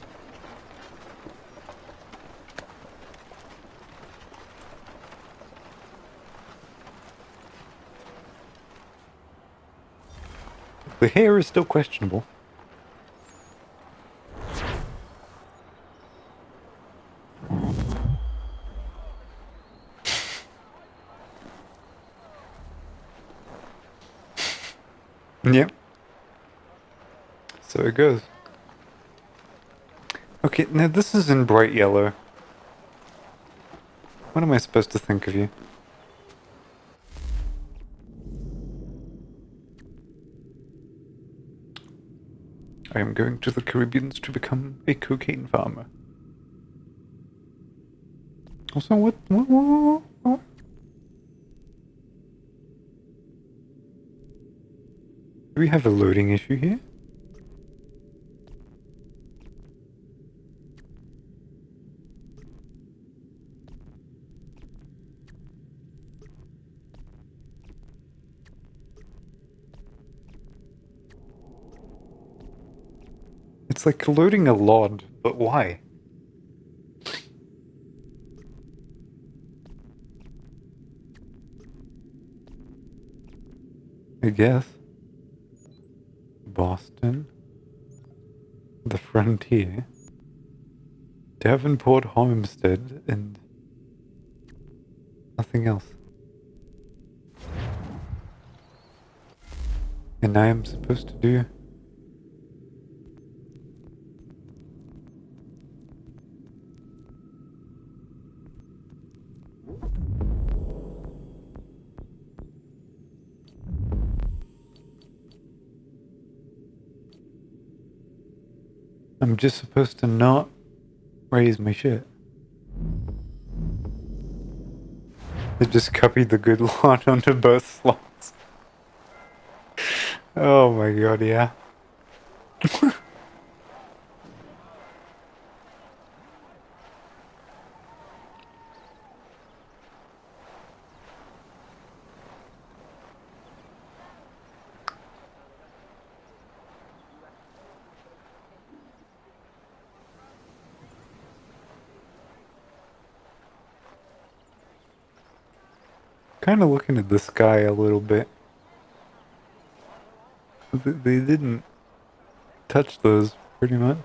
The hair is still questionable. Yep. So it goes. Okay, now this is in bright yellow. What am I supposed to think of you? I am going to the Caribbeans to become a cocaine farmer. Also, what? Do we have a loading issue here? It's like loading a lot, but why? I guess. Boston. The Frontier. Davenport Homestead, and nothing else. And I am supposed to do... I'm just supposed to not raise my shit. I just copied the good lot onto both slots. Oh my god, yeah. Kind of looking at the sky a little bit. They didn't touch those pretty much.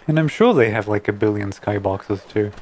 And I'm sure they have like a billion skyboxes too.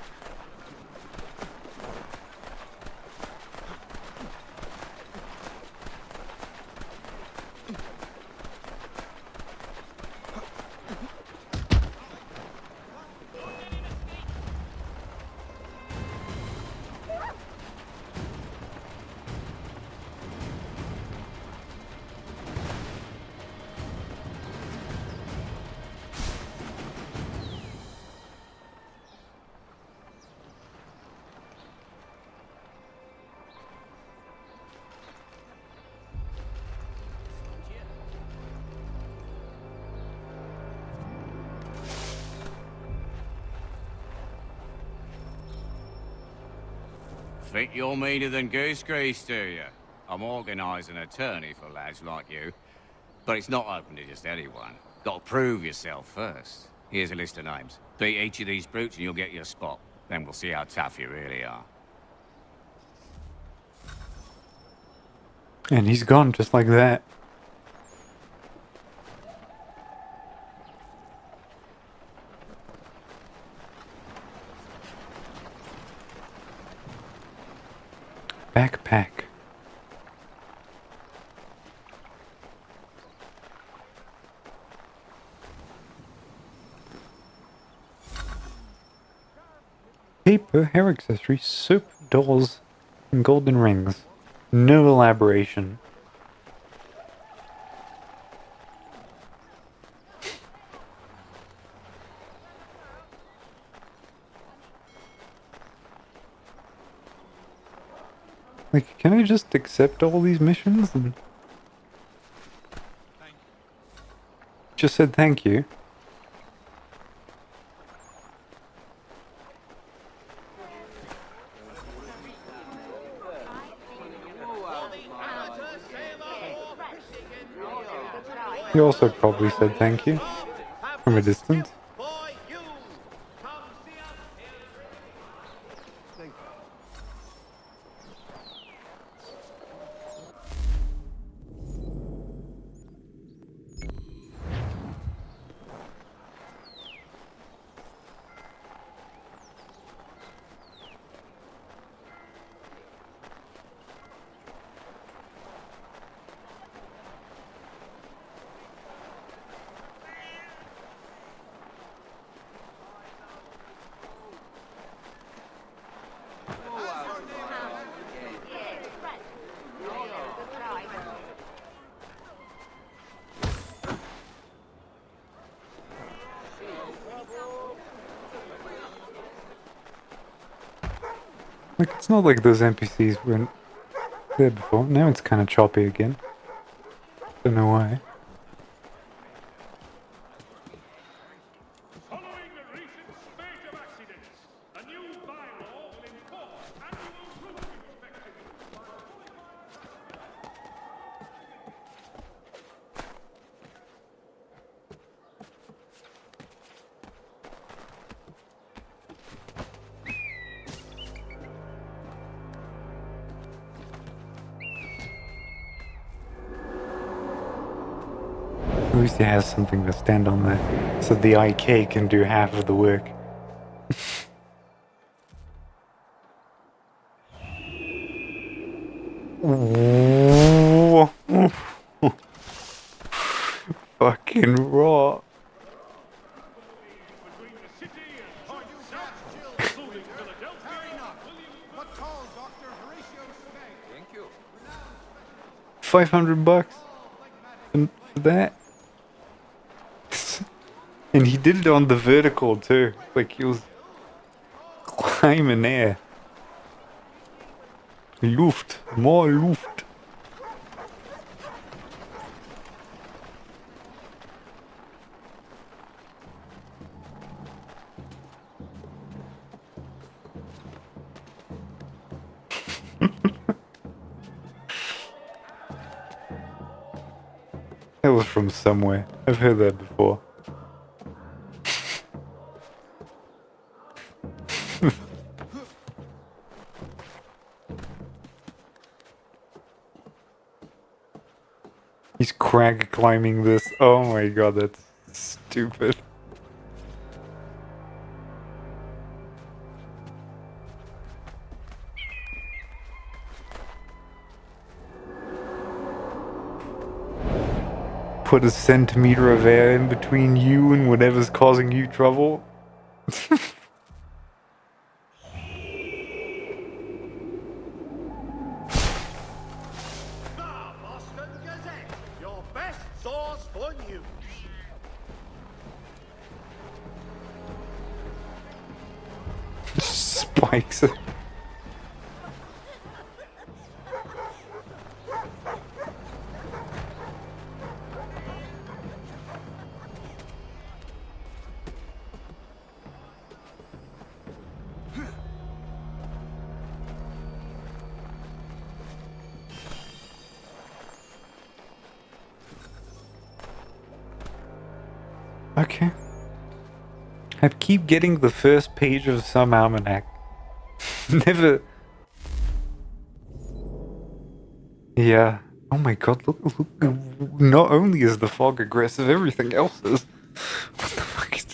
think you're meaner than goose grease, do you? I'm organising an attorney for lads like you. But it's not open to just anyone. Got to prove yourself first. Here's a list of names. Beat each of these brutes and you'll get your spot. Then we'll see how tough you really are. And he's gone just like that. Backpack. Paper, hair accessories, soap, dolls, and golden rings. No elaboration. Like, can I just accept all these missions and... Just said thank you. He also probably said thank you from a distance. Like, it's not like those NPCs weren't there before. Now it's kind of choppy again. Don't know why. At least he has something to stand on there, so the IK can do half of the work. Fucking raw. $500 for that. And he did it on the vertical too. Like he was climbing there. Luft, more Luft. That was from somewhere. I've heard that before. He's crag climbing this. Oh my god, that's stupid. Put a centimeter of air in between you and whatever's causing you trouble. Spikes. I keep getting the first page of some almanac. Never... Yeah. Oh my god, look, not only is the fog aggressive, everything else is. What the fuck is...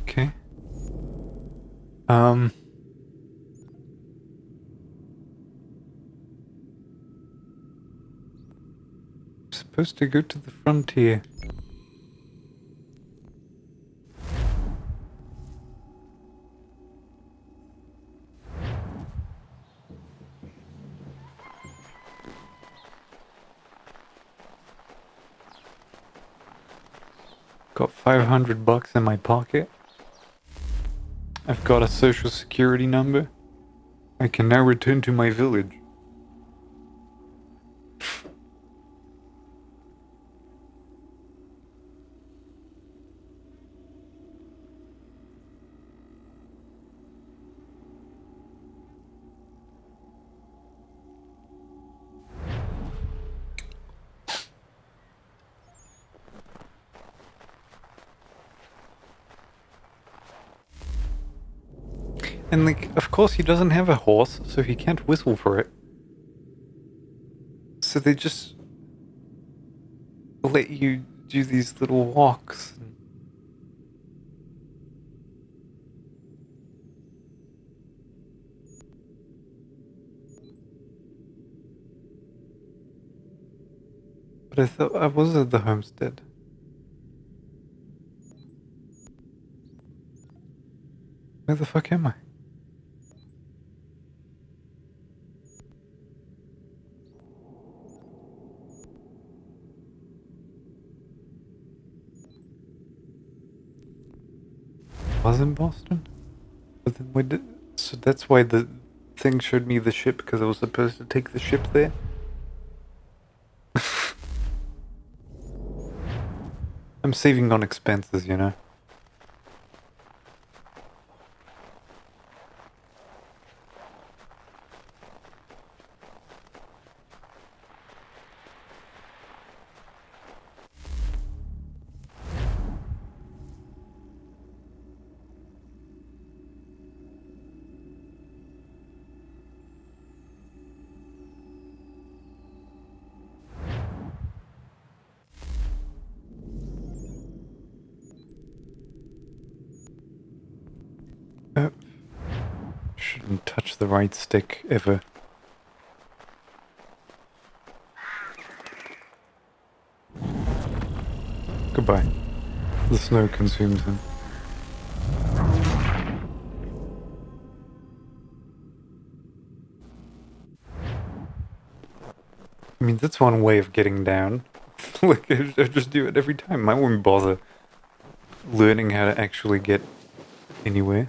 Okay. Supposed to go to the frontier. Got $500 in my pocket. I've got a social security number. I can now return to my village. And like, of course he doesn't have a horse, so he can't whistle for it. So they just let you do these little walks. But I thought I was at the homestead. Where the fuck am I? Was in Boston? But then we did, so that's why the thing showed me the ship, because I was supposed to take the ship there. I'm saving on expenses, you know. Shouldn't touch the right stick ever. Goodbye. The snow consumes him. I mean, that's one way of getting down. Like, I just do it every time. I won't bother learning how to actually get anywhere.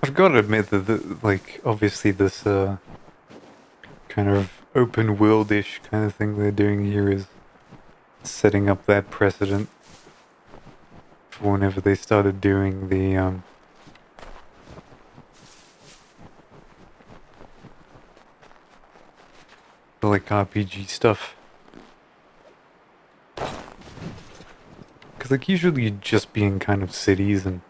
I've got to admit that, like, obviously this, kind of open world-ish kind of thing they're doing here is setting up that precedent for whenever they started doing the, like, RPG stuff. Because, like, usually you'd just be in kind of cities and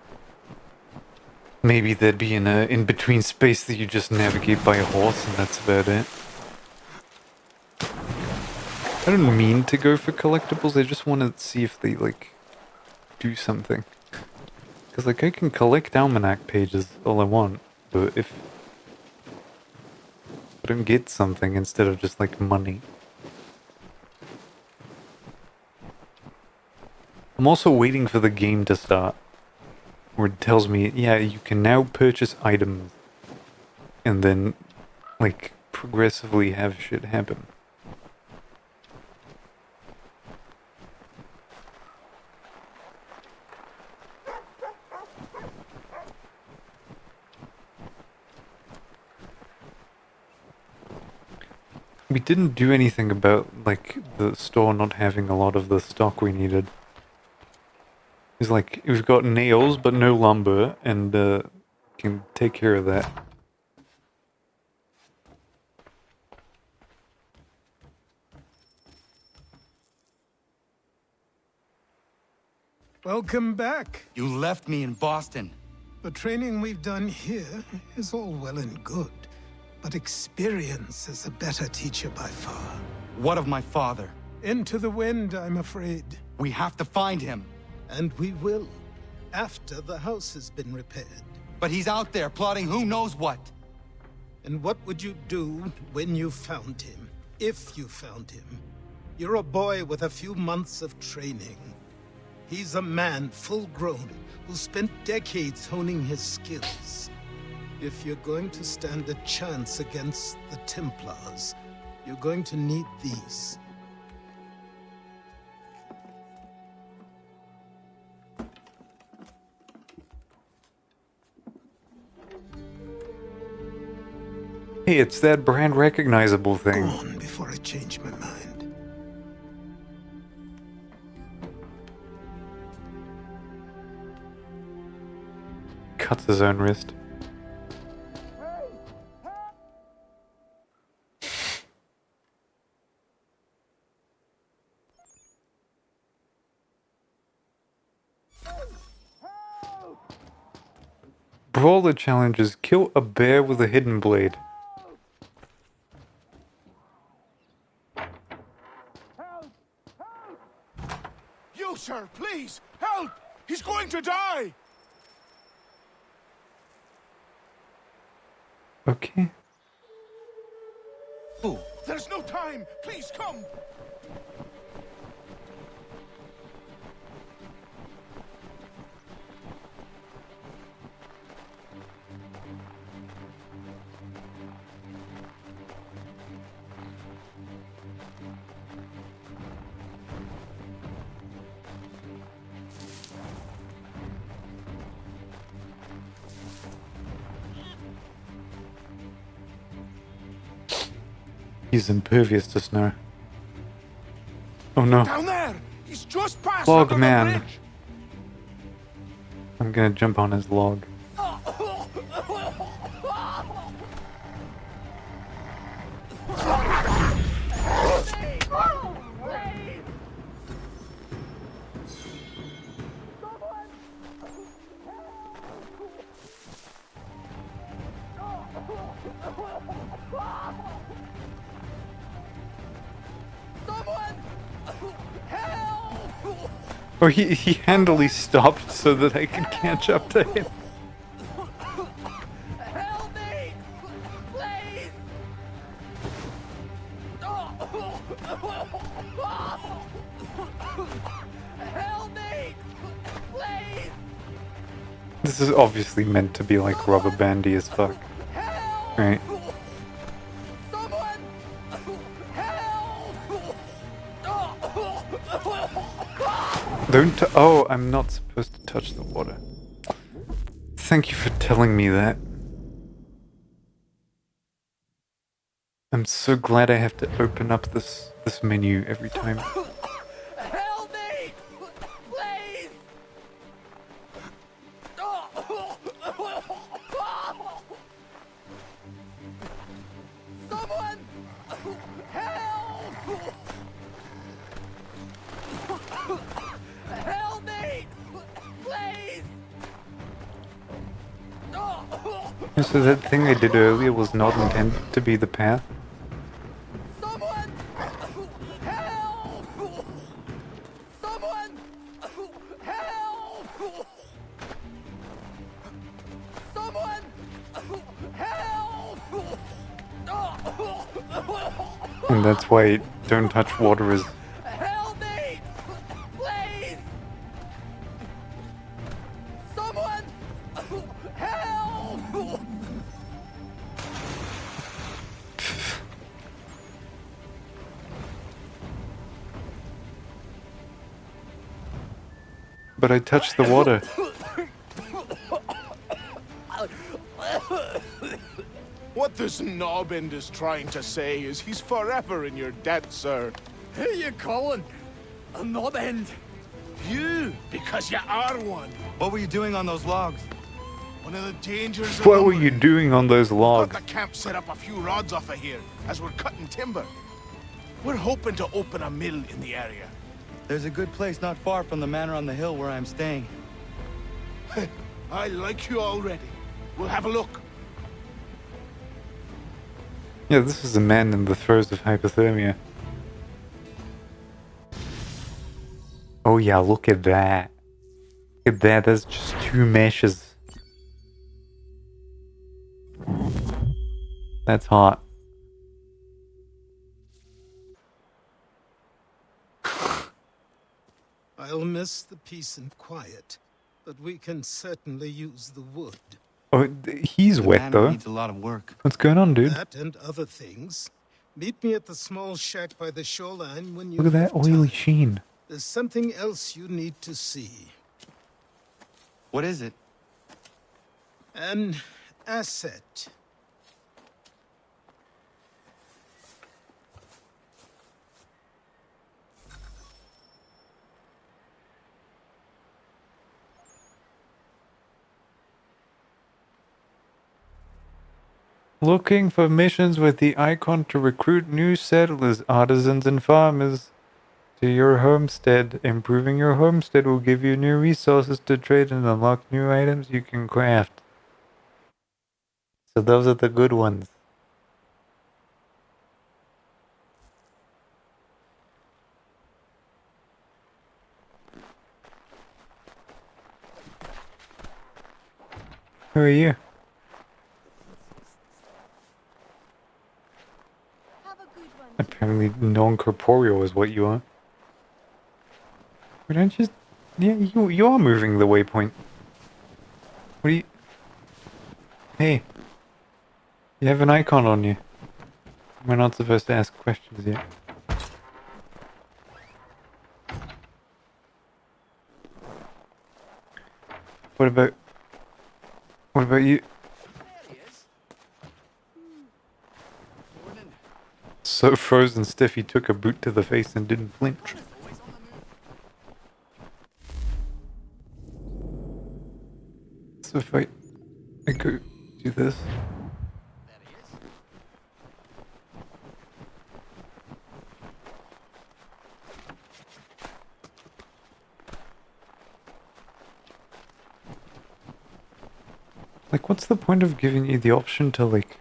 Maybe there'd be an in-between space that you just navigate by a horse and that's about it. I don't mean to go for collectibles, I just want to see if they, like, do something. Because, like, I can collect almanac pages all I want, but if I don't get something instead of just, like, money. I'm also waiting for the game to start. Where it tells me, yeah, you can now purchase items. And then, like, progressively have shit happen. We didn't do anything about, like, the store not having a lot of the stock we needed. It's like, we've got nails, but no lumber, and, can take care of that. Welcome back. You left me in Boston. The training we've done here is all well and good, but experience is a better teacher by far. What of my father? Into the wind, I'm afraid. We have to find him. And we will, after the house has been repaired. But he's out there plotting who knows what. And what would you do when you found him? If you found him? You're a boy with a few months of training. He's a man full grown who spent decades honing his skills. If you're going to stand a chance against the Templars, you're going to need these. Hey, it's that brand recognizable thing. Go on before I change my mind. Cuts his own wrist. Brawler challenges: kill a bear with a hidden blade. You, sir, please, help! He's going to die! Okay. Oh, there's no time! Please, come! He's impervious to snow. Oh no. Down there! He's just past Log under man. the bridge! I'm gonna jump on his log. Oh, he handily stopped so that I could catch up to him. Help me! Please! Help me! Please! This is obviously meant to be like rubber bandy as fuck. Right. Don't oh, I'm not supposed to touch the water. Thank you for telling me that. I'm so glad I have to open up this menu every time. Help me! Please! Someone! Help! Help me! Please! So that thing I did earlier was not intended to be the path? And that's why don't touch water is... Help me! Please! Someone! Help! But I touched the water. What this knobbend is trying to say is he's forever in your debt, sir. Who you calling? A knobbend? You, because you are one. What were you doing on those logs? One of the dangers of What were you doing on those logs? Got the camp set up a few rods off of here as we're cutting timber. We're hoping to open a mill in the area. There's a good place not far from the manor on the hill where I'm staying. I like you already. We'll have a look. Yeah, this is a man in the throes of hypothermia. Oh yeah, look at that. Look at that, that's just 2 meshes. That's hot. I'll miss the peace and quiet, but we can certainly use the wood. Oh, he's wet though. Needs a lot of work. What's going on, dude? That and other things. Meet me at the small shack by the shoreline when you Look at that have oily time. sheen. There's something else you need to see. What is it? An asset. Looking for missions with the icon to recruit new settlers, artisans, and farmers to your homestead. Improving your homestead will give you new resources to trade and unlock new items you can craft. So those are the good ones. Who are you? Apparently non-corporeal is what you are. But don't you... Yeah, you are moving the waypoint. What are you... Hey. You have an icon on you. We're not supposed to ask questions yet. What about you? So frozen stiff he took a boot to the face and didn't flinch. So if I go do this. Like, what's the point of giving you the option to, like,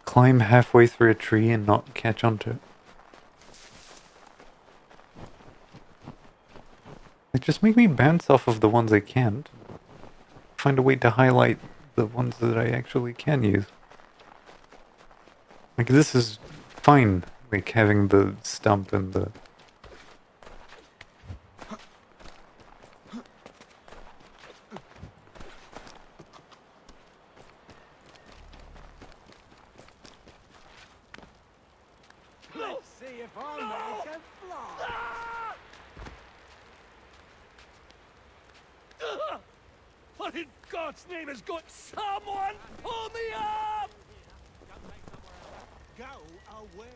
climb halfway through a tree and not catch onto it? Like, just make me bounce off of the ones I can't. Find a way to highlight the ones that I actually can use. Like, this is fine, like, having the stump and the... What in God's name has got someone pull me up? Go away.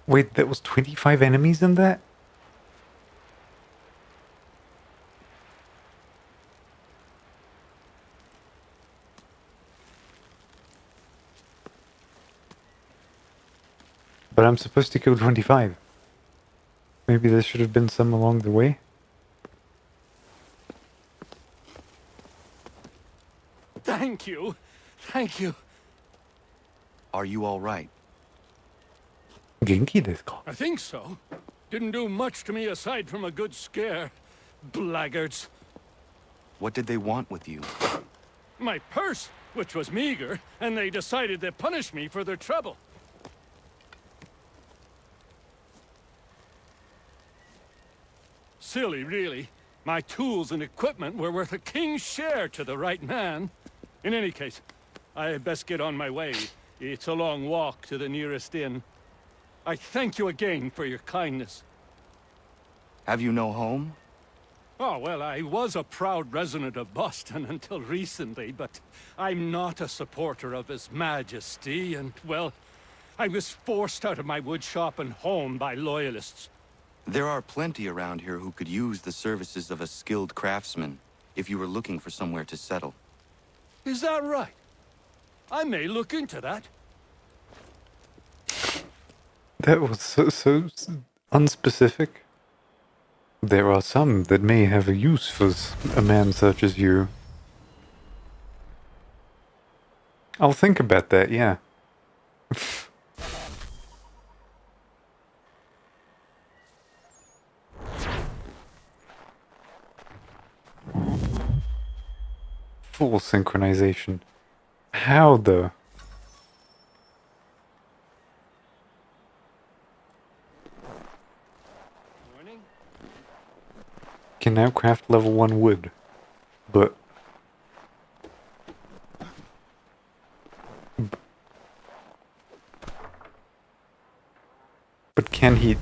Wait, that was 25 enemies in that? But I'm supposed to kill 25. Maybe there should have been some along the way? Thank you. Thank you. Are you all right? Genki desu ka? I think so. Didn't do much to me aside from a good scare. Blackguards. What did they want with you? My purse, which was meager, and they decided to punish me for their trouble. Silly, really. My tools and equipment were worth a king's share to the right man. In any case, I had best get on my way. It's a long walk to the nearest inn. I thank you again for your kindness. Have you no home? Oh, well, I was a proud resident of Boston until recently, but I'm not a supporter of His Majesty, and, well, I was forced out of my woodshop and home by loyalists. There are plenty around here who could use the services of a skilled craftsman, if you were looking for somewhere to settle. Is that right? I may look into that. That was so unspecific. There are some that may have a use for a man such as you. I'll think about that, yeah. Full synchronization. How though? Can now craft level 1 wood, but can he?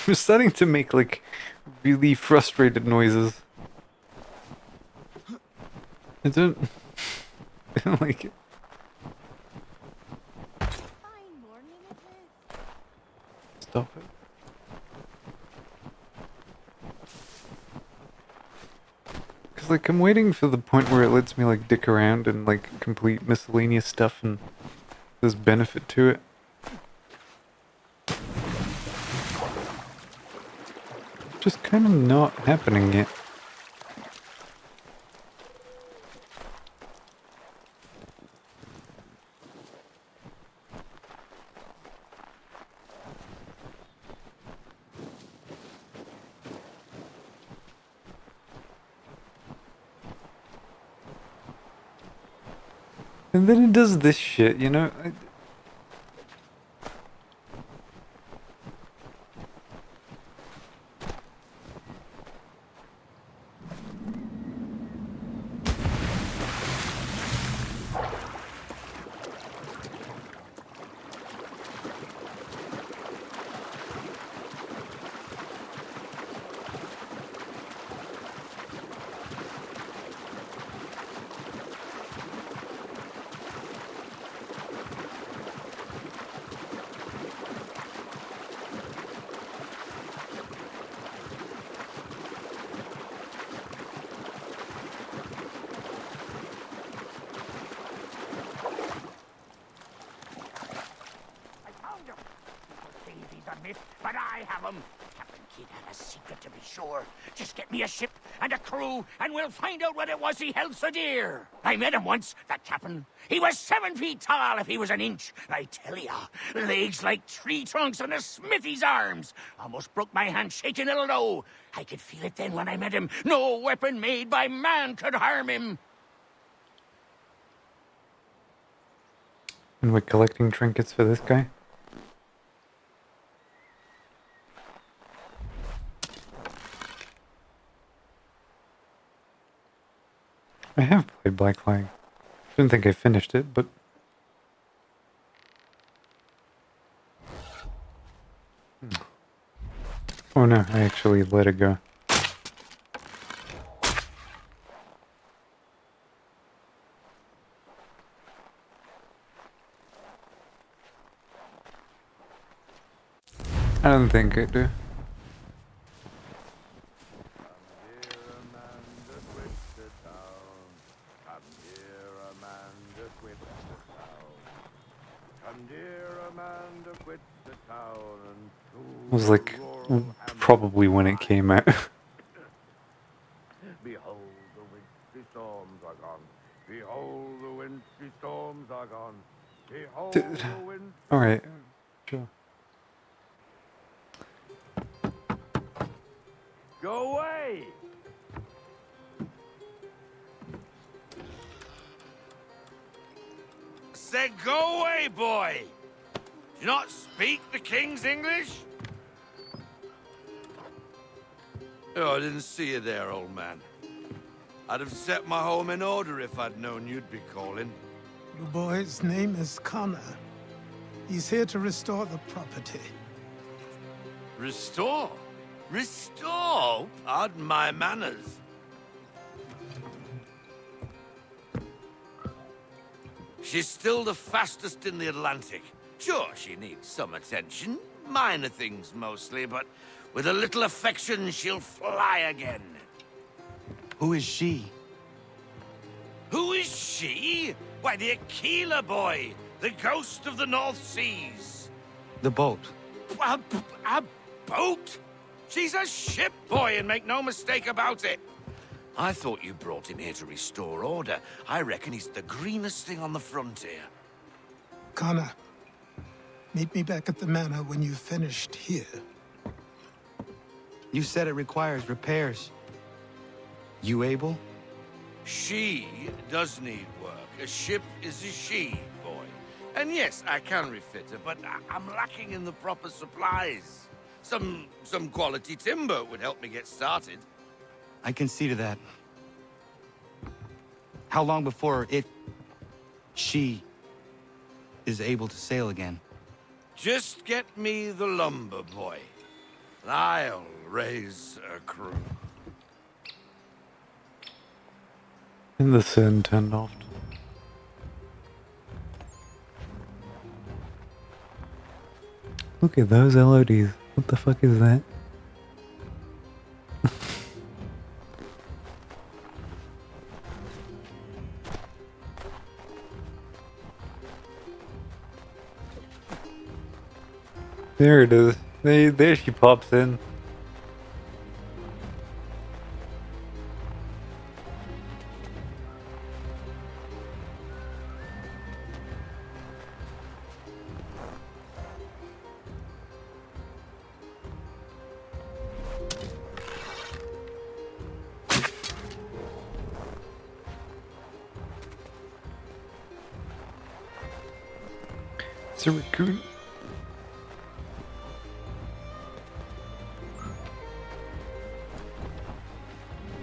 I'm starting to make like really frustrated noises. I don't like it. Stop it. Cause like I'm waiting for the point where it lets me like dick around and like complete miscellaneous stuff and there's benefit to it. Just kind of not happening yet. And then it does this shit, you know? a myth, but I have 'em. Captain Kidd had a secret, to be sure. Just get me a ship and a crew, and we'll find out what it was he held so dear. I met him once, that captain. He was 7 feet tall if he was an inch. I tell ya, legs like tree trunks and a smithy's arms. Almost broke my hand shaking it'll know. I could feel it then when I met him. No weapon made by man could harm him. And we're collecting trinkets for this guy? I have played Black Flag. Didn't think I finished it, but... Oh no, I actually let it go. I don't think I do. It was like probably when it came out. Behold, the wintry storms are gone. Behold, the wintry storms are gone. Behold, Dude. the wintry... Alright, sure. Go away! Said go away, boy! Do you not speak the King's English? Oh, I didn't see you there, old man. I'd have set my home in order if I'd known you'd be calling. The boy's name is Connor. He's here to restore the property. Restore? Restore? Pardon my manners. She's still the fastest in the Atlantic. Sure, she needs some attention. Minor things mostly, but with a little affection, she'll fly again. Who is she? Who is she? Why, the Aquila boy, the ghost of the North Seas. The boat. A boat? She's a ship, boy, and make no mistake about it. I thought you brought him here to restore order. I reckon he's the greenest thing on the frontier. Connor, meet me back at the manor when you've finished here. You said it requires repairs. You able? She does need work. A ship is a she, boy. And yes, I can refit her, but I'm lacking in the proper supplies. Some quality timber would help me get started. I can see to that. How long before she is able to sail again? Just get me the lumber, boy. And I'll raise a crew. And the sun turned off. Look at those LODs. What the fuck is that? There it is. There she pops in. It's a raccoon.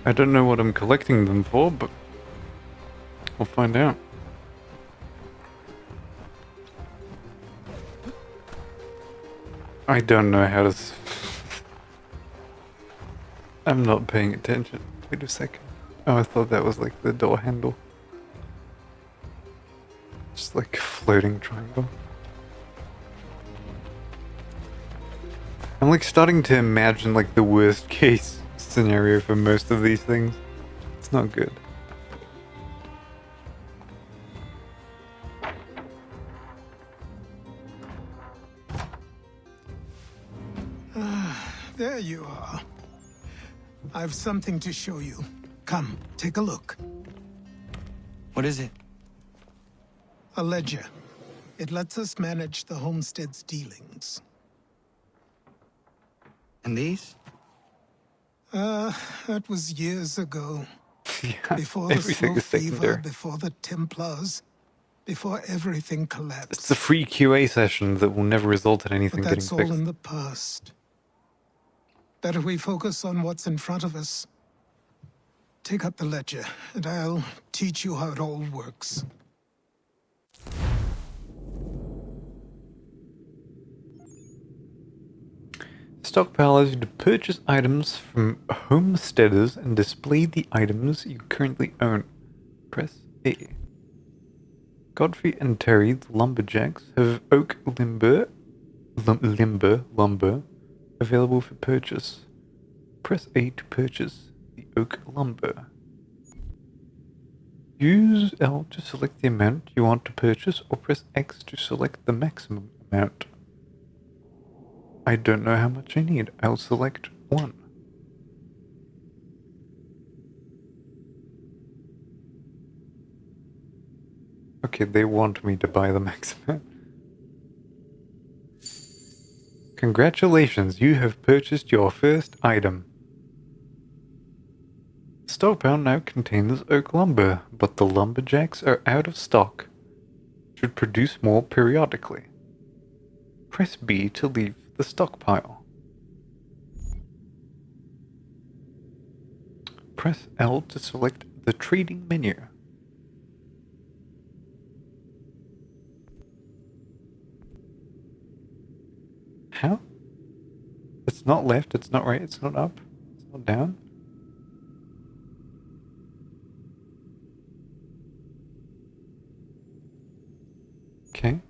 I don't know what I'm collecting them for, but we'll find out. I don't know how to... I'm not paying attention. Wait a second. Oh, I thought that was like the door handle. Just like a floating triangle. I'm like starting to imagine like the worst case scenario for most of these things. It's not good. There you are. I've something to show you. Come, take a look. What is it? A ledger. It lets us manage the homestead's dealings. And these? That was years ago. Yeah, Before the everything snow is fever, secondary. before the Templars, before everything collapsed. It's a free QA session that will never result in anything But getting that's all fixed. in the past. Better we focus on what's in front of us. Take up the ledger, and I'll teach you how it all works. Stockpile allows you to purchase items from homesteaders and display the items you currently own. Press A. Godfrey and Terry, the lumberjacks, have oak lumber available for purchase. Press A to purchase the oak lumber. Use L to select the amount you want to purchase, or press X to select the maximum amount. I don't know how much I need. I'll select 1. Okay, they want me to buy the maximum. Congratulations, you have purchased your first item. Stockpile now contains oak lumber, but the lumberjacks are out of stock. Should produce more periodically. Press B to leave the stockpile. Press L to select the trading menu. How? It's not left, it's not right, it's not up, it's not down. Okay.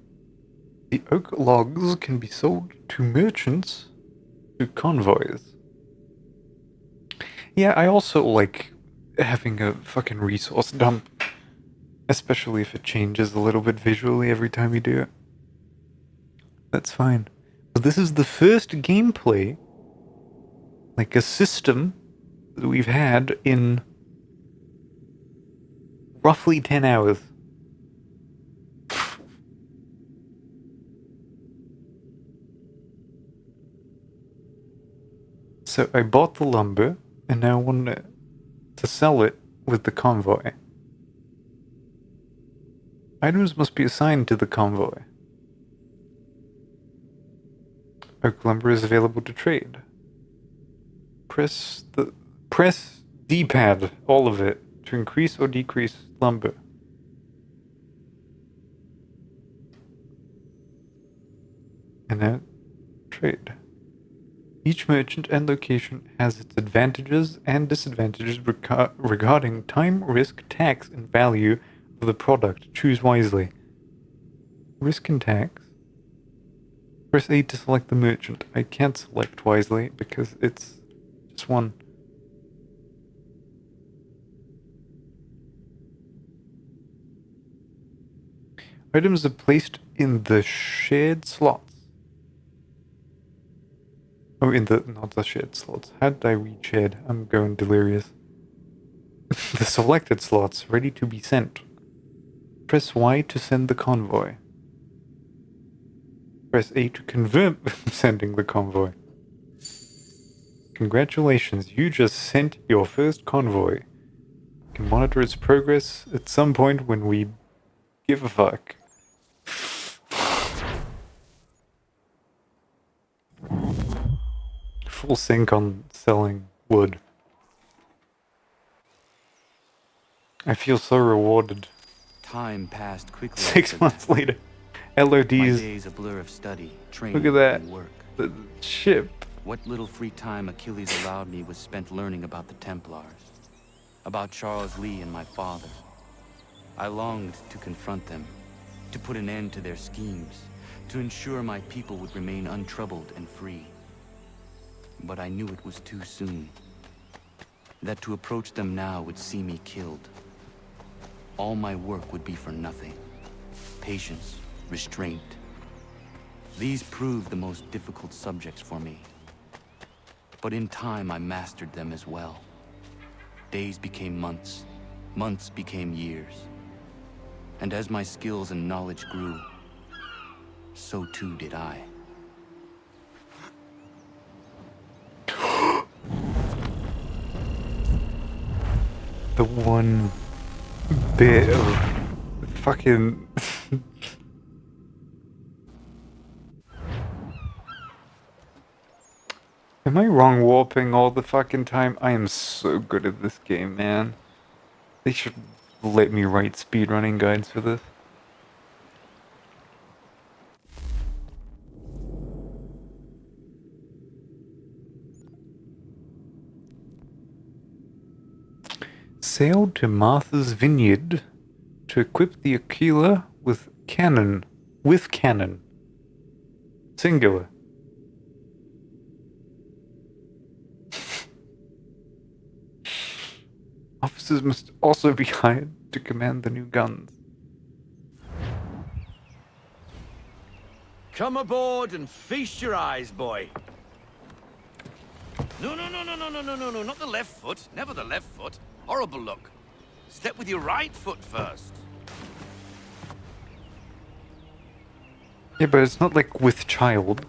The oak logs can be sold to merchants through convoys. Yeah, I also like having a fucking resource dump. Especially if it changes a little bit visually every time you do it. That's fine. But this is the first gameplay, like a system, that we've had in roughly 10 hours. So I bought the lumber, and now I want to sell it with the convoy. Items must be assigned to the convoy. Oak lumber is available to trade. Press D-pad, all of it, to increase or decrease lumber. And now, trade. Each merchant and location has its advantages and disadvantages regarding time, risk, tax, and value of the product. Choose wisely. Risk and tax. Press A to select the merchant. I can't select wisely because it's just one. Items are placed in the shared slots. Oh, not the shared slots. How did I read shared? I'm going delirious. The selected slots, ready to be sent. Press Y to send the convoy. Press A to confirm sending the convoy. Congratulations, you just sent your first convoy. You can monitor its progress at some point when we give a fuck. Full sync on selling wood. I feel so rewarded. Time passed quickly. 6 months later. LODs. My days a blur of study, training, Look at that. and work. The ship. What little free time Achilles allowed me was spent learning about the Templars. About Charles Lee and my father. I longed to confront them, to put an end to their schemes, to ensure my people would remain untroubled and free. But I knew it was too soon. That to approach them now would see me killed. All my work would be for nothing. Patience, restraint. These proved the most difficult subjects for me. But in time, I mastered them as well. Days became months. Months became years. And as my skills and knowledge grew, so too did I. The one bit of fucking... Am I wrong warping all the fucking time? I am so good at this game, man. They should let me write speedrunning guides for this. Sailed to Martha's Vineyard to equip the Aquila with cannon. With cannon. Singular. Officers must also be hired to command the new guns. Come aboard and feast your eyes, boy. No, not the left foot. Never the left foot. Horrible look. Step with your right foot first. Yeah, but it's not like with child.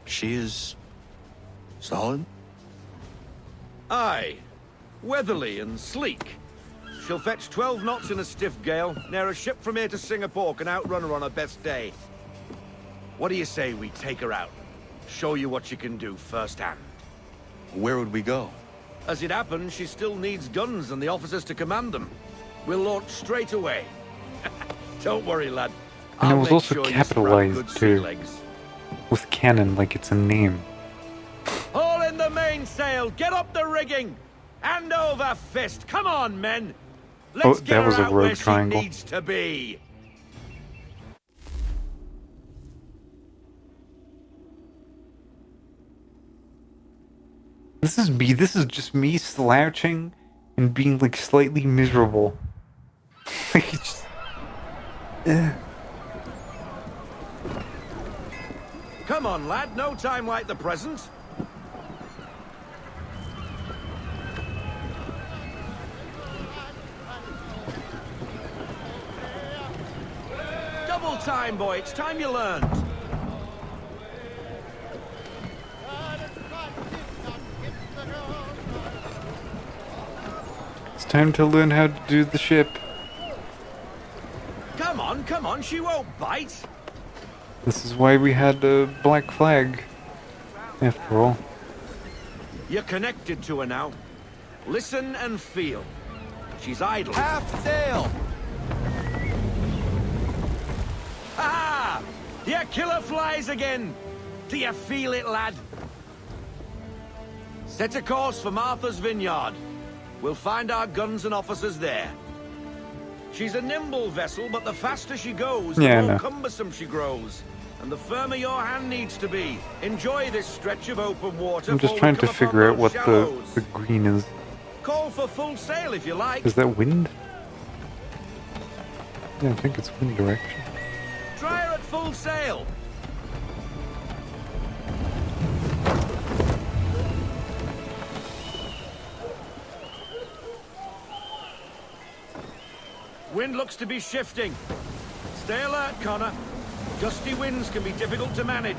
She is solid? Aye. Weatherly and sleek. She'll fetch 12 knots in a stiff gale, near a ship from here to Singapore can outrun her on her best day. What do you say we take her out? Show you what she can do firsthand. Where would we go? As it happens, she still needs guns and the officers to command them. We'll launch straight away. Don't worry, lad. And I'll it was make also sure you sprout capitalized good sea too. legs. With cannon, like it's a name. Haul in the mainsail! Get up the rigging! Hand over fist! Come on, men! Let's get that was her a out rogue where triangle. she needs to be! This is just me slouching and being like slightly miserable. Like, it's just, Come on, lad. No time like the present. Double time, boy. It's time you learned. It's time to learn how to do the ship. Come on. She won't bite. This is why we had a black flag, after all. You're connected to her now. Listen and feel. She's idle. Half sail! Ah! Your killer flies again! Do you feel it, lad? Set a course for Martha's Vineyard. We'll find our guns and officers there. She's a nimble vessel, but the faster she goes, the Yeah, more no. cumbersome she grows. And the firmer your hand needs to be. Enjoy this stretch of open water. I'm just before we trying to come figure upon out what those shallows. the green is. Call for full sail if you like. Is that wind? Yeah, I think it's wind direction. Try her at full sail. Wind looks to be shifting. Stay alert, Connor. Gusty winds can be difficult to manage.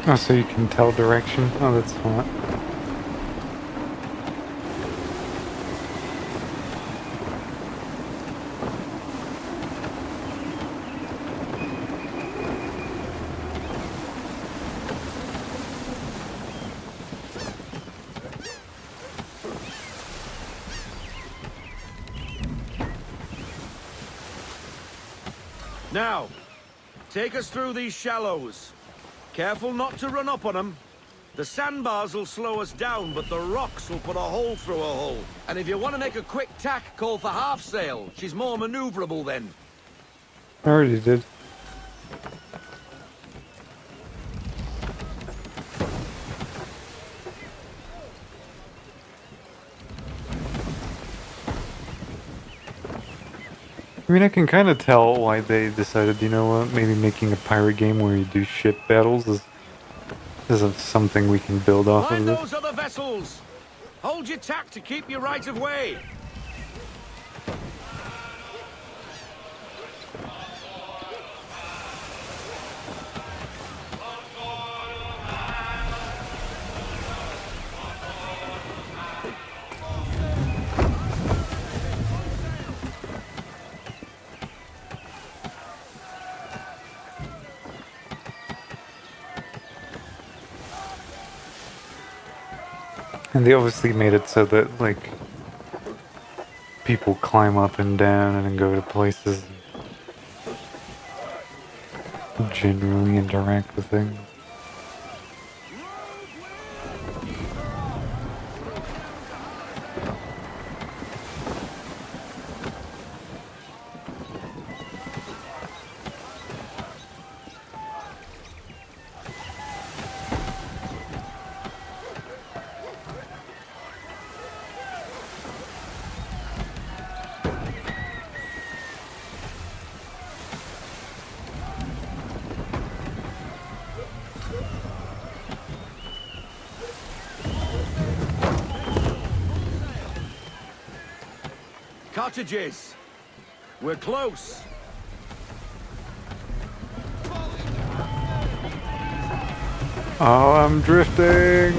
Oh, so you can tell direction? Oh, that's smart. Now, take us through these shallows. Careful not to run up on them. The sandbars will slow us down, but the rocks will put a hole through a hole. And if you want to make a quick tack, call for half sail. She's more maneuverable then. I already did. I mean, I can kind of tell why they decided, you know what, maybe making a pirate game where you do ship battles is something we can build off of Mind this. those other vessels! Hold your tack to keep your right of way! And they obviously made it so that, like, people climb up and down and go to places and generally interact with things. Cottages! We're close! Oh, I'm drifting!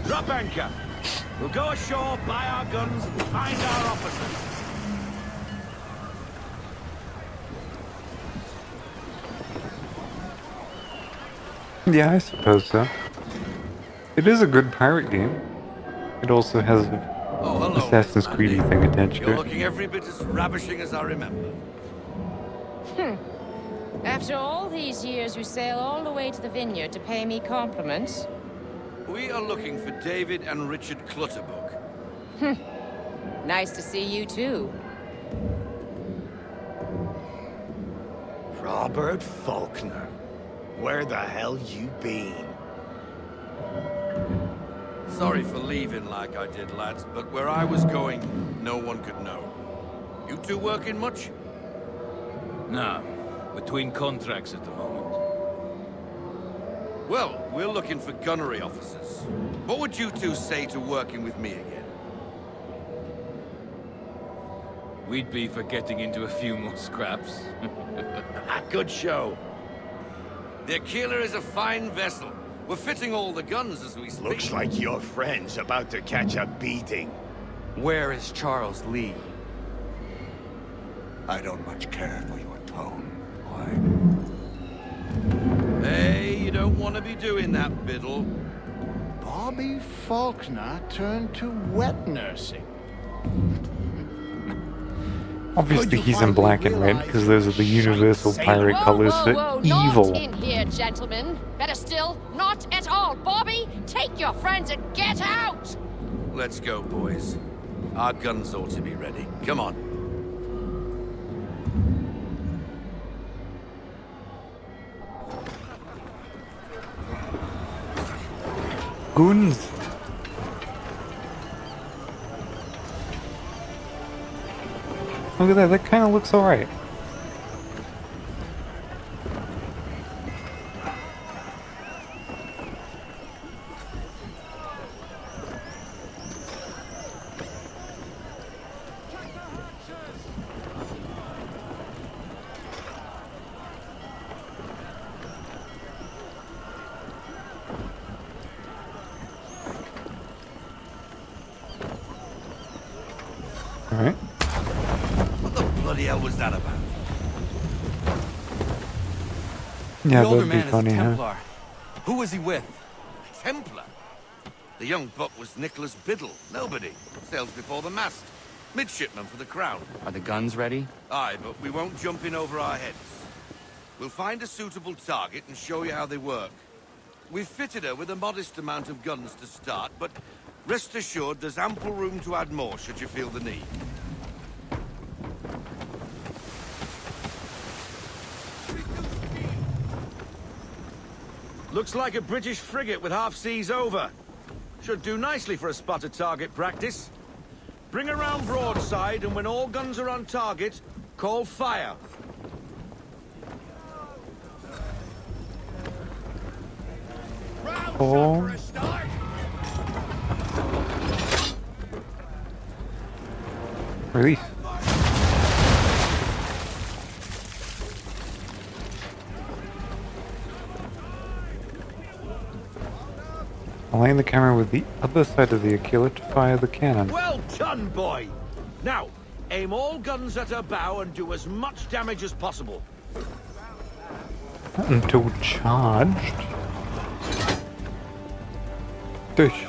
Drop anchor! We'll go ashore, buy our guns, and find our officers. Yeah, I suppose so. It is a good pirate game. It also has an Assassin's Creed thing attached to You're it. looking every bit as ravishing as I remember. After all these years, you sail all the way to the vineyard to pay me compliments? We are looking for David and Richard Clutterbuck. Nice to see you, too. Robert Faulkner. Where the hell you been? Sorry for leaving like I did, lads, but where I was going, no one could know. You two working much? No. Between contracts at the moment. Well, we're looking for gunnery officers. What would you two say to working with me again? We'd be for getting into a few more scraps. Good show. The Aquila is a fine vessel. We're fitting all the guns as we speak. Looks like your friend's about to catch a beating. Where is Charles Lee? I don't much care for your tone. Hey, you don't want to be doing that, Biddle. Bobby Faulkner turned to wet nursing. Obviously he's in black and red, because those are the universal pirate colors for evil. Not in here, gentlemen. Better still, not at all. Bobby, take your friends and get out! Let's go, boys. Our guns ought to be ready. Come on. Guns. Look at that kind of looks alright. Alright. What the bloody hell was that about? Yeah, the older that'd be man funny, is a huh? Templar. Who was he with? Templar? The young buck was Nicholas Biddle. Nobody. Sails before the mast. Midshipman for the Crown. Are the guns ready? Aye, but we won't jump in over our heads. We'll find a suitable target and show you how they work. We've fitted her with a modest amount of guns to start, but rest assured there's ample room to add more should you feel the need. Looks like a British frigate with half seas over. Should do nicely for a spotted target practice. Bring her round broadside, and when all guns are on target, call fire. Oh. Release. Align the camera with the other side of the Aquila to fire the cannon. Well done, boy! Now, aim all guns at her bow and do as much damage as possible. Not until charged. Dish.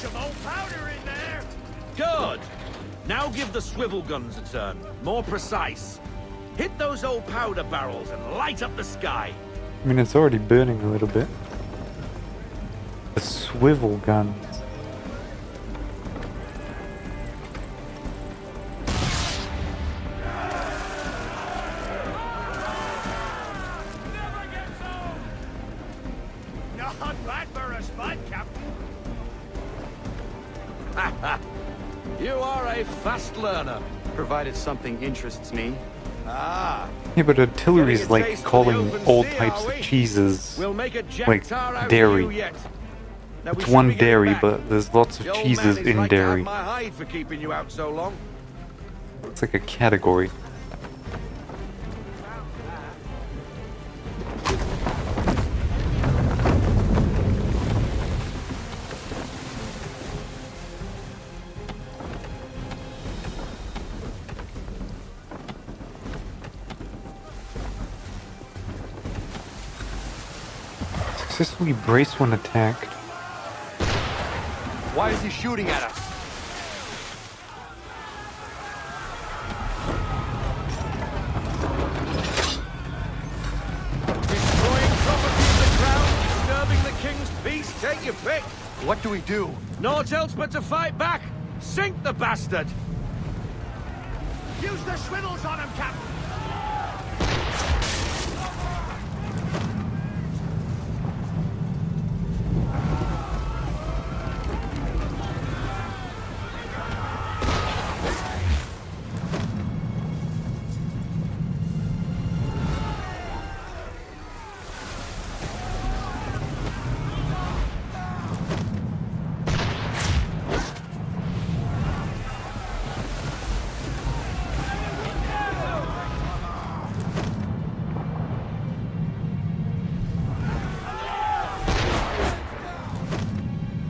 Some old powder in there! Good! Now give the swivel guns a turn. More precise. Hit those old powder barrels and light up the sky. I mean, it's already burning a little bit. The swivel guns. Not bad for a spud, Captain. You are a fast learner. Provided something interests me. Ah. Yeah, but artillery's Getting a like taste for calling the open all sea, types are of we? cheeses We'll make a like jack-tar out of dairy. you yet. Now we It's should one be getting dairy, back. but there's lots of The old cheeses man is in like to have dairy. my hide for keeping you out so long. It's like a category. Successfully brace when attacked. Why is he shooting at us? Destroying property in the ground, disturbing the king's peace, take your pick. What do we do? Naught else but to fight back. Sink the bastard. Use the swivels on him, Captain.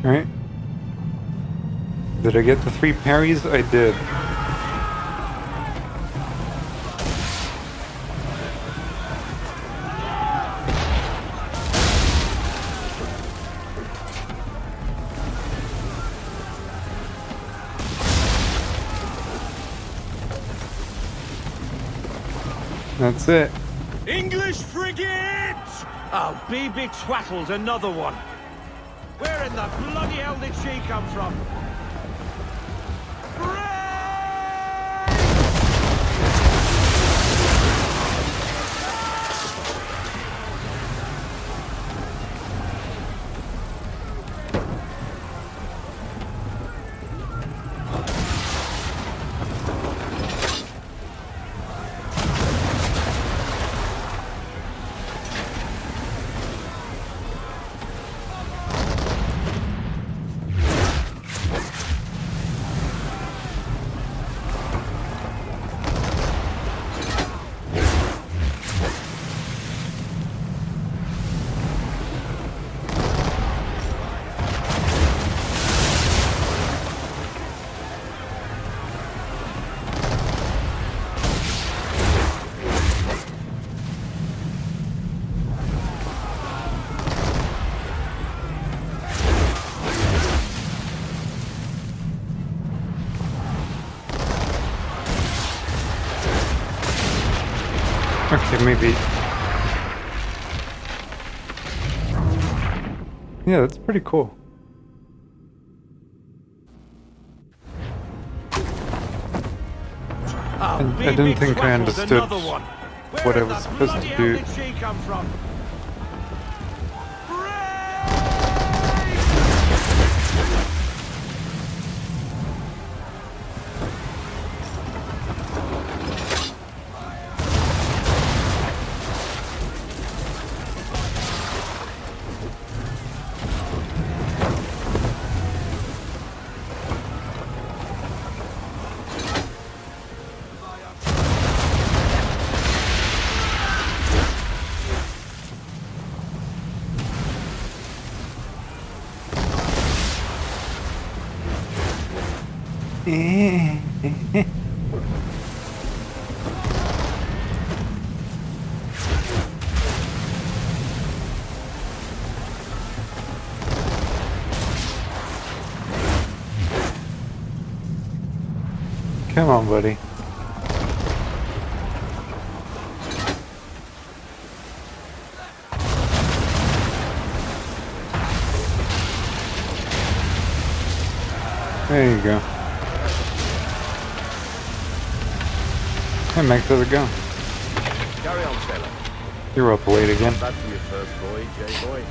Alright. Did I get the 3 parries? I did. That's it. English frigate! I'll be betwattled, another one. Where in the bloody hell did she come from? Okay, maybe Yeah, that's pretty cool. I didn't think I understood what I was supposed to do. Come on, buddy. There you go. Hey, Max, how's it going? Carry on, sailor. You're up late again. Back from your first voyage, eh, boy?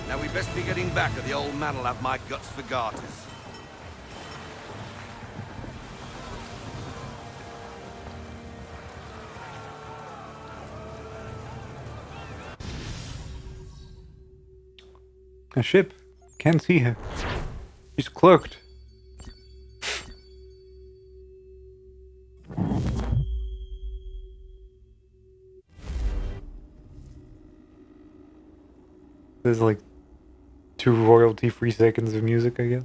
Now we best be getting back, or the old man'll have my guts for garters. A ship. Can't see her. She's cloaked. There's like 2 royalty-free seconds of music, I guess.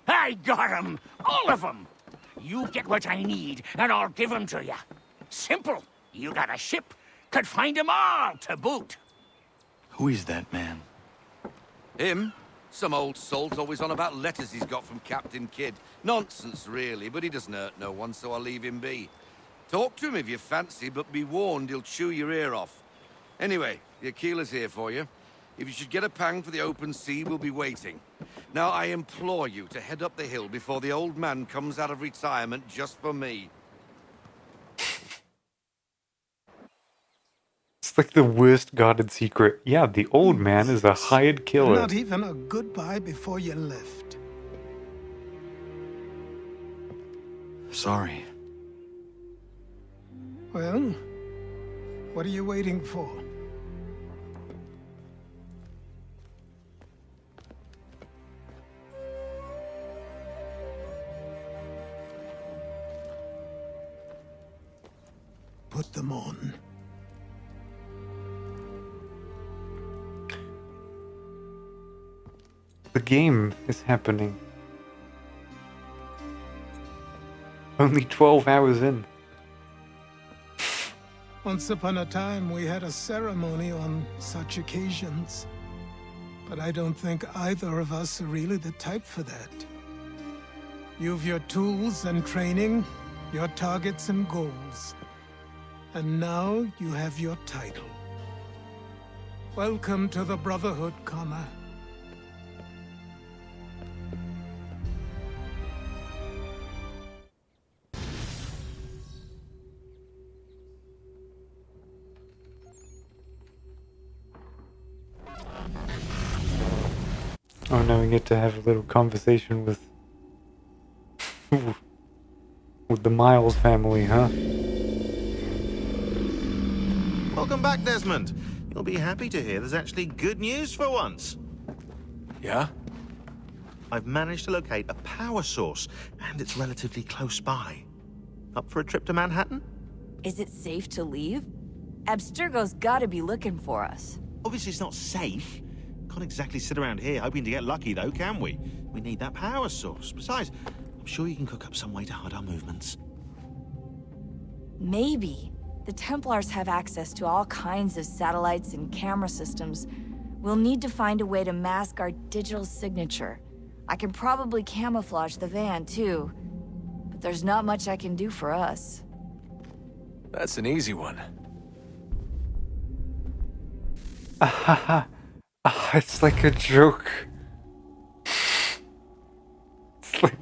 I got 'em! All of 'em! You get what I need, and I'll give 'em to you. Simple. You got a ship, could find 'em all to boot. Who is that man? Him? Some old salt always on about letters he's got from Captain Kidd. Nonsense, really, but he doesn't hurt no one, so I'll leave him be. Talk to him if you fancy, but be warned he'll chew your ear off. Anyway, the Aquila's here for you. If you should get a pang for the open sea, we'll be waiting. Now, I implore you to head up the hill before the old man comes out of retirement just for me. It's like the worst guarded secret. Yeah, the old man is a hired killer. Not even a goodbye before you left. Sorry. Well, what are you waiting for? Put them on. The game is happening. Only 12 hours in. Once upon a time, we had a ceremony on such occasions. But I don't think either of us are really the type for that. You've your tools and training, your targets and goals. And now you have your title. Welcome to the Brotherhood, Connor. Oh, now we get to have a little conversation with the Miles family, huh? Welcome back, Desmond. You'll be happy to hear there's actually good news for once. Yeah? I've managed to locate a power source, and it's relatively close by. Up for a trip to Manhattan? Is it safe to leave? Abstergo's gotta be looking for us. Obviously it's not safe. Can't exactly sit around here hoping to get lucky, though, can we? We need that power source. Besides, I'm sure you can cook up some way to hide our movements. Maybe. The Templars have access to all kinds of satellites and camera systems. We'll need to find a way to mask our digital signature. I can probably camouflage the van, too. But there's not much I can do for us. That's an easy one. It's like a joke. It's like...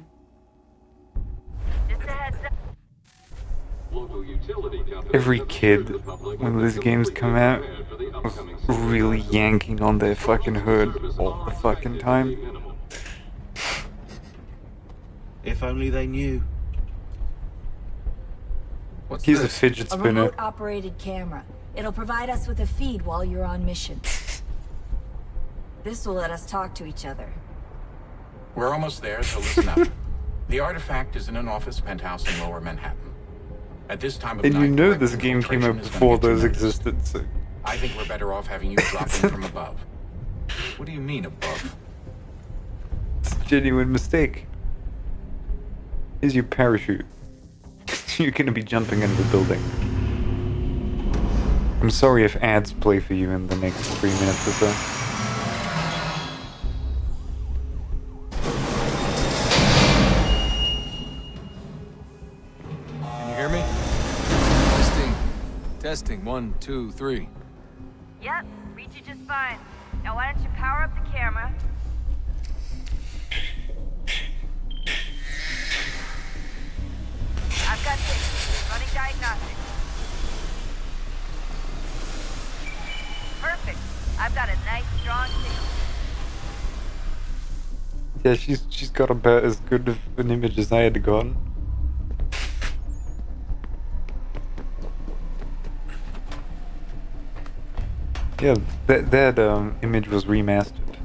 Every kid, when these games come out, was really yanking on their fucking hood all the fucking time. If only they knew. What's He's this? a fidget A spinner. remote-operated camera. It'll provide us with a feed while you're on mission. This will let us talk to each other. We're almost there, so listen up. The artifact is in an office penthouse in Lower Manhattan. At this time of And night, you know direct this game came out infiltration is gonna before get you those noticed. existed, so... I think we're better off having you drop in from above. What do you mean above? It's a genuine mistake. Here's your parachute. You're gonna be jumping into the building. I'm sorry if ads play for you in the next 3 minutes or so. Can you hear me? Testing. 1, 2, 3. Yep, read you just fine. Now why don't you power up the camera? I've got this. Running diagnostics. Perfect. I've got a nice strong signal. Yeah, she's got about as good of an image as I had gotten. Yeah, that image was remastered.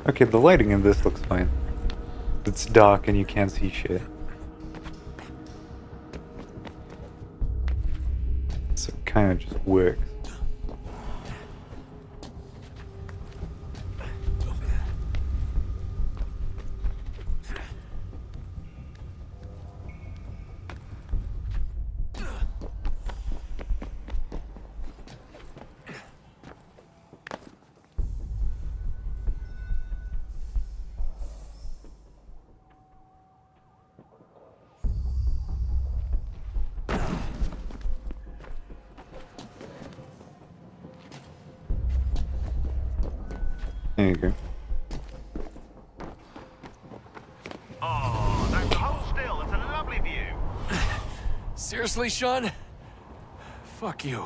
Okay, the lighting in this looks fine. It's dark and you can't see shit. So it kind of just works. There you go. Oh, don't hold still. It's a lovely view. Seriously, Sean? Fuck you.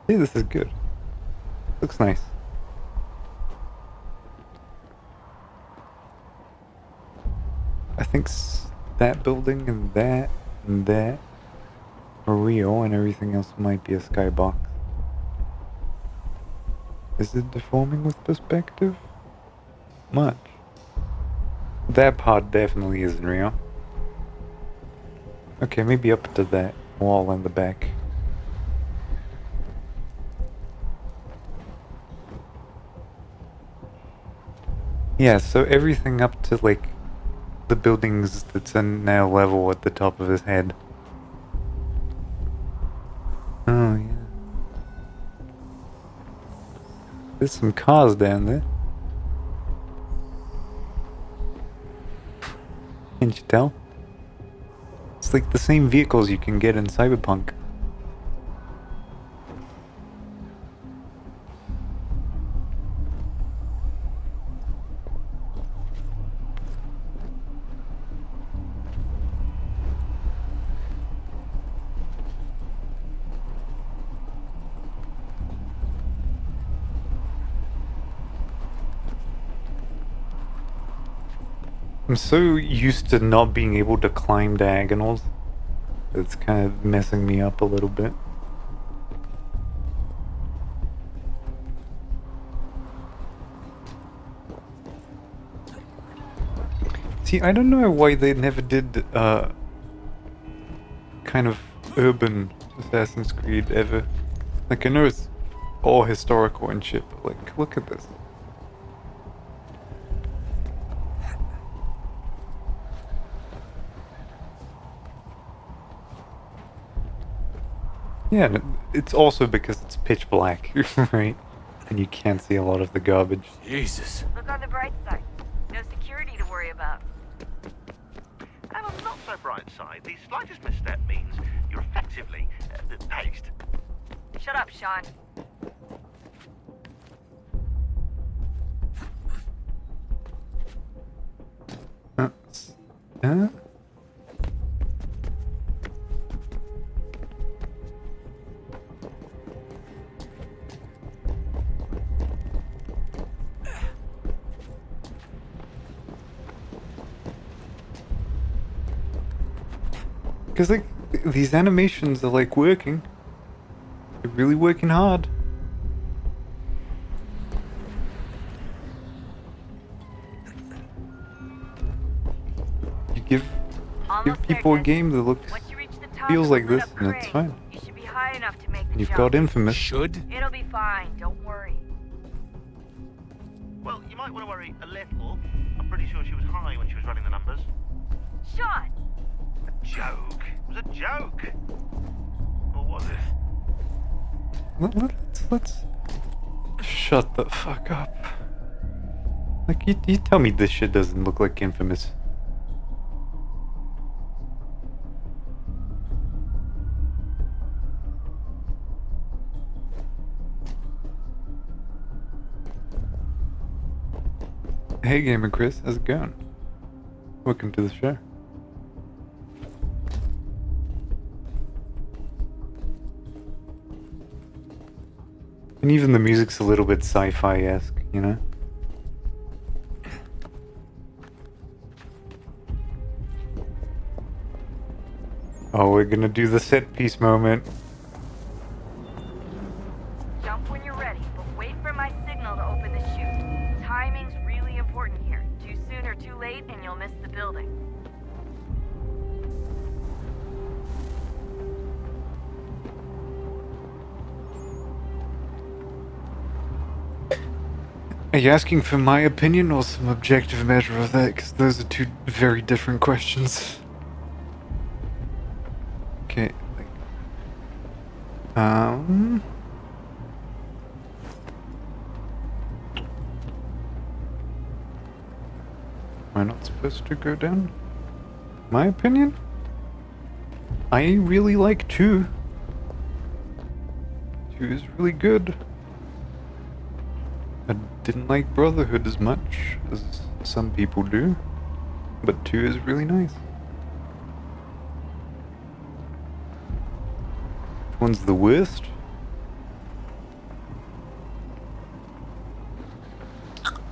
Hey, this is good. Looks nice. I think that building and that are real, and everything else might be a skybox. Is it deforming with perspective? Much. That part definitely isn't real. Okay, maybe up to that wall in the back. Yeah, so everything up to like the buildings that's now level at the top of his head. Oh yeah. There's some cars down there. Can't you tell? It's like the same vehicles you can get in Cyberpunk. I'm so used to not being able to climb diagonals. It's kind of messing me up a little bit. See, I don't know why they never did kind of urban Assassin's Creed ever. Like, I know it's all historical and shit, but like, look at this. Yeah, and it's also because it's pitch black, right? and you can't see a lot of the garbage. Jesus. Look on the bright side. No security to worry about. And on the not so bright side, the slightest misstep means you're effectively paced. Shut up, Sean. Huh? Because like these animations are like working. They're really working hard. You give people a game that looks feels like this and it's fine. You should be high enough to make the You've jump. got Infamous. Should? It'll be fine, don't worry. Well, you might want to worry a little. I'm pretty sure she was high when she was running the numbers. Sean! A joke. It was a joke. Or was it? Let's shut the fuck up. Like you tell me this shit doesn't look like Infamous. Hey Gamer Chris, how's it going? Welcome to the show. And even the music's a little bit sci-fi-esque, you know? Oh, we're gonna do the set piece moment. Jump when you're ready, but wait for my signal to open the chute. Timing's really important here. Too soon or too late, and you'll miss the building. Are you asking for my opinion or some objective measure of that? Because those are two very different questions. Okay. Am I not supposed to go down? My opinion? I really like 2. 2 is really good. I didn't like Brotherhood as much as some people do, but 2 is really nice. Which one's the worst?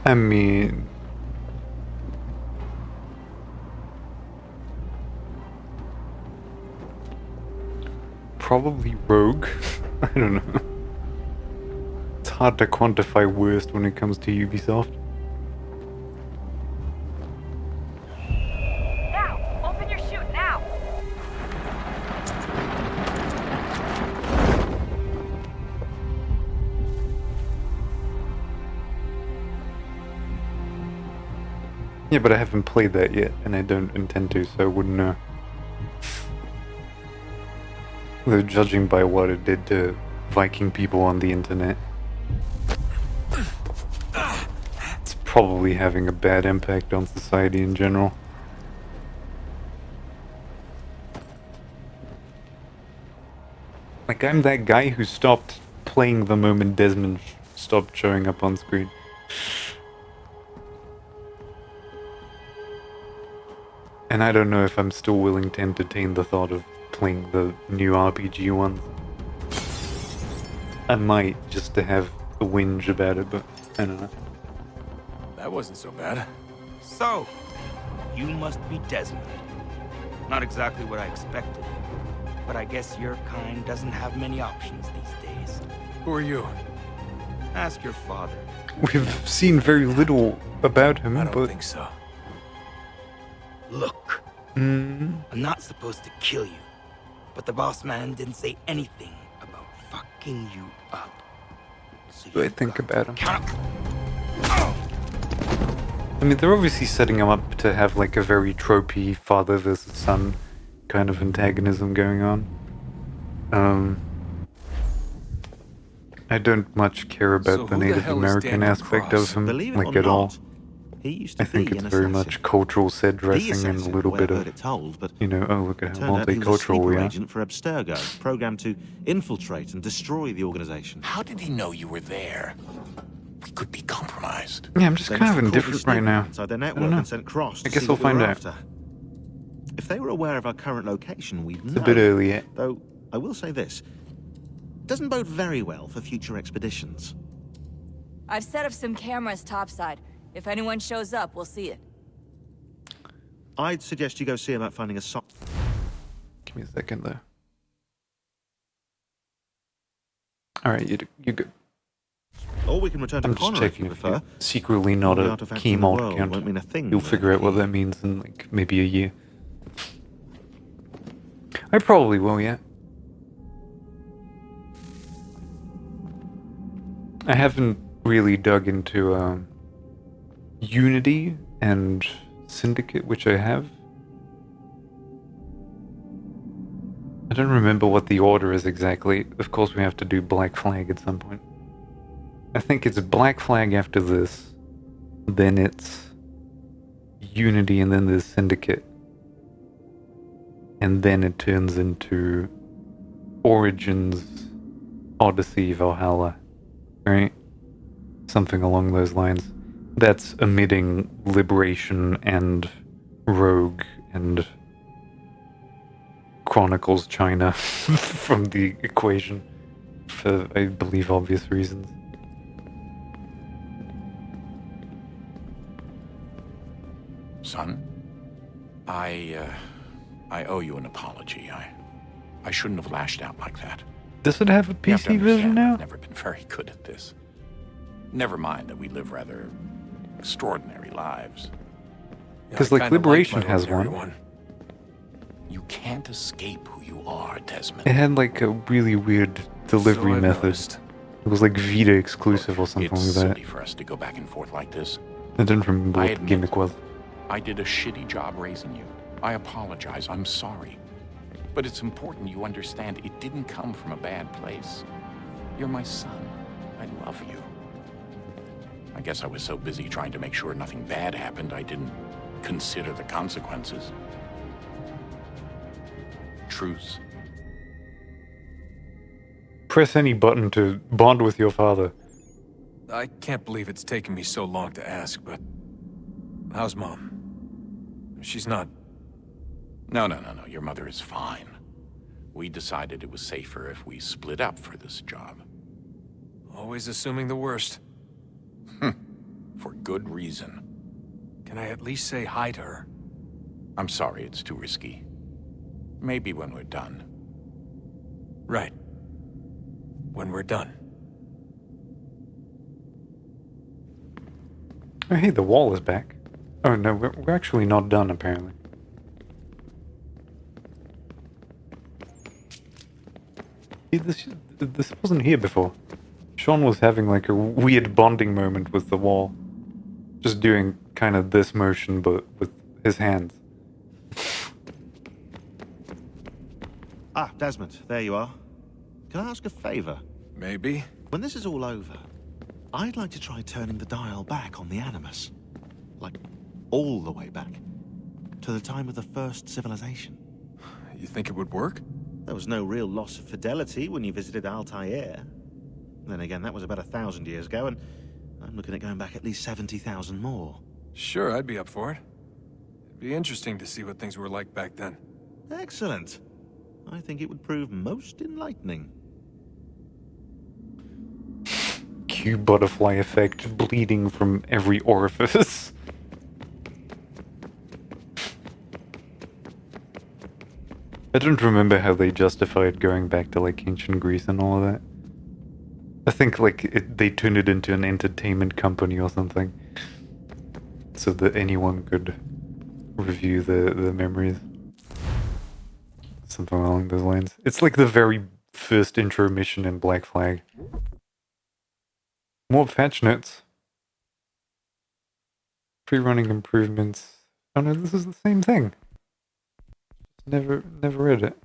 I mean... probably Rogue. I don't know. It's hard to quantify worst when it comes to Ubisoft. Now! Open your chute, now! Yeah, but I haven't played that yet, and I don't intend to, so I wouldn't know. Though judging by what it did to Viking people on the internet, it's probably having a bad impact on society in general. Like, I'm that guy who stopped playing the moment Desmond stopped showing up on screen. And I don't know if I'm still willing to entertain the thought of playing the new RPG ones. I might, just to have a whinge about it, but I don't know. That wasn't so bad. So, you must be Desmond. Not exactly what I expected, but I guess your kind doesn't have many options these days. Who are you? Ask your father. We've seen very little about him, I don't but... think so. Look, I'm not supposed to kill you, but the boss man didn't say anything about fucking you up. So do I think about him? count up. I mean, they're obviously setting him up to have like a very tropey father versus son kind of antagonism going on. I don't much care about So the who the Native hell is American Daniel aspect Cross? of him, Believe it like or at all. not, he used to I think be it's an very assassin. much cultural set The dressing and a assassin, the little way bit I've of, heard it told, but you know, oh look it at how turned out he was a multicultural we sleeper are. agent for Abstergo, programmed to infiltrate and destroy the organization. How did he know you were there? We could be compromised. Yeah, I'm just They kind must of have caught me indifferent right snooping now. inside their I don't network know. and sent Cross I to guess see we'll what we find were out. after. If they were aware of our current location, we'd know. It's a bit early yet. Though, I will say this. Doesn't bode very well for future expeditions. I've set up some cameras topside. If anyone shows up, we'll see it. I'd suggest you go see about finding a sock. Give me a second though. Alright, you good. Or we can return to I'm just Connor if checking you if prefer. you're secretly not All the a artifacts key in the mod world account. won't mean a thing You'll without figure a out what key. that means in like maybe a year. I probably will, yeah. I haven't really dug into Unity and Syndicate, which I have. I don't remember what the order is exactly. Of course, we have to do Black Flag at some point. I think it's Black Flag after this, then it's Unity, and then there's Syndicate. And then it turns into Origins, Odyssey, Valhalla, right? Something along those lines. That's omitting Liberation and Rogue and Chronicles China from the equation for, I believe, obvious reasons. Son, I owe you an apology. I shouldn't have lashed out like that. Does it have a You have to PC version understand, now? I've never been very good at this. Never mind that we live rather extraordinary lives. Because like Liberation has one. You can't escape who you are, Desmond. It had like a really weird delivery method. It was like Vita exclusive or something It's like that. silly for us to go back and forth like this. I don't remember I what the admit, gimmick was. I did a shitty job raising you. I apologize. I'm sorry. But it's important you understand it didn't come from a bad place. You're my son. I love you. I guess I was so busy trying to make sure nothing bad happened, I didn't consider the consequences. Truce. Press any button to bond with your father. I can't believe it's taken me so long to ask, but... how's Mom? She's not... No. Your mother is fine. We decided it was safer if we split up for this job. Always assuming the worst. For good reason. Can I at least say hi to her? I'm sorry, it's too risky. Maybe when we're done. Right. When we're done. Oh hey, the wall is back. Oh no, we're actually not done apparently. See, this wasn't here before. Sean was having like a weird bonding moment with the wall. Just doing kind of this motion, but with his hands. Ah, Desmond, there you are. Can I ask a favor? Maybe. When this is all over, I'd like to try turning the dial back on the Animus. Like, all the way back. To the time of the first civilization. You think it would work? There was no real loss of fidelity when you visited Altair. Then again, that was about 1,000 years ago, and I'm looking at going back at least 70,000 more. Sure, I'd be up for it. It'd be interesting to see what things were like back then. Excellent. I think it would prove most enlightening. Cue butterfly effect bleeding from every orifice. I don't remember how they justified going back to like ancient Greece and all of that. I think like they turned it into an entertainment company or something, so that anyone could review the memories. Something along those lines. It's like the very first intro mission in Black Flag. More patch notes. Pre-running improvements. Oh no, this is the same thing. Never read it.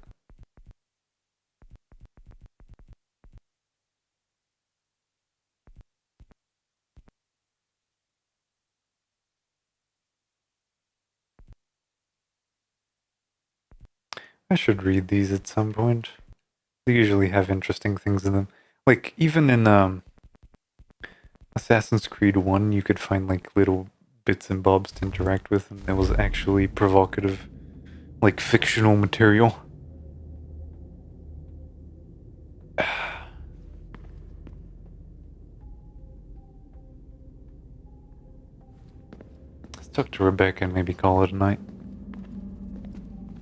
I should read these at some point. They usually have interesting things in them. Like, even in Assassin's Creed 1, you could find, like, little bits and bobs to interact with, and there was actually provocative, like, fictional material. Let's talk to Rebecca and maybe call it a night.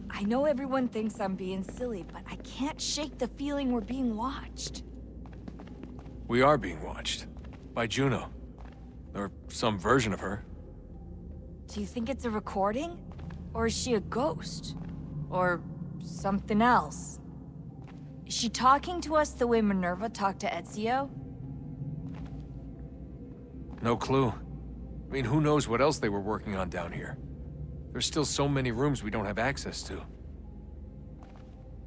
I know everyone thinks I'm being silly, but I can't shake the feeling we're being watched. We are being watched. By Juno. Or some version of her. Do you think it's a recording? Or is she a ghost? Or something else? Is she talking to us the way Minerva talked to Ezio? No clue. I mean, who knows what else they were working on down here? There's still so many rooms we don't have access to.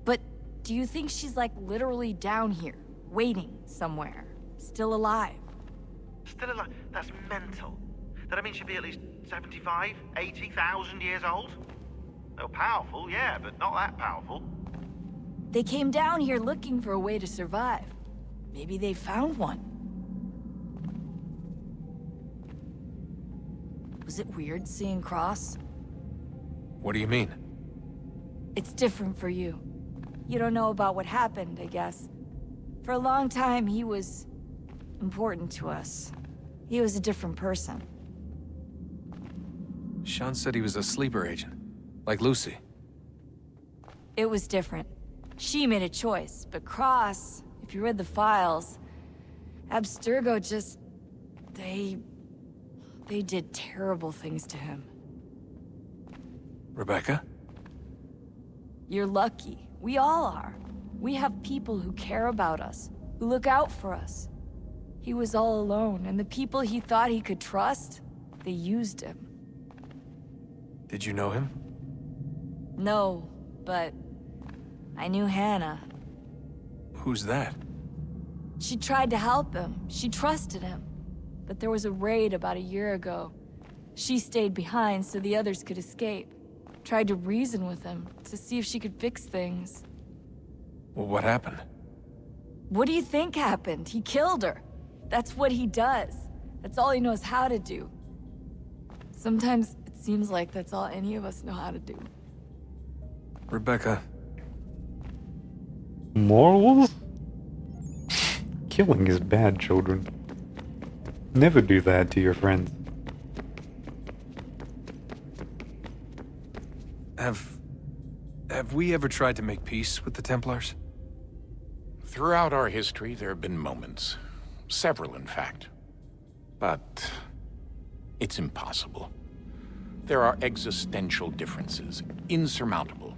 But do you think she's like literally down here, waiting somewhere, still alive? Still alive? That's mental. That I mean she'd be at least 75, 80,000 years old? Oh, powerful, yeah, but not that powerful. They came down here looking for a way to survive. Maybe they found one. Was it weird seeing Cross? What do you mean? It's different for you. You don't know about what happened, I guess. For a long time, he was important to us. He was a different person. Sean said he was a sleeper agent. Like Lucy. It was different. She made a choice, but Cross, if you read the files, Abstergo just... They did terrible things to him. Rebecca? You're lucky. We all are. We have people who care about us, who look out for us. He was all alone, and the people he thought he could trust, they used him. Did you know him? No, but I knew Hannah. Who's that? She tried to help him. She trusted him. But there was a raid about a year ago. She stayed behind so the others could escape. Tried to reason with him, to see if she could fix things. Well, what happened? What do you think happened? He killed her. That's what he does. That's all he knows how to do. Sometimes it seems like that's all any of us know how to do. Rebecca. Morals? Killing is bad, children. Never do that to your friends. Have we ever tried to make peace with the Templars? Throughout our history, there have been moments. Several, in fact. But it's impossible. There are existential differences, insurmountable.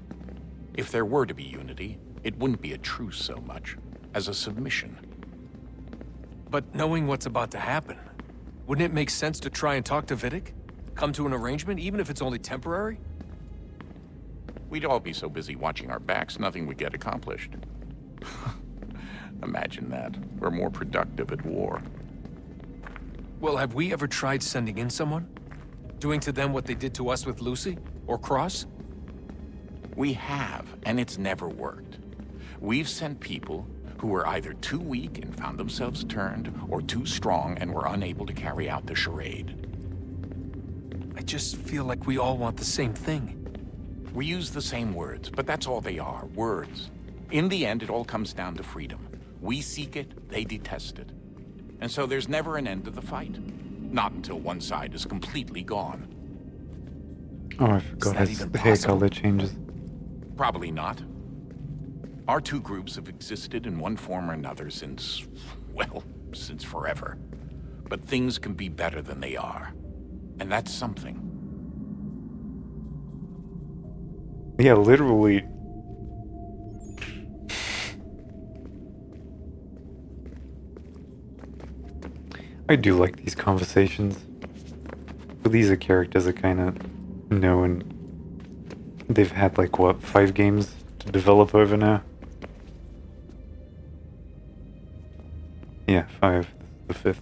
If there were to be unity, it wouldn't be a truce so much as a submission. But knowing what's about to happen, wouldn't it make sense to try and talk to Vidic? Come to an arrangement, even if it's only temporary? We'd all be so busy watching our backs, nothing would get accomplished. Imagine that. We're more productive at war. Well, have we ever tried sending in someone? Doing to them what they did to us with Lucy? Or Cross? We have, and it's never worked. We've sent people who were either too weak and found themselves turned, or too strong and were unable to carry out the charade. I just feel like we all want the same thing. We use the same words, but that's all they are, words. In the end, it all comes down to freedom. We seek it, they detest it. And so there's never an end to the fight. Not until one side is completely gone. Oh, I forgot his hair color changes. Probably not. Our two groups have existed in one form or another since, well, since forever. But things can be better than they are. And that's something. Yeah, literally. I do like these conversations. But these are characters I kind of know, and they've had like, what, 5 games to develop over now? Yeah, 5. This is the 5th.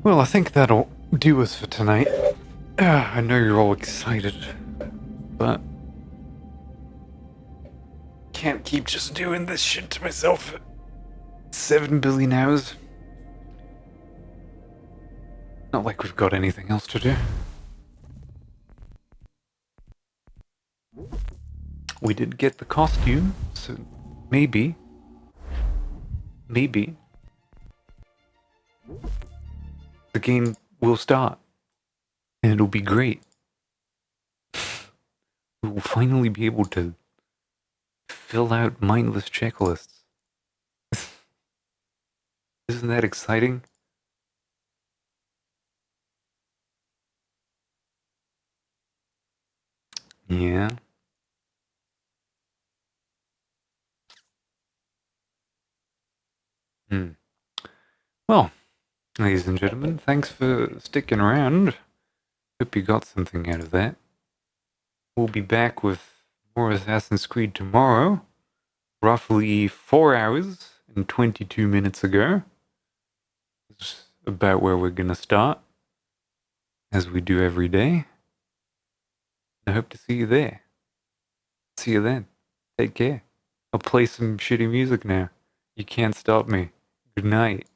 Well, I think that'll do us for tonight. I know you're all excited, but can't keep just doing this shit to myself for 7 billion hours. Not like we've got anything else to do. We did get the costume, so maybe the game will start and it'll be great. We will finally be able to fill out mindless checklists. Isn't that exciting? Yeah. Well, ladies and gentlemen, thanks for sticking around. Hope you got something out of that. We'll be back with more Assassin's Creed tomorrow, roughly 4 hours and 22 minutes ago. It's about where we're gonna start, as we do every day. I hope to see you there. See you then. Take care. I'll play some shitty music now. You can't stop me. Good night.